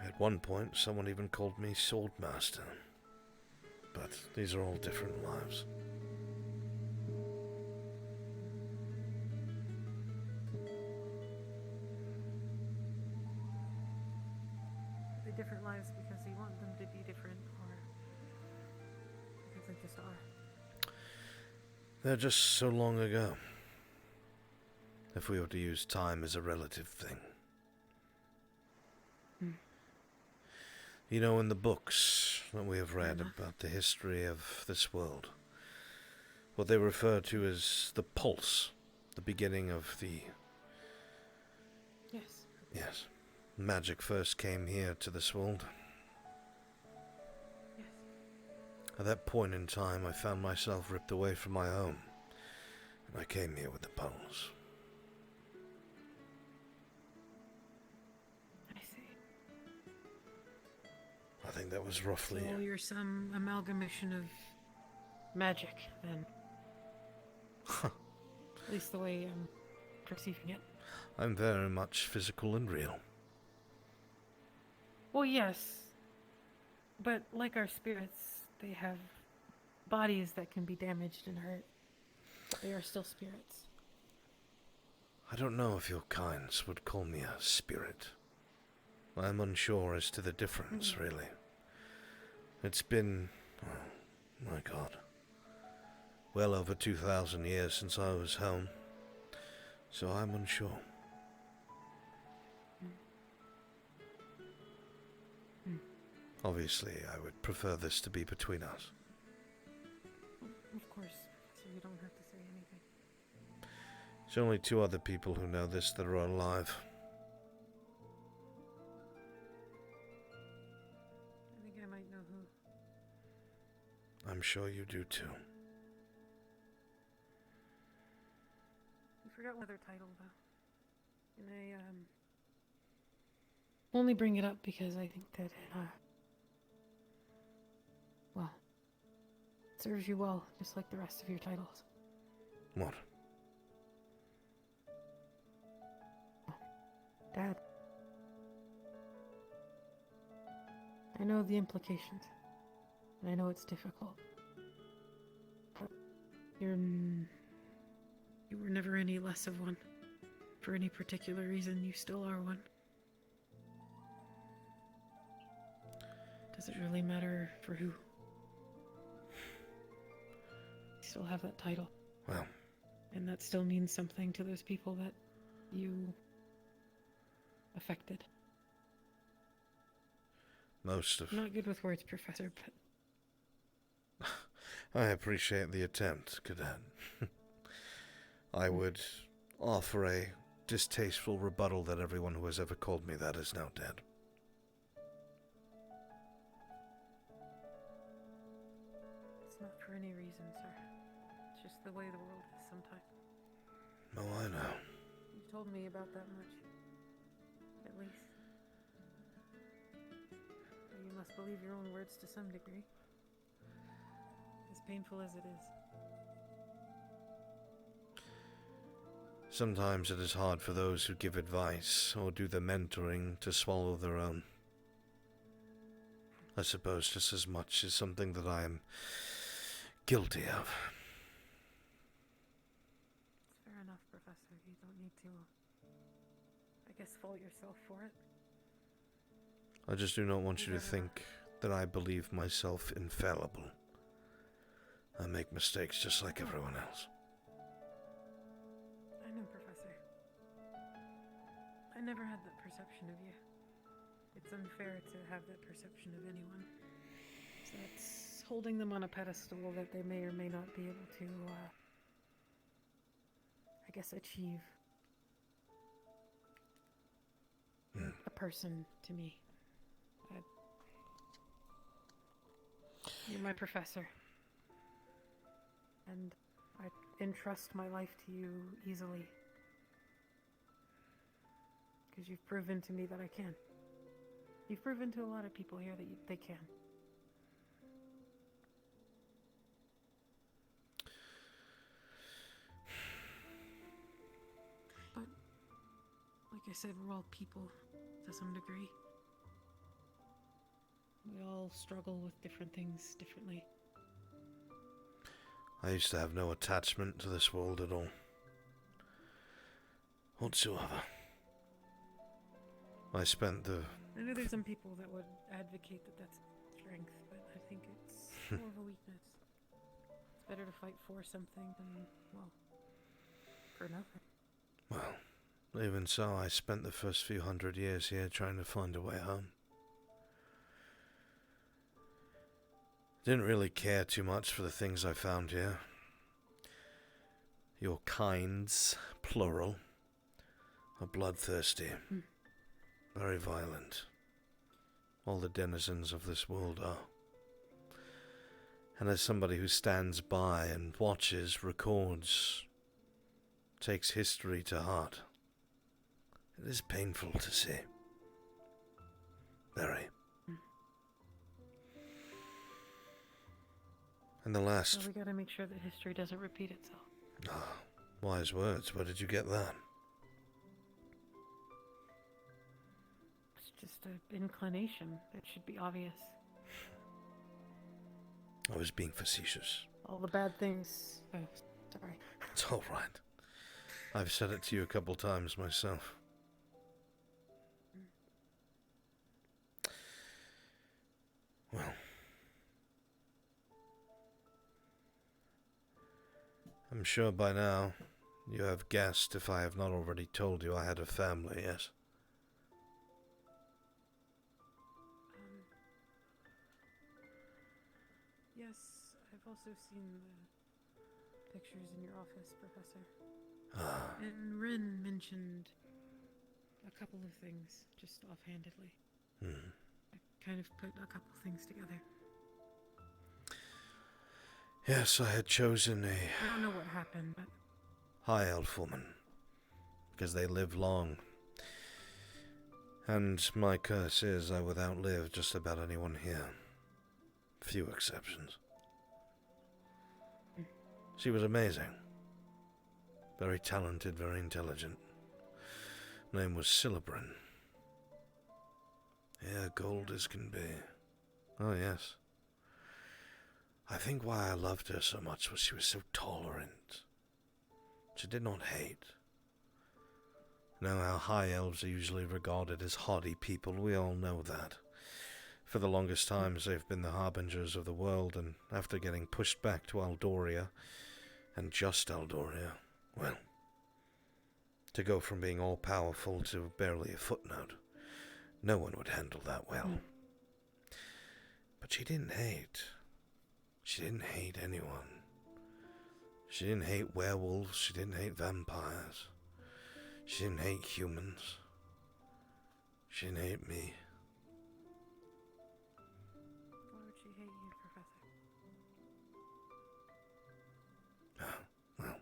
At one point, someone even called me Swordmaster. But these are all different lives. Are they different lives because you want them to be different, or because they just are? They're just so long ago. If we were to use time as a relative thing. You know, in the books that we have read about the history of this world, what they refer to as the pulse, the beginning of the... Yes. Yes. Magic first came here to this world. Yes. At that point in time, I found myself ripped away from my home, and I came here with the poles. I see. I think that was roughly... So you're some amalgamation of magic, then. At least the way I'm perceiving it. I'm very much physical and real. Well, yes. But like our spirits, they have bodies that can be damaged and hurt. They are still spirits. I don't know if your kinds would call me a spirit. I'm unsure as to the difference, really. It's been, oh my God, well over 2,000 years since I was home, so I'm unsure. Obviously, I would prefer this to be between us. Of course, so you don't have to say anything. There's only 2 other people who know this that are alive. I think I might know who. I'm sure you do too. You forgot one other title, though. And I, only bring it up because I think that, well, it serves you well, just like the rest of your titles. What? Dad. I know the implications, and I know it's difficult. But you were never any less of one. For any particular reason, you still are one. Does it really matter for who? You still have that title. Well. And that still means something to those people that you affected. Most of... Not good with words, Professor, but... I appreciate the attempt, Cadet. I would offer a distasteful rebuttal that everyone who has ever called me that is now dead. It's not for any reason, sir. It's just the way the world is sometimes. Oh, I know. You've told me about that much. At least. But you must believe your own words to some degree. As painful as it is. Sometimes it is hard for those who give advice or do the mentoring to swallow their own. I suppose just as much as something that I am guilty of. It's fair enough, Professor. You don't need to, I guess, fault yourself for it. I just do not want you to think that I believe myself infallible. I make mistakes just like everyone else. I know, Professor. I never had that perception of you. It's unfair to have that perception of anyone. So it's holding them on a pedestal that they may or may not be able to, I guess, achieve. A person to me. You're my professor. And I entrust my life to you easily. Because you've proven to me that I can. You've proven to a lot of people here that they can. But, like I said, we're all people to some degree. We all struggle with different things differently. I used to have no attachment to this world at all. Whatsoever. I spent the... I know there's some people that would advocate that that's strength, but I think it's more of a weakness. It's better to fight for something than, well, for nothing. Well, even so, I spent the first few 100 years here trying to find a way home. Didn't really care too much for the things I found here. Your kinds, plural, are bloodthirsty, very violent. All the denizens of this world are. And as somebody who stands by and watches, records, takes history to heart, it is painful to see. Very. And the last... So we gotta make sure that history doesn't repeat itself. Ah, wise words. Where did you get that? It's just an inclination that should be obvious. I was being facetious. All the bad things... Oh, sorry. It's all right. I've said it to you a couple times myself. Well, I'm sure by now you have guessed, if I have not already told you, I had a family, yes? Yes, I've also seen the pictures in your office, Professor. Ah. And Rin mentioned a couple of things, just offhandedly. I kind of put a couple things together. Yes, I had chosen I don't know what happened, but... high elf woman, because they live long. And my curse is I would outlive just about anyone here. Few exceptions. She was amazing. Very talented, very intelligent. Name was Silibrin. Yeah, gold as can be. Oh, yes. I think why I loved her so much was she was so tolerant. She did not hate. Now how high elves are usually regarded as haughty people, we all know that. For the longest times they've been the harbingers of the world, and after getting pushed back to Aldoria, and just Aldoria, well, to go from being all-powerful to barely a footnote, no one would handle that well. But she didn't hate. She didn't hate anyone. She didn't hate werewolves, she didn't hate vampires. She didn't hate humans. She didn't hate me. Why would she hate you, Professor? Well,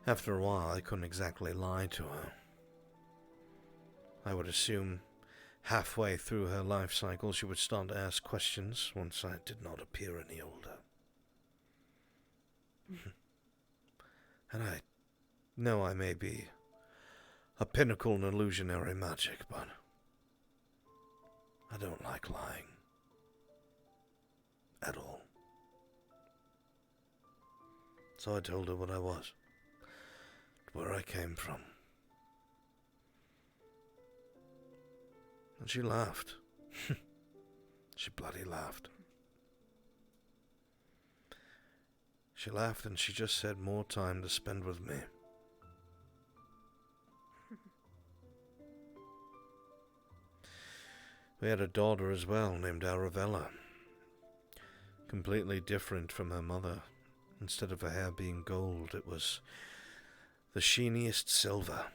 after a while, I couldn't exactly lie to her. I would assume halfway through her life cycle she would start to ask questions once I did not appear any older. And I know I may be a pinnacle in illusionary magic, but I don't like lying. At all. So I told her what I was, where I came from. And she laughed. She bloody laughed. She laughed and she just said more time to spend with me. We had a daughter as well, named Arabella. Completely different from her mother. Instead of her hair being gold, it was the sheeniest silver.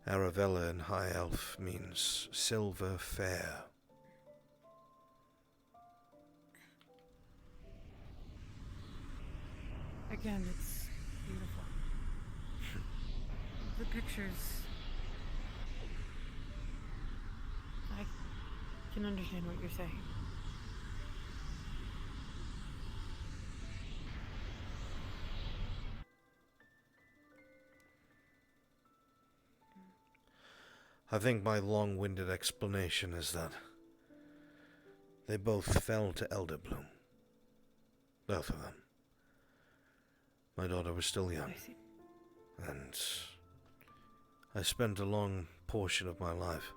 Arabella in High Elf means silver fair. Again, it's beautiful. The pictures... I can understand what you're saying. I think my long-winded explanation is that they both fell to Elderbloom. Both of them. My daughter was still young, and I spent a long portion of my life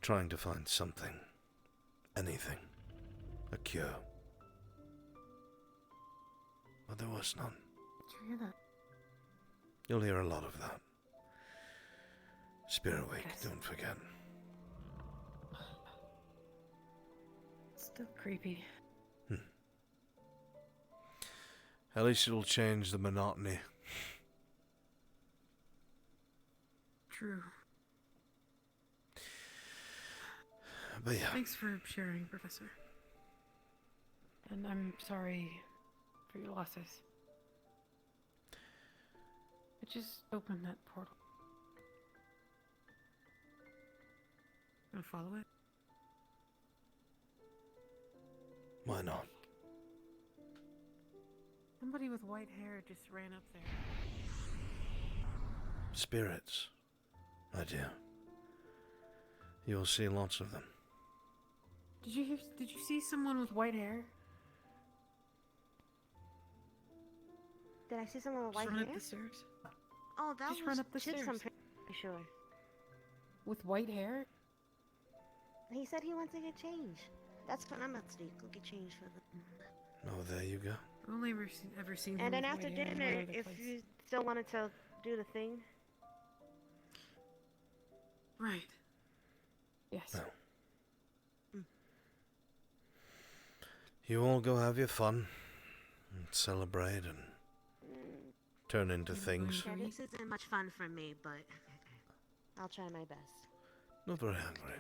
trying to find something, anything, a cure. But there was none. Did you hear that? You'll hear a lot of that. Spirit Week, don't forget. It's still creepy. At least it'll change the monotony. True. But yeah. Thanks for sharing, Professor. And I'm sorry for your losses. I just opened that portal. Gonna follow it? Why not? Somebody with white hair just ran up there. Spirits, my dear. You'll see lots of them. Did you see someone with white hair? Did I see someone with white Just run hair? up the stairs. Oh, that Just was run up the Chips, stairs. I'm pretty sure. With white hair? He said he wants to get changed. That's what I'm about to do. Go get changed for them. Oh, there you go. I've only ever seen him And then with after white hair in dinner, one other if place. you still wanted to do the thing. Right. Yes. No. You all go have your fun and celebrate and turn into things. Yeah, this isn't much fun for me, but I'll try my best. Not very hungry.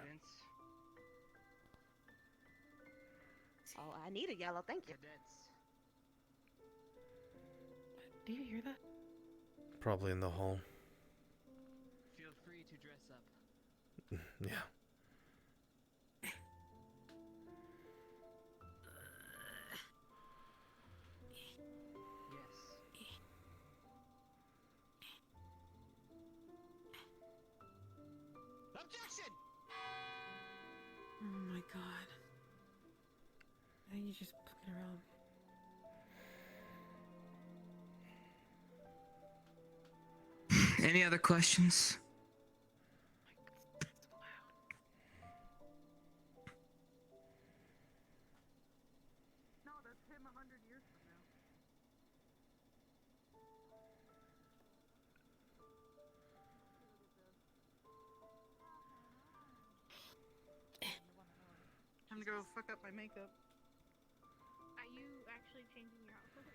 Oh, I need a yellow, thank you. Do you hear that? Probably in the hall. Feel free to dress up. Yeah. Objection! Oh my god. Now you just put it around. Any other questions? No, that's him 100 years from now. Time to go fuck up my makeup. Are you actually changing your outfit?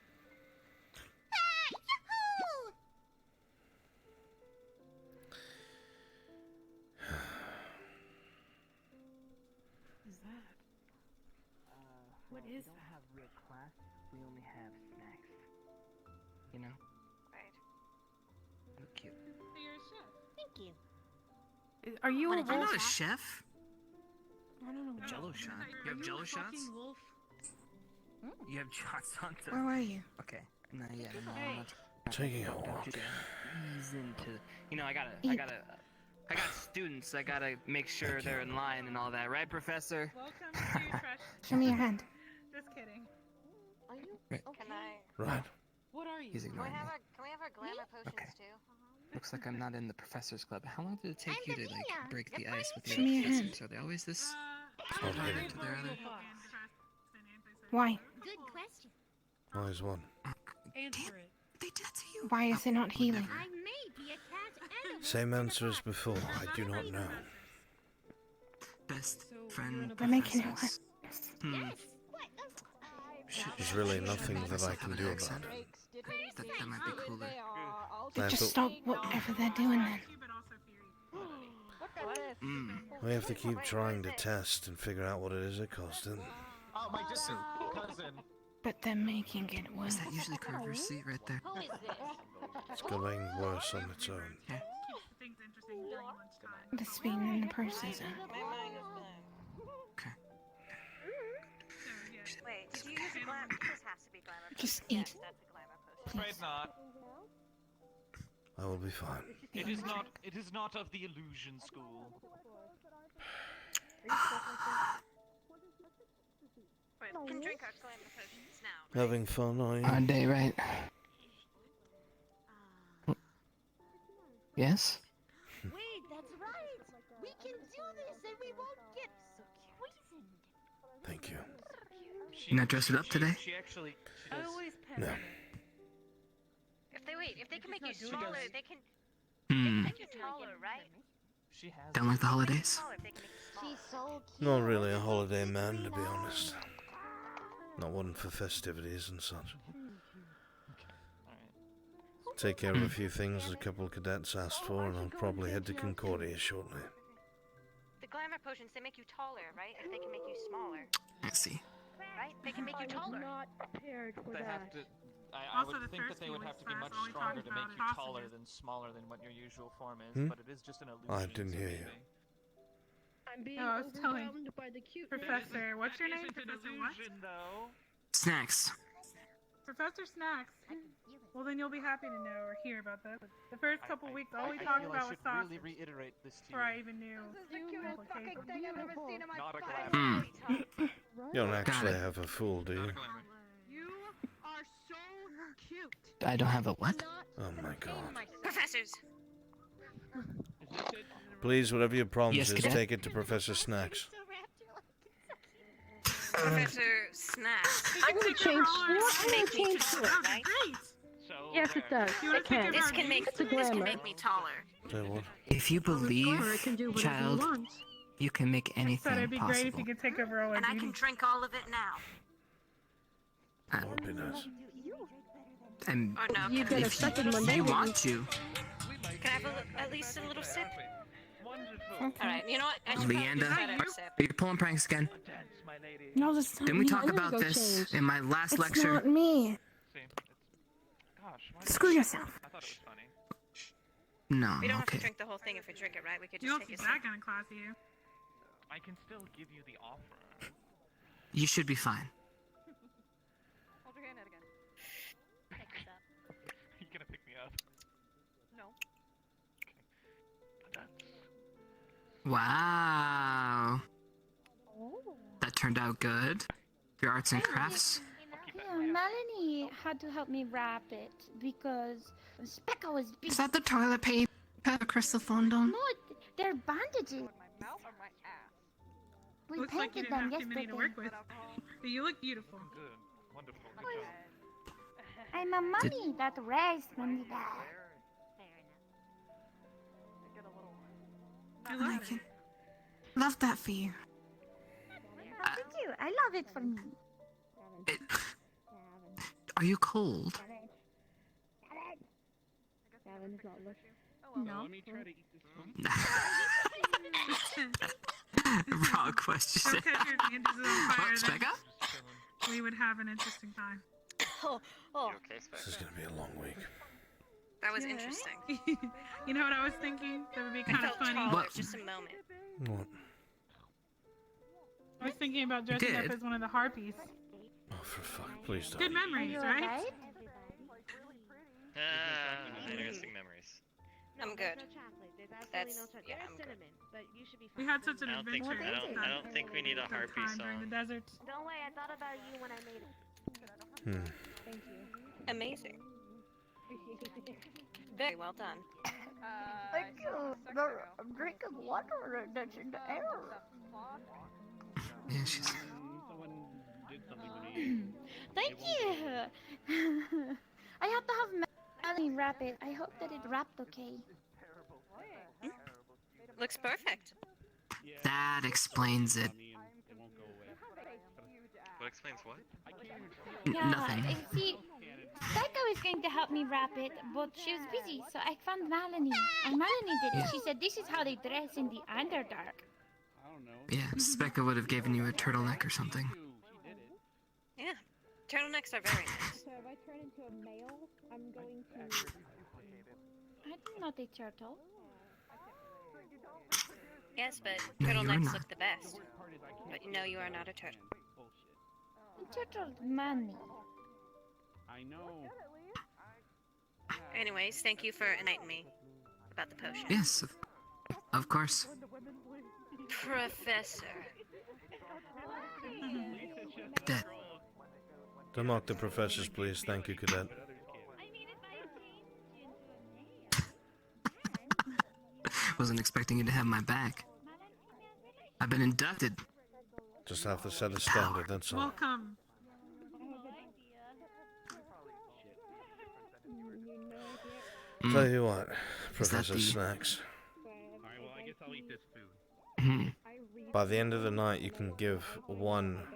What is that? What is we don't that? have real class, we only have snacks. You know? Right. Look cute. You're a chef. Thank you. Are you a You're not a wolf? chef? I don't know. Jello shot. You have Are Jello you a shots? fucking wolf? You have shots on the. Where were you? Okay. No, yeah, no, Hey. Taking a don't walk. just ease into. You know, I got students. I gotta make sure they're in line and all that, right, Professor? Welcome to Trash. Show me your hand. Just kidding. Are you Right. okay? Can I? Right. What are you? He's ignoring me. Can we have our glamour potions Okay. too? Looks like I'm not in the Professor's Club. How long did it take you to like break the ice with the Show me other your hand. professors? Are they always this? Oh, violent really? to their other? Why? Good question. Always one. Answer it. They did to you. Why is it not healing? I may be a cat and a Same answer as before. I do not know. Best So friend. We're making it professors. work. Hmm. There's really nothing that I can do about it. That might be cooler. I have Just to, stop whatever they're doing then. we have to keep trying to test and figure out what it is it caused it. Oh, my distant cousin. But they're making it Is worse. that usually Carver's seat right there? It's going worse on its own. Things interesting during lunchtime. The speed in the process. Okay. Wait, did you use a glamour? This has to be glamour. Just Yes, eat. that's a glamour potion. Afraid not. I will be fine. It is not. It is not of the illusion school. Wait, we can drink our glamour potions now. Having fun, are you? Odd day, right? Yes? Wait, that's right. We can do this, and we won't get so poisoned. Thank you. You not dressed it up today? She actually. She I does. always pet No. her. If they can make you smaller, they can Hmm. make you taller, right? She has. Don't like the holidays? Taller if they can make you smaller. She's so cute. Not really a holiday man, to be honest. Not one for festivities and such. Take care of a few things a couple of cadets asked for, and I'll probably head to Concordia shortly. The glamour potions means they make you taller, right? If they can make you smaller, I see. right? They can make you taller. Not prepared for They that. have to. I Also, would the think that first they few would have to be weeks, much all we stronger talked to make about you is taller sausages. than smaller than what your usual form is, Hmm? but it is just an illusion. I didn't so hear you. maybe. I'm being I was telling overwhelmed by the cute Professor, what's your name? Isn't an Professor what? illusion, though. Snacks. Professor Snacks. Well, then you'll be happy to know or hear about that. The first couple weeks, all we I talked feel about I was should really sausage. reiterate this to you. Before I even knew. This is the cutest fucking thing I've ever seen in my Not a fucking glamour. You don't actually have a fool, do you? You are so cute. I don't have a what? Oh my god. Professors. Please, whatever your problem Yes, is, Cadet? take it to Professor Snacks. Professor Snacks. I'm gonna change. This makes me taller, right? So Yes, it does. It can. This can make It's a this can glamour. make me taller. Say what? If you believe, Or it can do whatever child, you want. you can make Said anything it'd be great if possible. you could take over all our And I can duties. drink all of it now. That would be nice. And Or no, You can get a I- second one. if then you maybe. want to, Can I have at least a little sip? Wonderful. Alright, you know what? I should probably Leanda, just let her sip. are you pulling pranks again? Dance, my lady. No, that's not Didn't we me. talk I need to about go this change. in my last It's lecture? not me. See, gosh, why Screw yourself. I thought it was funny. No, We don't have to okay. drink the whole thing if we drink it, right? We could You just don't take see a sip. that kind of class, you. I can still give you the offer. You should be fine. Hold your hand out again. You gonna pick me up? No. Wow. Oh. That turned out good. Your arts and crafts. Yeah, Melanie had to help me wrap it because Specca was busy. Is that the toilet paper Crystal phoned on? No, they're bandages. Mouth or my ass? We Looks like you painted didn't them have too many to work yesterday. with. But you look beautiful. Good. Wonderful. Good job. I'm a mummy that raised me there. I I love like it. it. Love that for you. Thank you. I love it for me. Are you cold? No. Let me try to eat this food. Wrong question. Don't catch your hands on fire, What, then Becca? we would have an interesting time. Oh, oh. This is gonna be a long week. That was interesting. You know what I was thinking? That would be I kind of felt funny. taller What? just a moment. What? I was thinking about dressing up did? as one of the harpies. Oh, for fuck, please don't. Good memories, right? Interesting memories. I'm good. That's yeah, I'm good. We had such an I don't think adventure. I don't think we need a that harpy time during the song. desert. Don't worry, I thought about you when I made it. Thank you. Amazing. Very well done. Thank you. I'm drinking water that's in the air. Yeah, she's. Someone did something to me. Thank you. I have to have Melanie wrap it. I hope that it wrapped okay. Looks perfect. That explains it. What explains what? Yeah, Nothing. see, Becca was going to help me wrap it, but she was busy, so I found Melanie. And Melanie did it. She said this is how they dress in the Underdark. Yeah, Specca would have given you a turtleneck or something. Yeah. Turtlenecks are very nice. So if I turn into a male, I'm going to. I'm not a turtle. Yes, but No, you're turtlenecks not. look the best. But no, you are not a turtle. A turtle money. I know. Anyways, thank you for enlightening me about the potion. Yes, of course. Professor. That Don't mock the professors, please. Thank you, Cadet. wasn't expecting you to have my back. I've been inducted. Just have to set a standard, that's all. Welcome. Tell you what, Is that Professor the- Snacks. Alright, well, I guess I'll eat this food. Mhm. By the end of the night, you can give one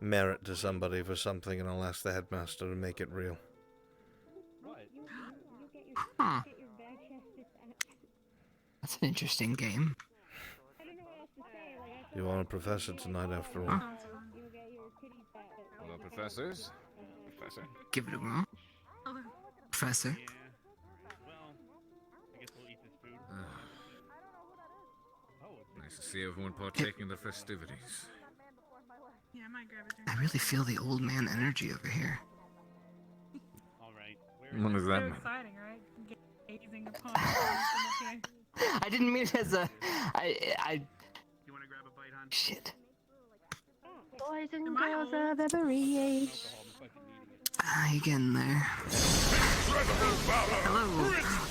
merit to somebody for something, and I'll ask the headmaster to make it real. Huh. That's an interesting game. You want a professor tonight after all? Hello, professors. Professor. Give it a whirl. Professor. Well, I guess we'll eat this food. Nice to see everyone partaking in the festivities. Yeah, I might grab a drink. I really feel the old man energy over here. All right. What does that So mean? exciting, right? Gazing upon the I didn't mean it as a. You want to grab a bite, hon? Shit. Boys and girls of every age. You getting there? Hello.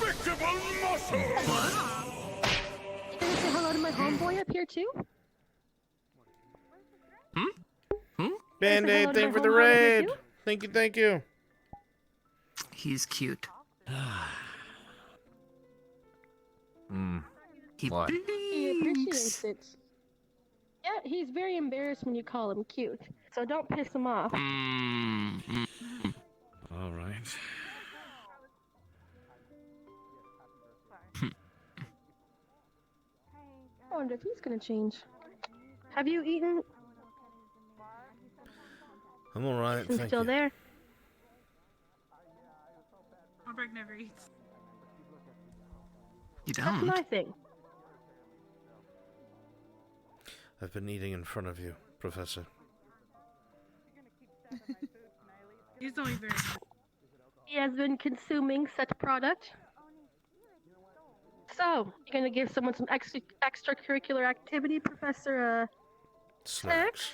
Respectable muscle. What? You gonna say hello to my homeboy up here too? Band-Aid, thank you for the raid. Thank you, thank you. He's cute. He What? He appreciates it. Yeah, he's very embarrassed when you call him cute. So don't piss him off. All right. I wonder if he's gonna change. Have you eaten? I'm alright, I'm thank still you. there. Albrecht never eats. You That's don't? my thing. I've been eating in front of you, Professor. He's only very. He has been consuming such product. So, you gonna give someone some extracurricular activity, Professor, Snacks?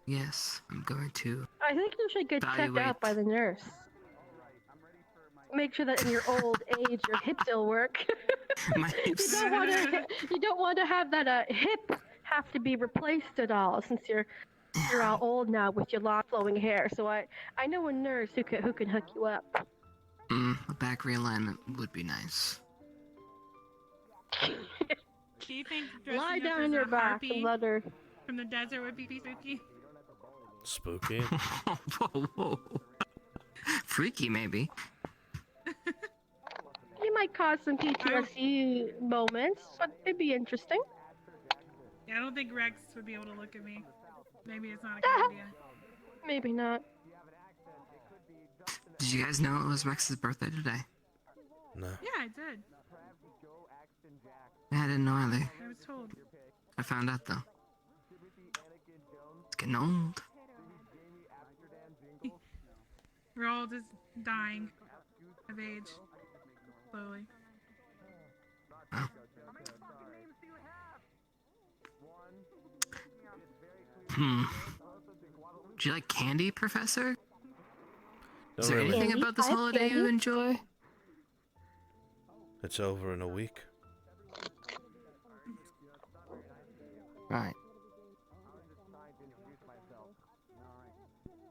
Yes, I'm going to. I think you should get checked out by the nurse. Make sure that in your old age your hips still work. My hips. You don't want to have that hip have to be replaced at all, since you're all old now with your long flowing hair. So I know a nurse who can hook you up. A back realignment would be nice. Do you think dressing Lie up down as on your a back harpy and let her. from the desert would be spooky? Spooky? Whoa. Freaky, maybe. You might cause some PTSD moments, but it'd be interesting. Yeah, I don't think Rex would be able to look at me. Maybe it's not a good idea. Maybe not. Did you guys know it was Rex's birthday today? No. Yeah, I did. Yeah, I didn't know either. I was told. I found out though. It's getting old. We're all just dying of age. Slowly. Do you like candy, Professor? Is Not there really. anything about this holiday you enjoy? It's over in a week. Right.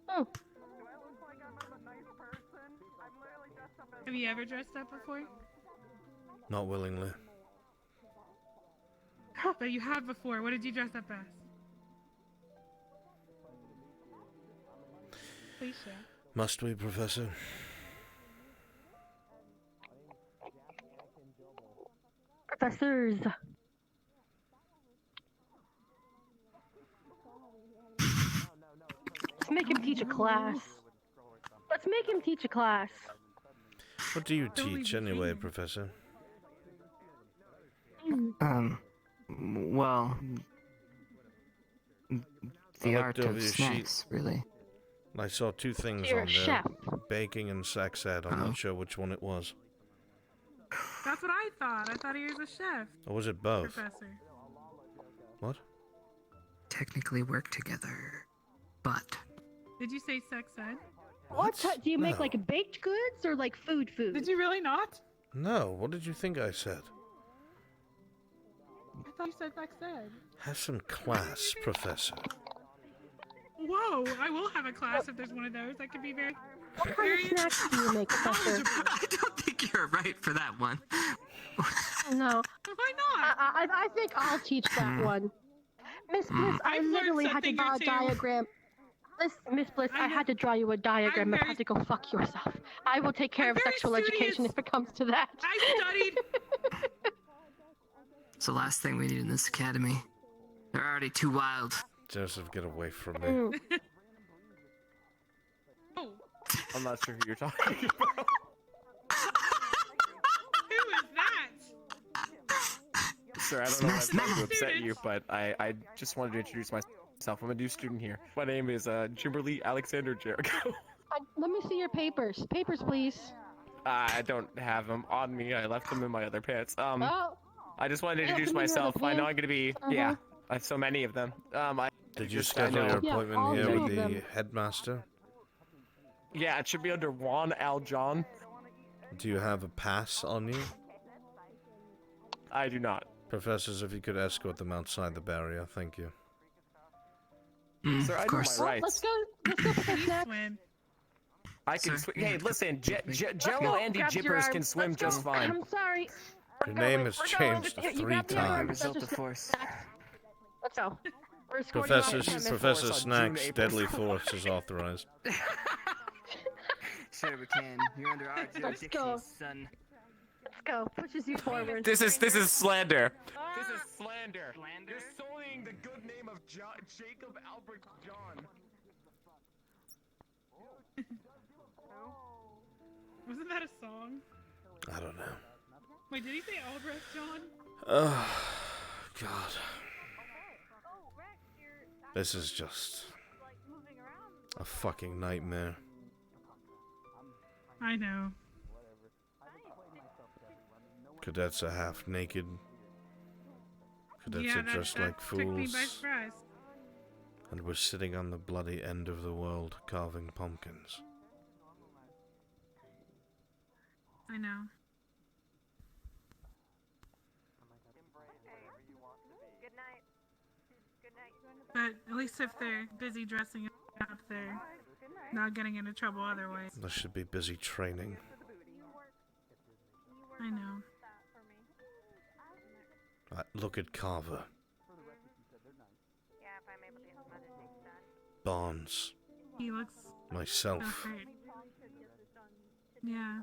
Oh. Have you ever dressed up before? Not willingly. But you have before. What did you dress up as? Please share. Must we, Professor? Professors. Let's make him teach a class. Let's make him teach a class. What do you teach anyway, Professor? Well, the I art looked of over your snacks, sheet. really. I saw two things You're on a there. chef. Baking and sex ed. I'm not sure which one it was. That's what I thought. I thought he was a chef. Or was it both? Professor. What? Technically work together, but Did you say sex ed? What? Do you make No. like baked goods or like food? Did you really not? No, what did you think I said? I thought you said sex ed. Have some class, Professor. Whoa! I will have a class if there's one of those. That could be very. What kind of snacks do you make, Professor? I don't think you're right for that one. No. Why not? I think I'll teach that one. Miss, I I've learned literally had to something draw or a two. diagram. Miss Bliss, I had to draw you a diagram of how to go fuck yourself. I will take care of sexual education if it comes to that. I studied. It's the last thing we need in this academy. They're already too wild. Joseph, get away from me. Oh. I'm not sure who you're talking about. Who is that? Sir, I don't know if I'm trying to upset you, but I just wanted to introduce myself. I'm a new student here. My name is Kimberly Alexander Jericho. Let me see your papers. Papers, please. I don't have them on me. I left them in my other pants. Oh. I just wanted to Yeah, introduce come in your other myself. I know I'm pants. gonna be yeah. I have so many of them. Did you I schedule know- your appointment all here three with of the them. headmaster? Yeah, it should be under Juan Al John. Do you have a pass on you? I do not. Professors, if you could escort them outside the barrier, thank you. Sir, I know my rights. Let's go for a snack. I can swim. Hey, listen, Jello Andy Grabs your Jippers arm. can swim Let's go. just fine. I'm sorry. Your name has We're going. changed You 3 grab the arm. times. Result of force. Let's go. We're escorting you out. Professor Force on Snacks, June, deadly force is authorized. Sure we can. You're under our jurisdiction, son. Let's go. Pushes you forward. This is slander. This is slander. You're sullying the good name of Jacob Albrecht John. Wasn't that a song? I don't know. Wait, did he say Albrecht John? Oh, God. This is just a fucking nightmare. I know. Cadets are half naked. Cadets Yeah, are dressed that like took me by fools. surprise. And we're sitting on the bloody end of the world carving pumpkins. I know. But at least if they're busy dressing up, they're not getting into trouble otherwise. They should be busy training. I know. Look at Carver. Barnes. He looks Myself. so great. Yeah.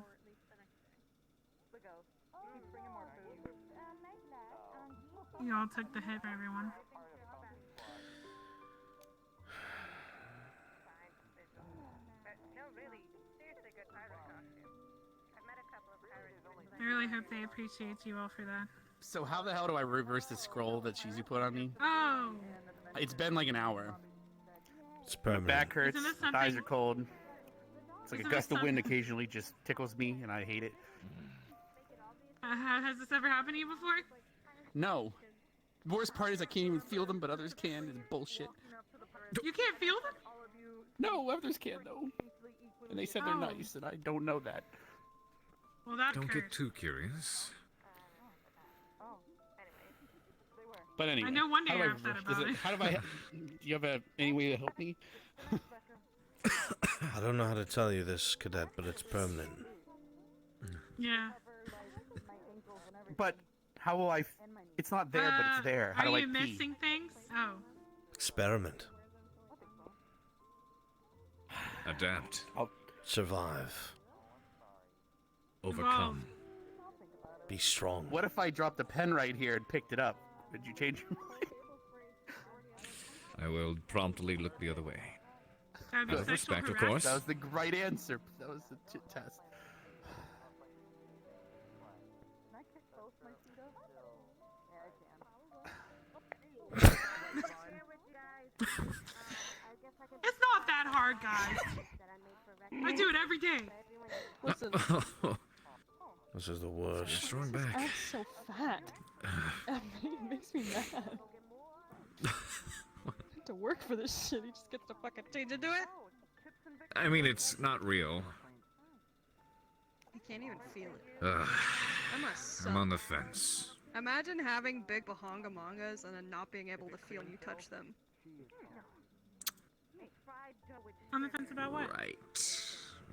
You all took the hit for everyone. I really hope they appreciate you all for that. So how the hell do I reverse the scroll that Shizu put on me? Oh! It's been like an hour. It's My permanent. back hurts, Isn't this thighs something- are cold. It's like Isn't a this gust of wind something- occasionally just tickles me, and I hate it. Has this ever happened to you before? No. The worst part is I can't even feel them, but others can. It's bullshit. You can't feel them? No, others can though. And they said they're Oh. nice, and I don't know that. Well, that Don't hurt. get too curious. But anyway, I know one day how do you're I upset reverse- about it. How do I? Do you have any way to help me? I don't know how to tell you this, Cadet, but it's permanent. Yeah. But how will I? It's not there, but it's there. How Are do I you pee? missing things? Oh. Experiment. Adapt. Survive. Overcome. Be strong. What if I dropped a pen right here and picked it up? Would you change your mind? I will promptly look the other way. That'd be Out of sexual respect, of harassment. course. That was the right answer. That was the test. It's not that hard, guys. I do it every day. Listen, This is the worst. Strong back. I'm so fat. It makes me mad. To work for this shit, he just gets to fucking change into it. I mean, it's not real. I can't even feel it. Ugh, I must suck. I'm on the fence. Imagine having big bahanga mangas and then not being able to feel you touch them. On the fence about what? Right.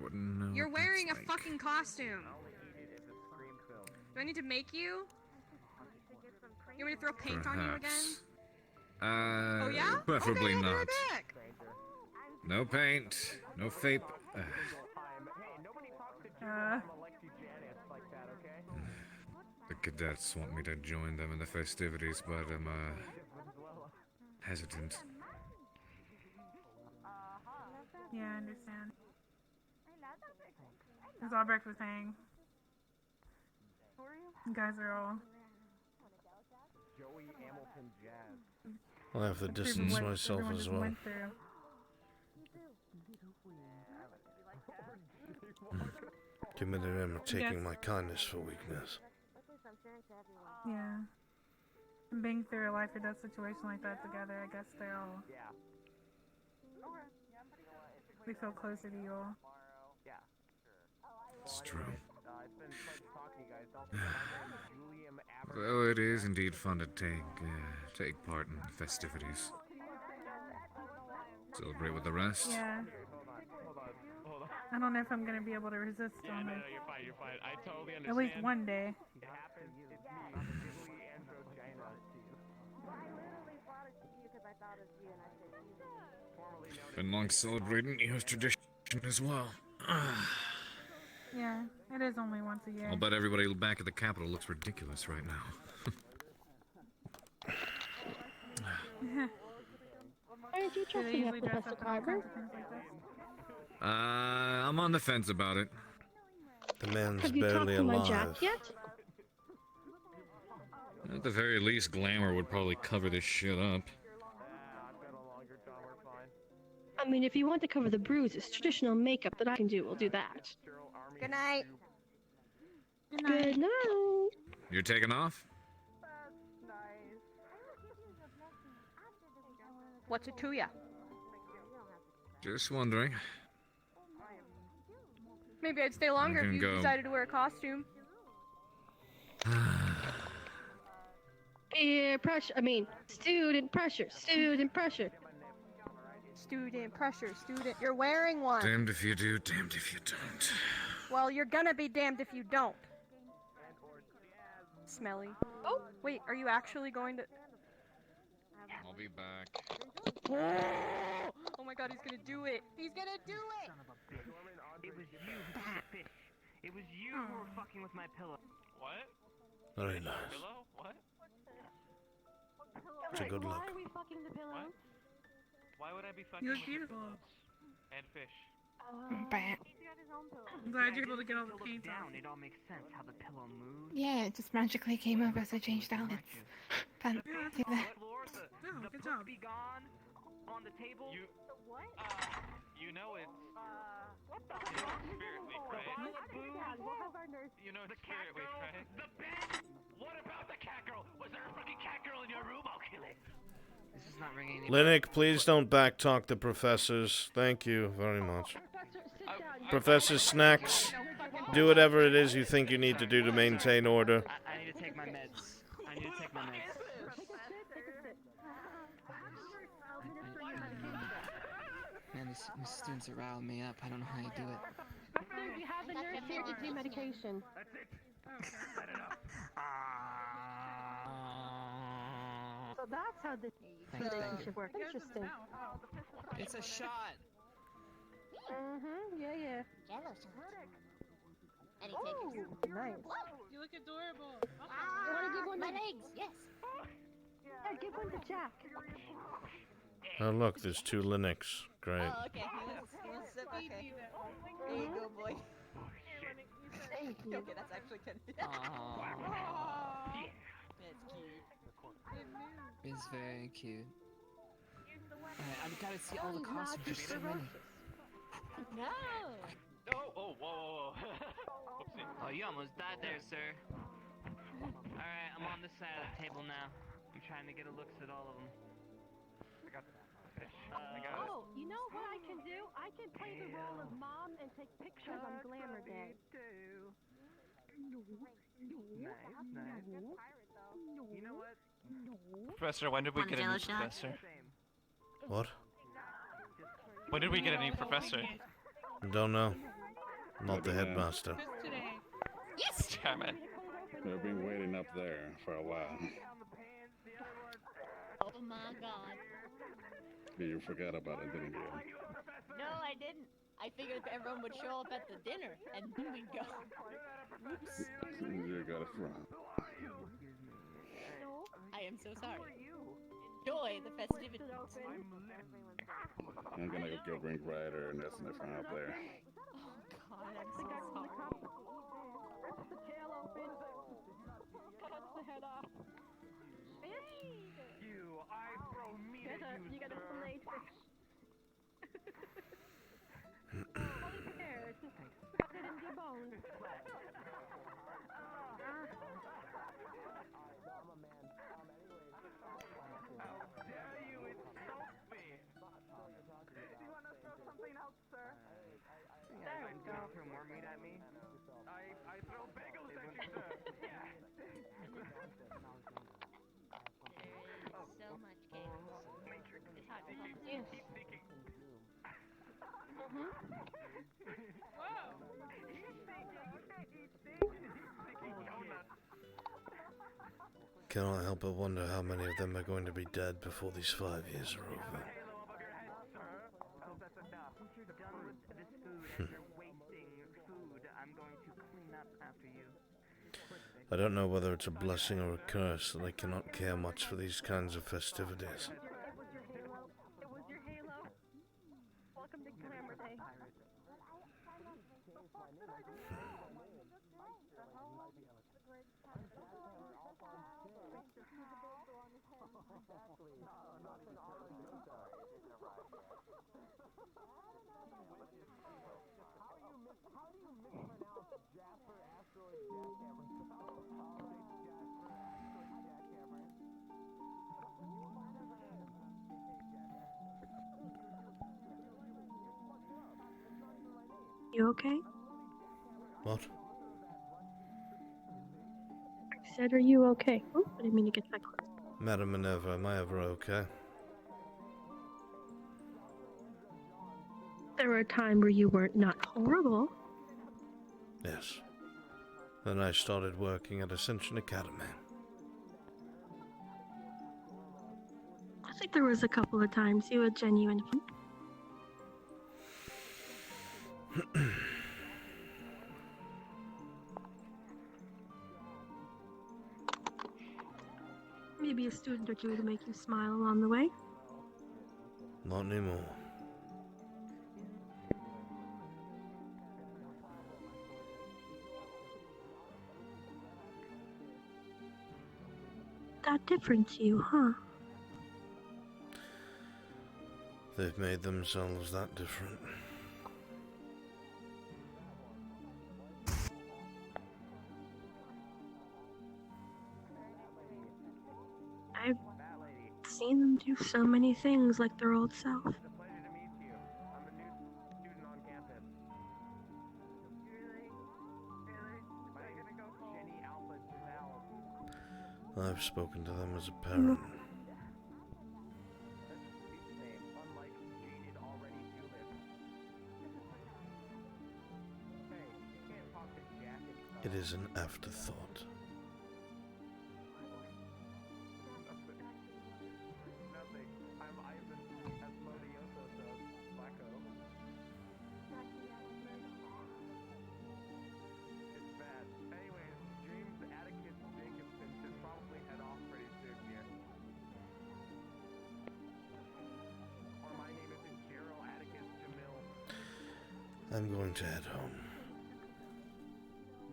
Wouldn't know You're what wearing a that's like. fucking costume. Do I need to make you? You want me to throw paint on you again? Perhaps. Oh yeah? Preferably okay, I'll be not. right back. No paint, no vape. The cadets want me to join them in the festivities, but I'm hesitant. Yeah, I understand. As Albrecht was saying, you guys are all. I'll have to distance myself as well. Committed him to taking my kindness for weakness. Yeah. And being through a life or death situation like that together, I guess they're all. We feel closer to you all. It's true. Though it is indeed fun to take part in festivities. Celebrate with the rest. Yeah. I don't know if I'm gonna be able to resist on it. You're fine, you're fine. I totally understand. At least one day. Been long celebrating New Year's tradition as well. Yeah, it is only once a year. I'll bet everybody back at the Capitol looks ridiculous right now. Aren't you dressing up, Professor Carver? I'm on the fence about it. The man's Have you talked barely to my alive. Jack yet? At the very least, glamour would probably cover this shit up. I mean, if you want to cover the bruises, traditional makeup that I can do will do that. Good night. Good night. You're taking off? What's it to ya? Just wondering. Maybe I'd stay longer if can you go. decided to wear a costume. Peer pressure. I mean, student pressure. Student pressure. Student pressure, student. You're wearing one. Damned if you do, damned if you don't. Well, you're gonna be damned if you don't. Smelly. Oh, wait, are you actually going to... I'll be back. Oh my god, he's gonna do it. He's gonna do it! It was you, fish. It was you who were fucking with my pillow. What? Very nice. Pillow? What? It's a good look. Why are we fucking the pillow? What? Why would I be fucking You look with your beautiful. pillows? And fish. I'm glad you're able to get all the paint down. It all makes sense how the pillow moves. Yeah, it just magically came up as I changed outfits. Fancy that. No, good job. Be gone on the table. You know it's Spirit Week, right? You know it's Spirit Week, right? The bed. What about the cat girl? Was there a fucking cat girl in your room? I'll kill it. This is not ringing. Linux, please don't backtalk the professors. Thank you very much. Professor Snacks, do whatever it is you think you need to do to maintain order. I need to take my meds. I need to take my meds. Man, these students are riling me up. I don't know how you do it. Doctor, you have a nurse here to do medication. So that's how this relationship works. Interesting. It's a shot. Mm-hmm, yeah. Oh, nice. You look adorable. You want to give one My to... legs, yes. Yeah, give one to Jack. Oh look, there's two Linux. Great. Oh, okay. He wants to sip. Okay. There you go, boy. Thank you. Okay, that's actually good. It's very cute. Alright, I've got to see all the costumes. There's so many. No. Oh, whoa. Oopsie. Oh, you almost died there, sir. Alright, I'm on this side of the table now. I'm trying to get a look at all of them. I got the fish. I got it. Oh, you know what I can do? I can play the role of mom and take pictures on Glamour Day. Nice. You know what? Professor, when did we get a new professor? What? When did we get a new professor? Don't know. Not the headmaster. Yes! Damn it. They've been waiting up there for a while. Oh my god. You forgot about it, didn't you? No, I didn't. I figured everyone would show up at the dinner, and then we'd go. Oops. You got a front. I am so sorry. Enjoy the festivities. I'm gonna go bring Ryder and that's my friend out there. Oh God, I'm so sorry. Rip the tail open. Cuts the head off. You, I throw meat at you, You got a fillet fish. Holy pear, just cut it into bones. How dare you insult me? You want to throw something else, sir? There we go. Throw more meat at me? I throw bagels at you, sir. Yeah. There is so much game. It's hard to hold. Keep thinking. Whoa! Cannot help but wonder how many of them are going to be dead before these 5 years are over. That's enough. Once you're done with this food and you're wasting food, I'm going to clean up after you. I don't know whether it's a blessing or a curse that I cannot care much for these kinds of festivities. It was your halo. Welcome to Glamour Day. How do you mispronounce Jasper Asteroid Jackhammer? You okay? What? I said, are you okay? Oh, I didn't mean to get that close. Madam Minerva, am I ever okay? There were a time where you were not horrible. Yes. Then I started working at Ascension Academy. I think there was a couple of times you were genuine. Maybe a student or two to make you smile along the way. Not anymore. That different to you, huh? They've made themselves that different. I've seen them do so many things like their old self. I've spoken to them as a parent. It is an afterthought. I'm going to head home.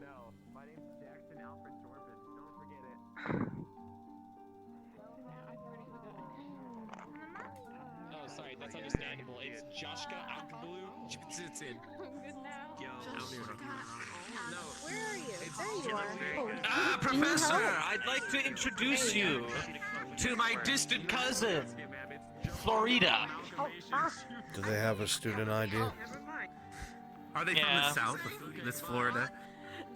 No, my name's Jackson Alfred Dorbin. Don't forget it. Oh, sorry, that's understandable. It's Joshka Akblu Jitsin. Good now. Yo, No. Where are you? There you are. Professor, I'd like to introduce you to my distant cousin, Florida. Do they have a student ID? Are they from the south? This Florida?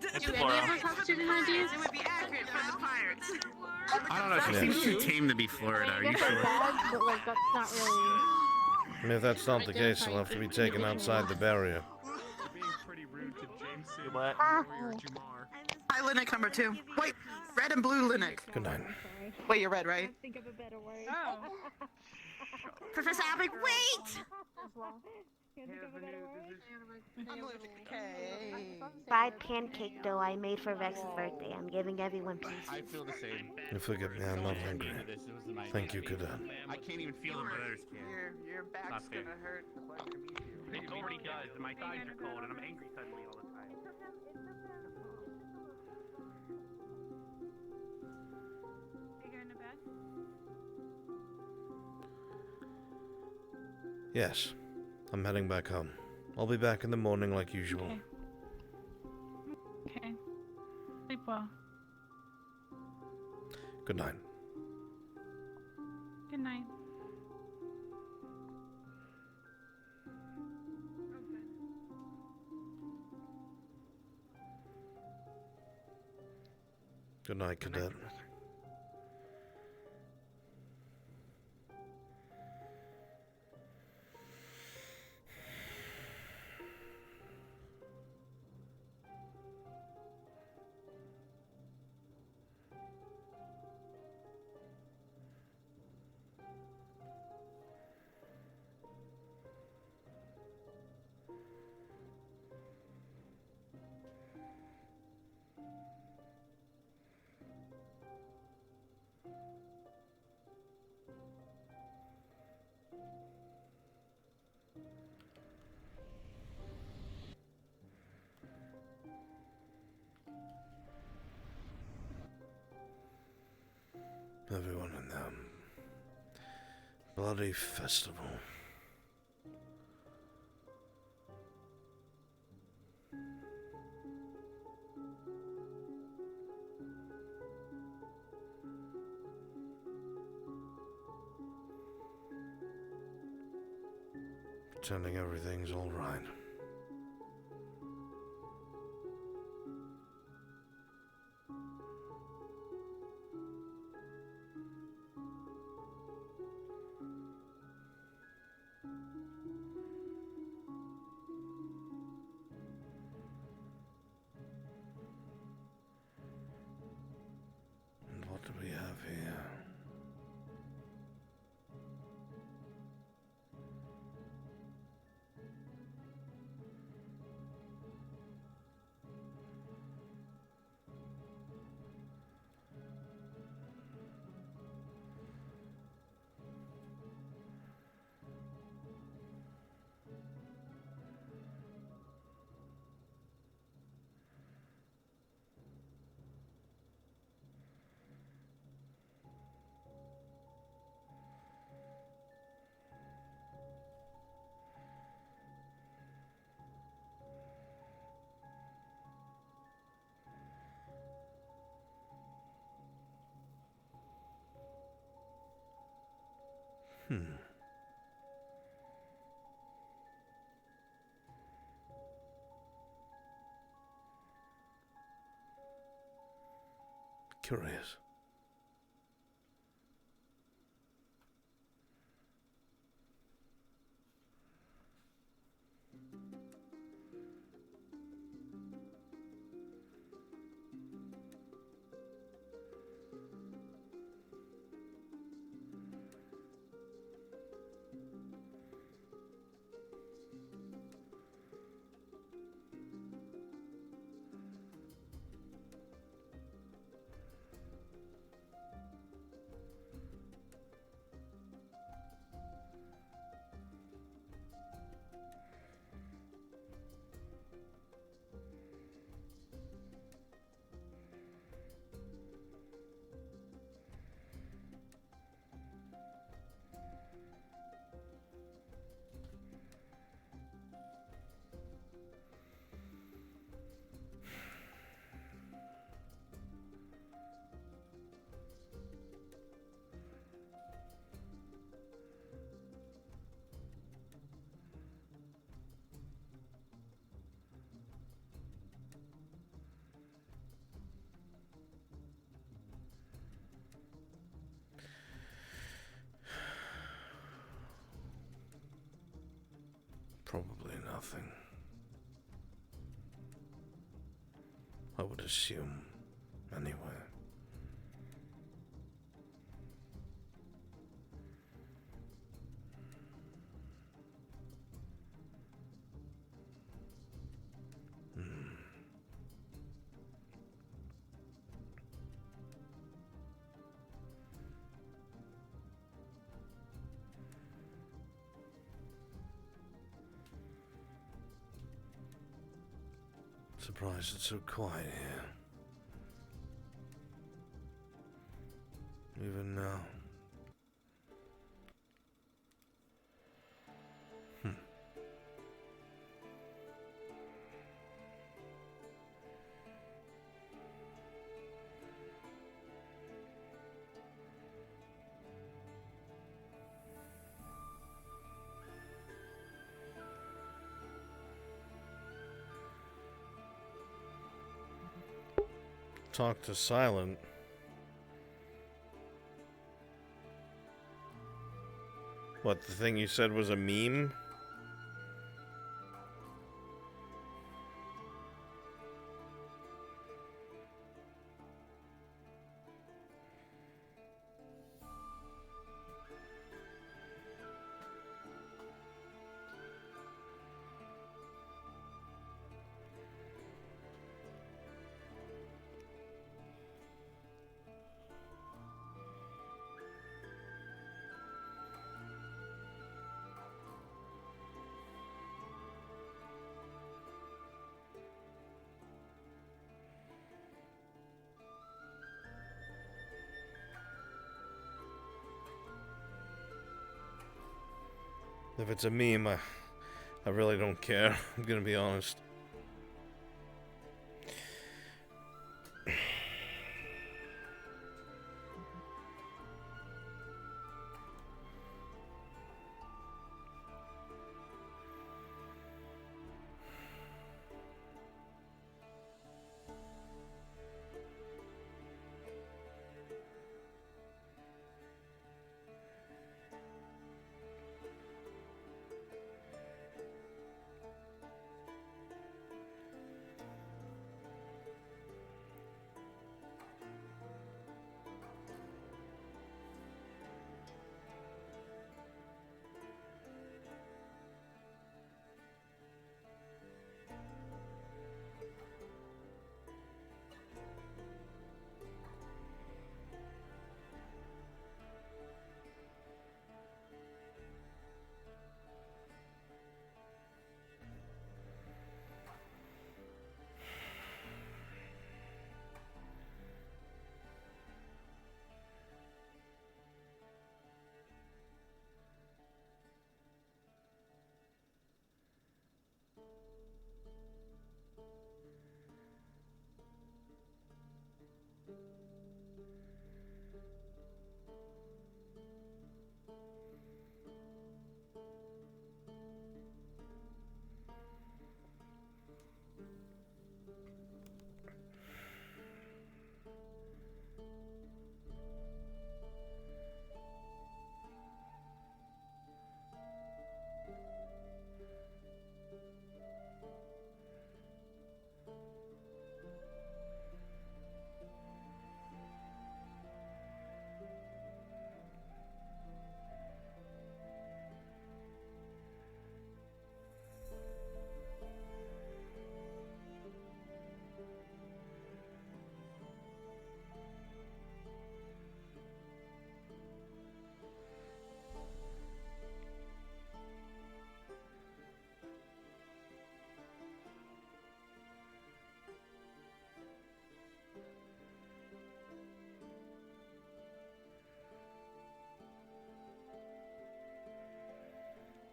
Do any of us have student IDs? It would be accurate for the pirates. I don't know, she seems too tame to be Florida, are you sure? But like, that's not really... I mean, if that's not the case, I'll have to be taken outside the barrier. Hi, Linux number 2. Wait, red and blue Linux. Good night. Wait, you're red, right? Think of a better word. Professor Albrecht, wait! I'm allergic to cake. Buy pancake dough I made for Rex's birthday. I'm giving everyone pieces. I feel the same. You forgive me, I'm not hungry. Thank you, good. I can't even feel the butters, kid. Your back's fair. gonna hurt. Pleasure to meet you. It already does, and my thighs are cold, and I'm angry suddenly all the time. You going to bed? Yes, I'm heading back home. I'll be back in the morning like usual. Okay. Sleep well. Good night. Good night. Good night, Cadet. Everyone in them. Bloody festival. Pretending everything's all right. And what do we have here? Curious. Probably nothing. I would assume, anyway. Surprised it's so quiet here. Even now. Talk to Silent. What, the thing you said was a meme? If it's a meme, I really don't care. I'm gonna be honest.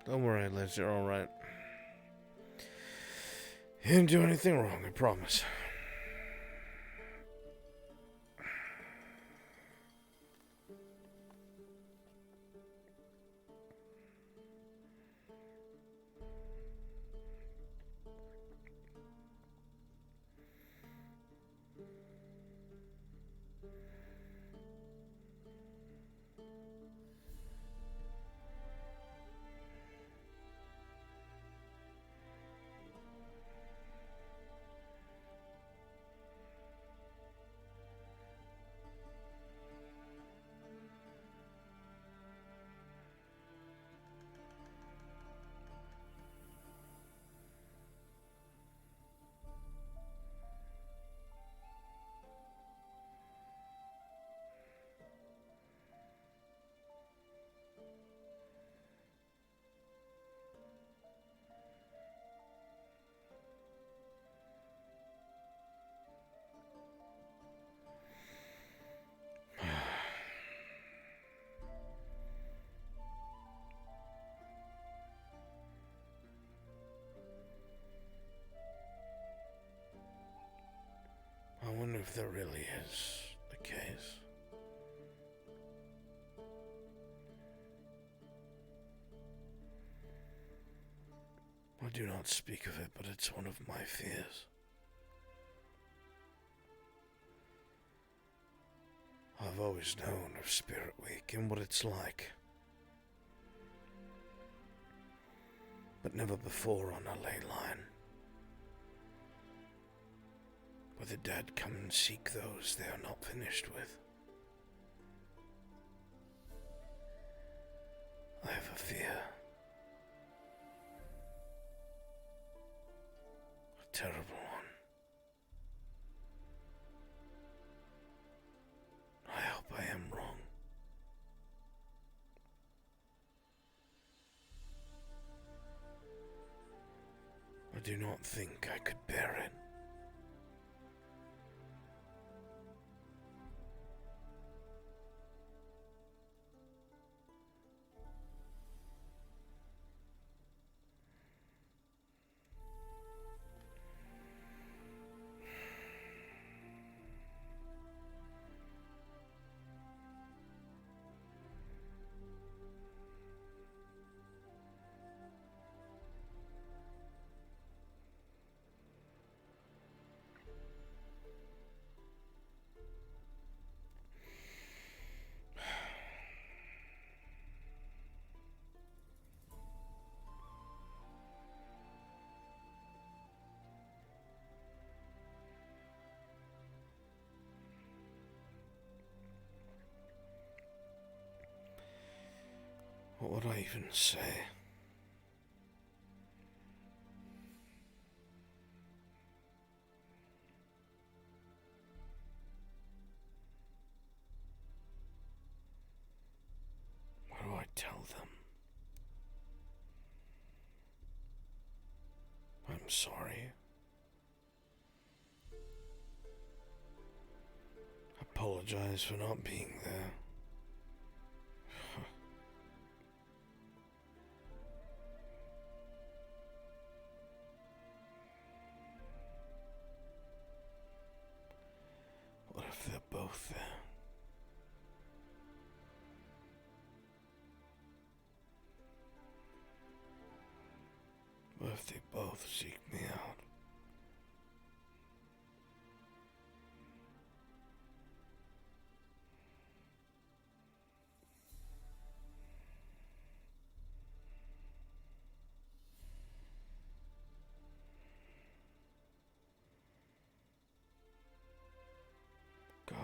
Don't worry, Liz, you're alright. You didn't do anything wrong, I promise. if that really is the case. I do not speak of it, but it's one of my fears. I've always known of Spirit Week and what it's like, but never before on a ley line, where the dead come and seek those they are not finished with. I have a fear. A terrible one. I hope I am wrong. I do not think I could bear it. What would I even say? What do I tell them? I'm sorry. Apologize for not being there. What if they're both there? What if they both seek me out? God.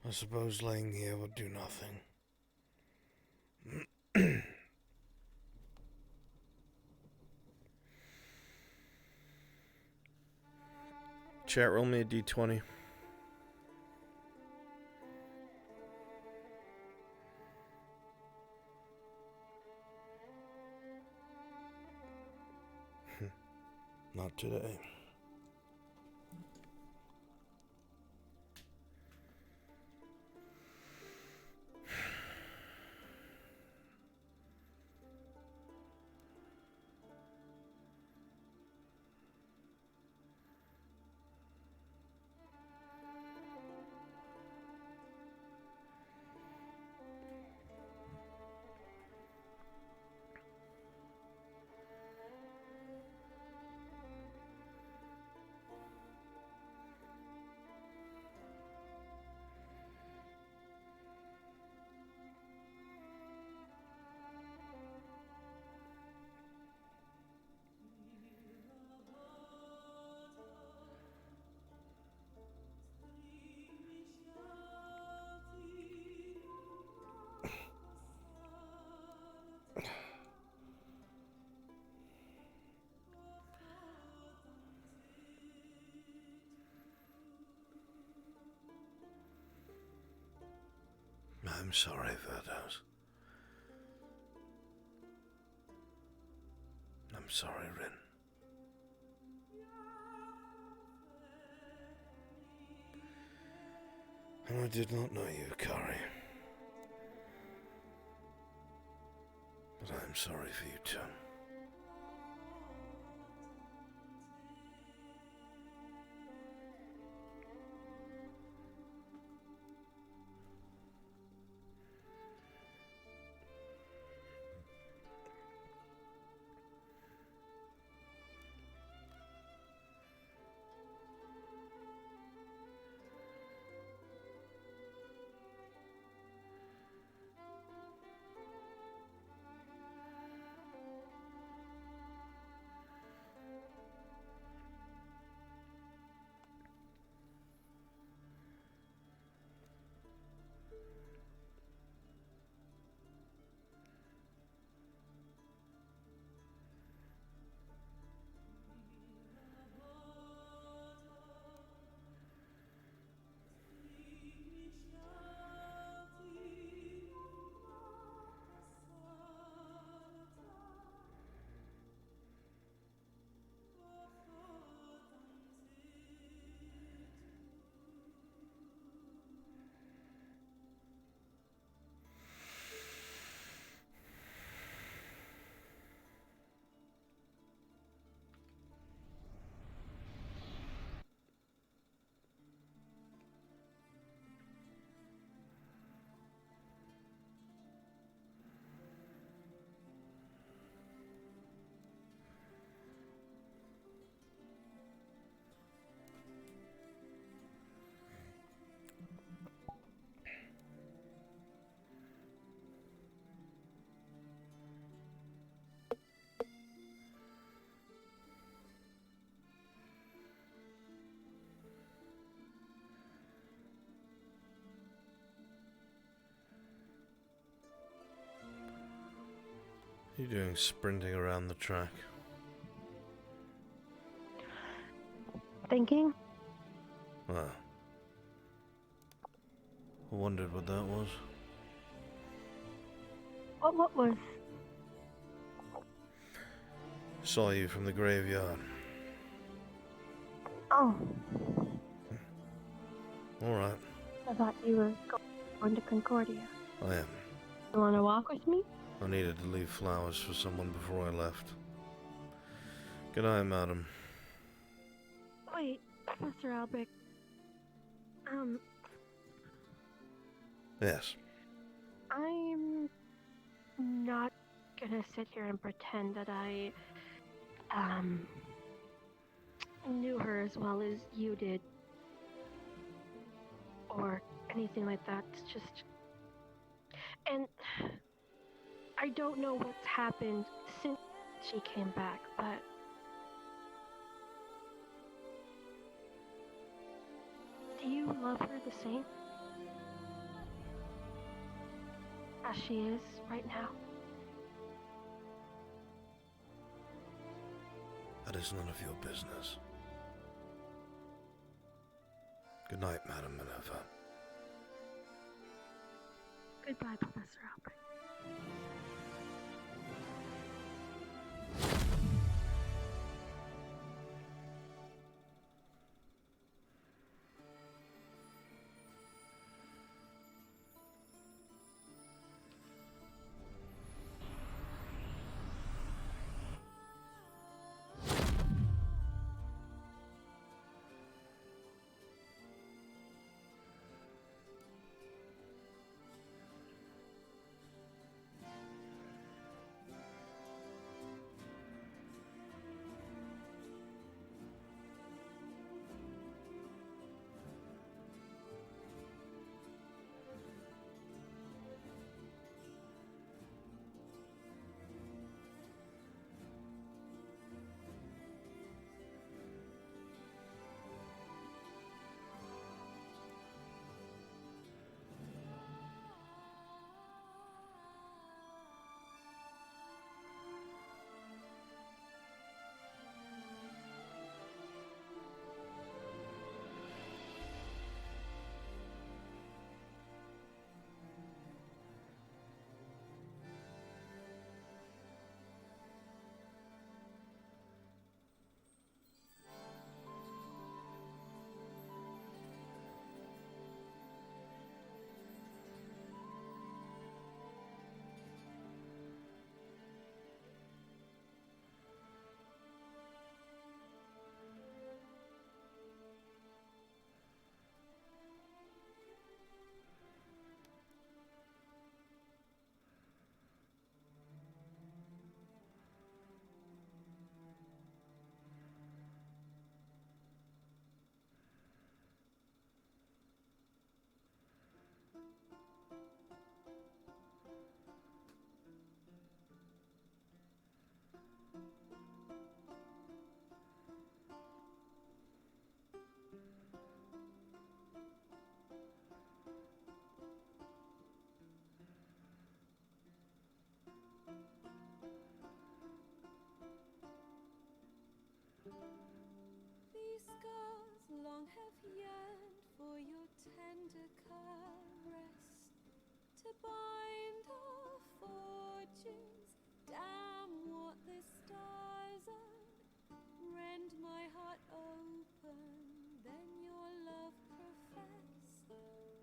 I suppose laying here would do nothing. Chat, roll me a d20. Not today. I'm sorry, Vods. I'm sorry, Rin. And I did not know you, Kari. But I'm sorry for you too. What are you doing sprinting around the track? Thinking? Ah. I wondered what that was. What was? Saw you from the graveyard. Oh, Alright, I thought you were going to Concordia. I am. You want to walk with me? I needed to leave flowers for someone before I left. Good night, madam. Wait, Professor Albrecht. Yes. I'm not gonna sit here and pretend that I, knew her as well as you did. Or anything like that. It's just... And... I don't know what's happened since she came back, but... Do you love her the same? as she is right now. That is none of your business. Good night, Madam Minerva. Goodbye, Professor Albrecht. long have yearned for your tender caress, to bind our fortunes. Damn what the stars are, rend my heart open, then your love profess,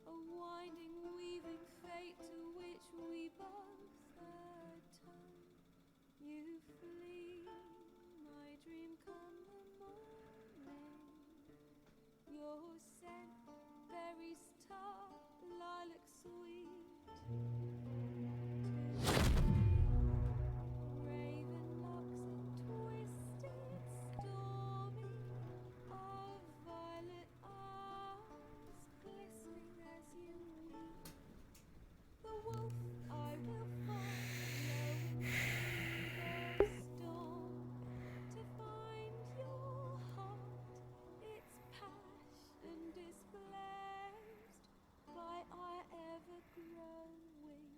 a winding, weaving fate to which we both atone. You flee, my dream come the morning. Your scent, berries tart, lilac sweet. Raven locks and twisted, stormy, of violet eyes, glistening as you weep. The wolf I will follow in the storm, to find your heart, its passion displaced by our ever-growing,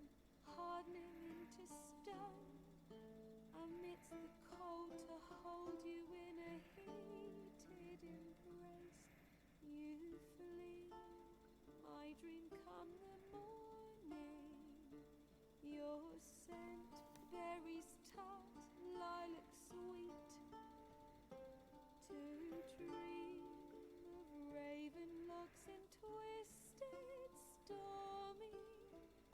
hardening into stone. Amidst the cold, to hold you in a heated embrace. You flee, my dream come the morning. Your scent, berries tart, lilac sweet. To dream of raven locks and twisted, stormy,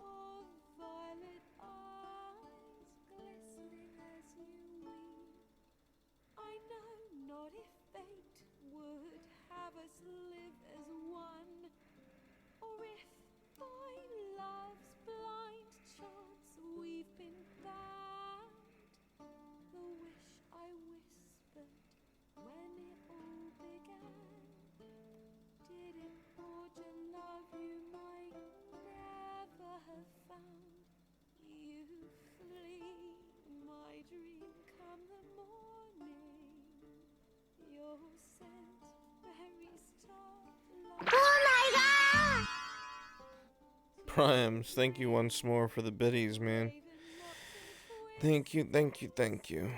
of violet eyes, glistening as you weep. I know not if fate would have us live as one, or if by love's blind chance we've been bound. The wish I whispered when it all began, did it forge a love you might never have found? You flee, my dream come the morning. Your scent, berries tart, Oh my god! Priams, thank you once more for the biddies, man. Thank you, thank you, thank you.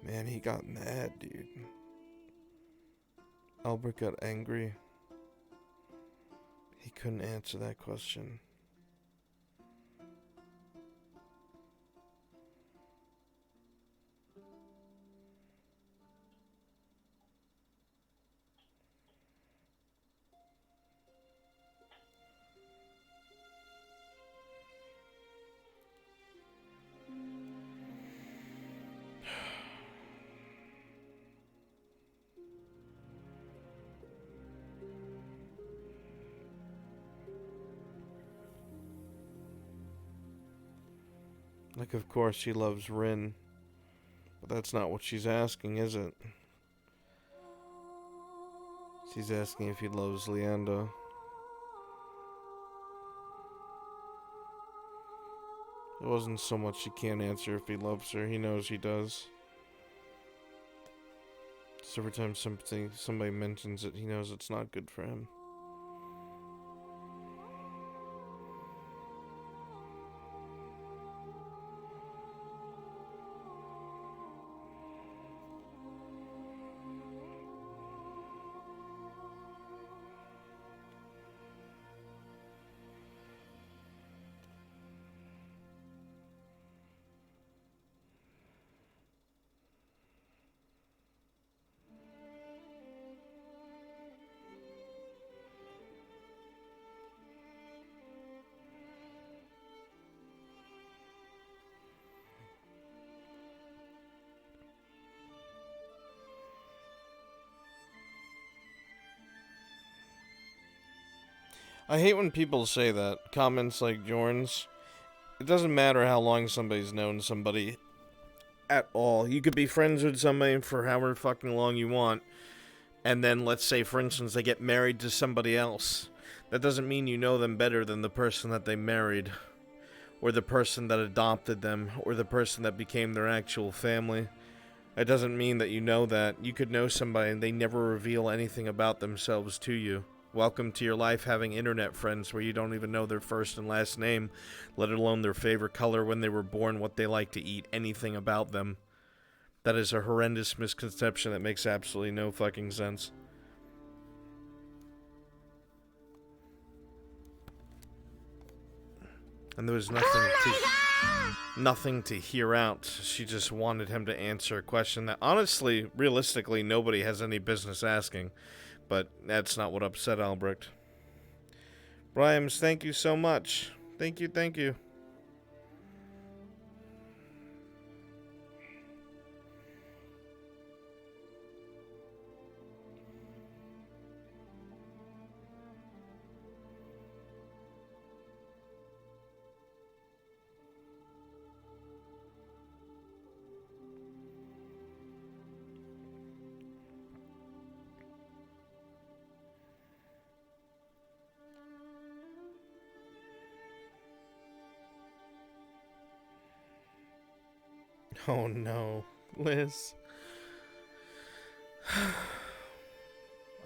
Man, he got mad, dude. Albrecht got angry. He couldn't answer that question. Like, of course she loves Rin. But that's not what she's asking, is it? She's asking if he loves Leanda. It wasn't so much she can't answer if he loves her. He knows he does. So every time somebody mentions it, he knows it's not good for him. I hate when people say that. Comments like Jorn's. It doesn't matter how long somebody's known somebody at all. You could be friends with somebody for however fucking long you want. And then, let's say, for instance, they get married to somebody else. That doesn't mean you know them better than the person that they married. Or the person that adopted them. Or the person that became their actual family. It doesn't mean that you know that. You could know somebody and they never reveal anything about themselves to you. Welcome to your life having internet friends where you don't even know their first and last name, let alone their favorite color when they were born, what they like to eat, anything about them. That is a horrendous misconception that makes absolutely no fucking sense. And there was nothing to hear out. She just wanted him to answer a question that honestly, realistically, nobody has any business asking. But that's not what upset Albrecht. Briams, thank you so much. Thank you, thank you. Oh no, Liz.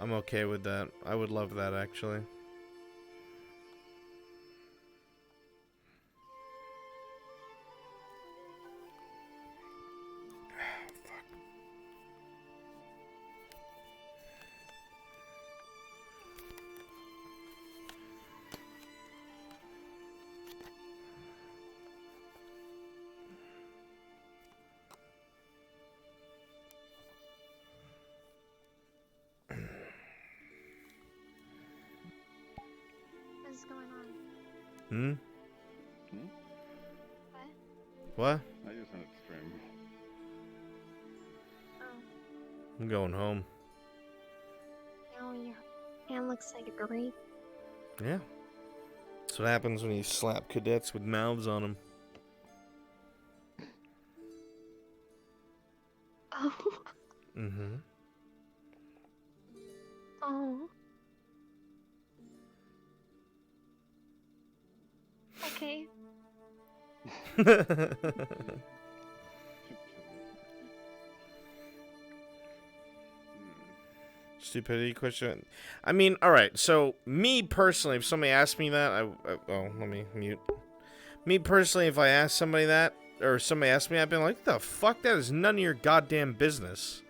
I'm okay with that. I would love that, actually. What's going on? Hmm? What? What? I just wanted to stream. Oh, I'm going home. no, your hand looks like a grape. Yeah. That's what happens when you slap cadets with mouths on them. Oh. Mm-hmm. Oh. Okay. Stupidity question. I mean, all right. So me personally, if somebody asked me that, oh, let me mute. Me personally, if I asked somebody that, or somebody asked me, I'd be like, "The fuck? That is none of your goddamn business."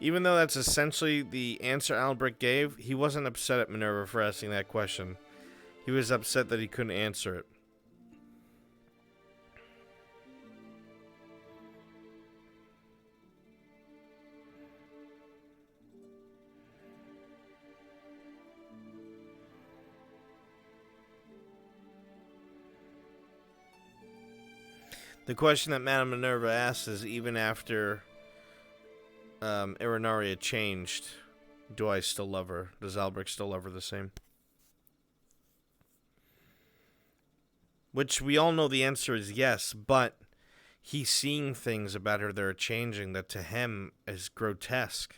Even though that's essentially the answer Albrecht gave, he wasn't upset at Minerva for asking that question. He was upset that he couldn't answer it. The question that Madame Minerva asked is, even after Irinaria changed, do I still love her? Does Albrecht still love her the same? Which we all know the answer is yes, but he's seeing things about her that are changing that to him is grotesque.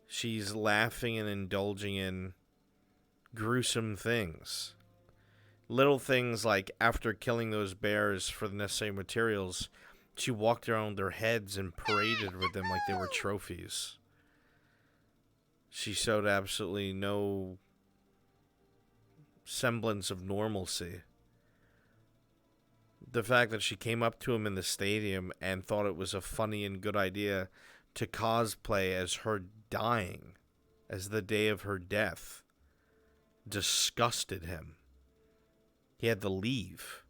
She's laughing and indulging in gruesome things. Little things like after killing those bears for the necessary materials, she walked around their heads and paraded with them like they were trophies. She showed absolutely no semblance of normalcy. The fact that she came up to him in the stadium and thought it was a funny and good idea to cosplay as her dying, as the day of her death, disgusted him. He had to leave.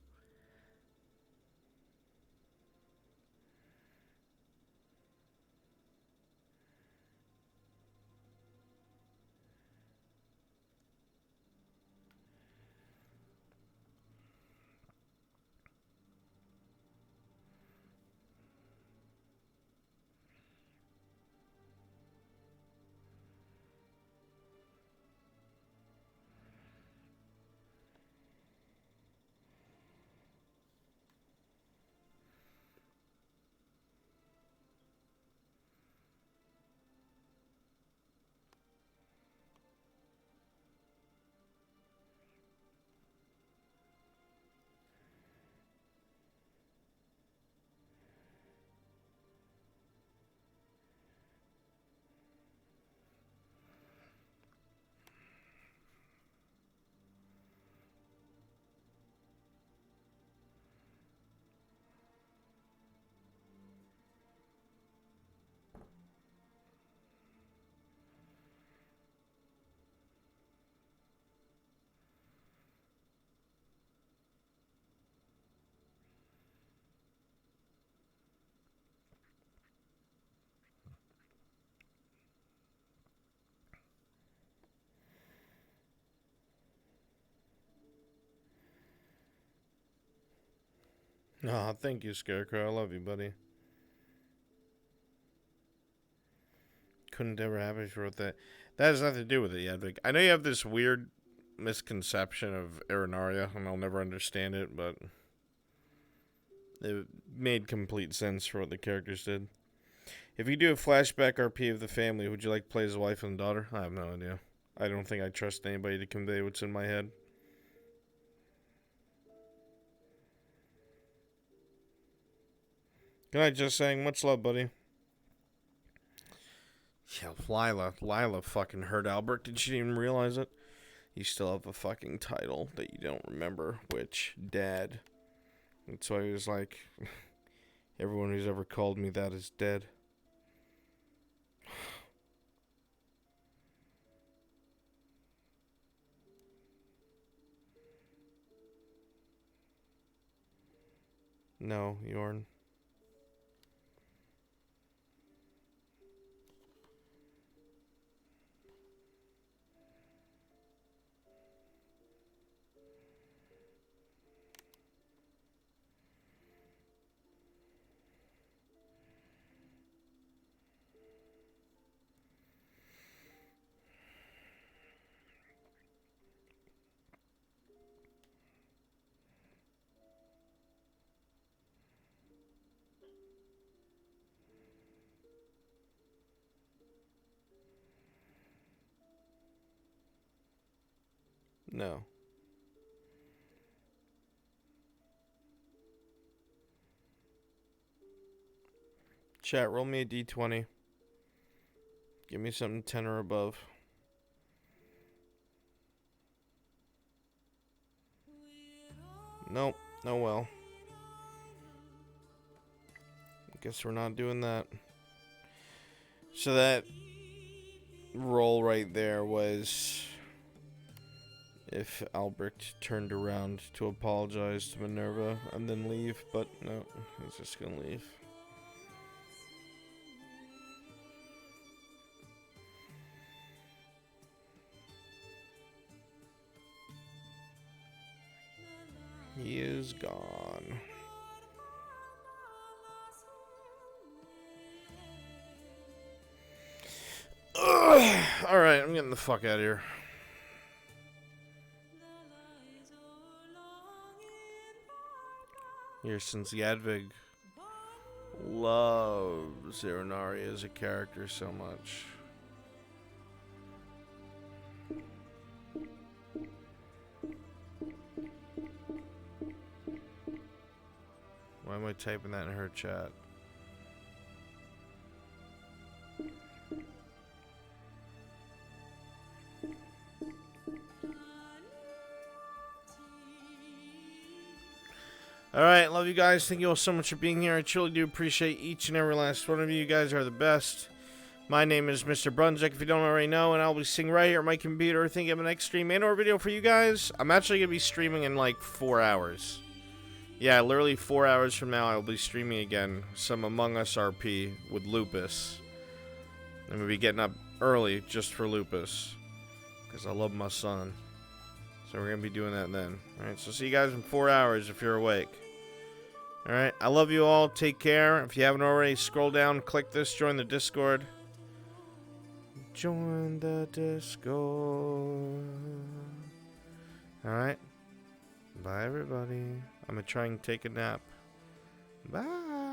Aw, thank you, Scarecrow. I love you, buddy. Couldn't ever happen if you wrote that. That has nothing to do with it yet, Vic. I know you have this weird misconception of Irinaria, and I'll never understand it, but it made complete sense for what the characters did. If you do a flashback RP of the family, would you like to play as a wife and daughter? I have no idea. I don't think I trust anybody to convey what's in my head. Good night, just saying. Much love, buddy. Yeah, Lila fucking heard Albrecht and she didn't even realize it. You still have a fucking title that you don't remember, which, Dad. That's why he was like, everyone who's ever called me that is dead. No, Yorn. No. Chat, roll me a d20. Give me something 10 or above. Nope. Oh well. Guess we're not doing that. So that roll right there was if Albrecht turned around to apologize to Minerva and then leave, but no, he's just gonna leave. He is gone. Alright, I'm getting the fuck out of here. Here, since Yadvig loves Ironari as a character so much. Why am I typing that in her chat? Alright, love you guys. Thank you all so much for being here. I truly do appreciate each and every last one of you. You guys are the best. My name is Mr. Brunswick, if you don't already know, and I'll be sitting right here at my computer thinking of an next stream and or video for you guys. I'm actually going to be streaming in like 4 hours. Yeah, literally 4 hours from now, I'll be streaming again some Among Us RP with Lupus. And we'll be getting up early just for Lupus. Because I love my son. So we're going to be doing that then. Alright, so see you guys in 4 hours if you're awake. Alright, I love you all. Take care. If you haven't already, scroll down, click this, join the Discord. Join the Discord. Alright. Bye, everybody. I'm going to try and take a nap. Bye.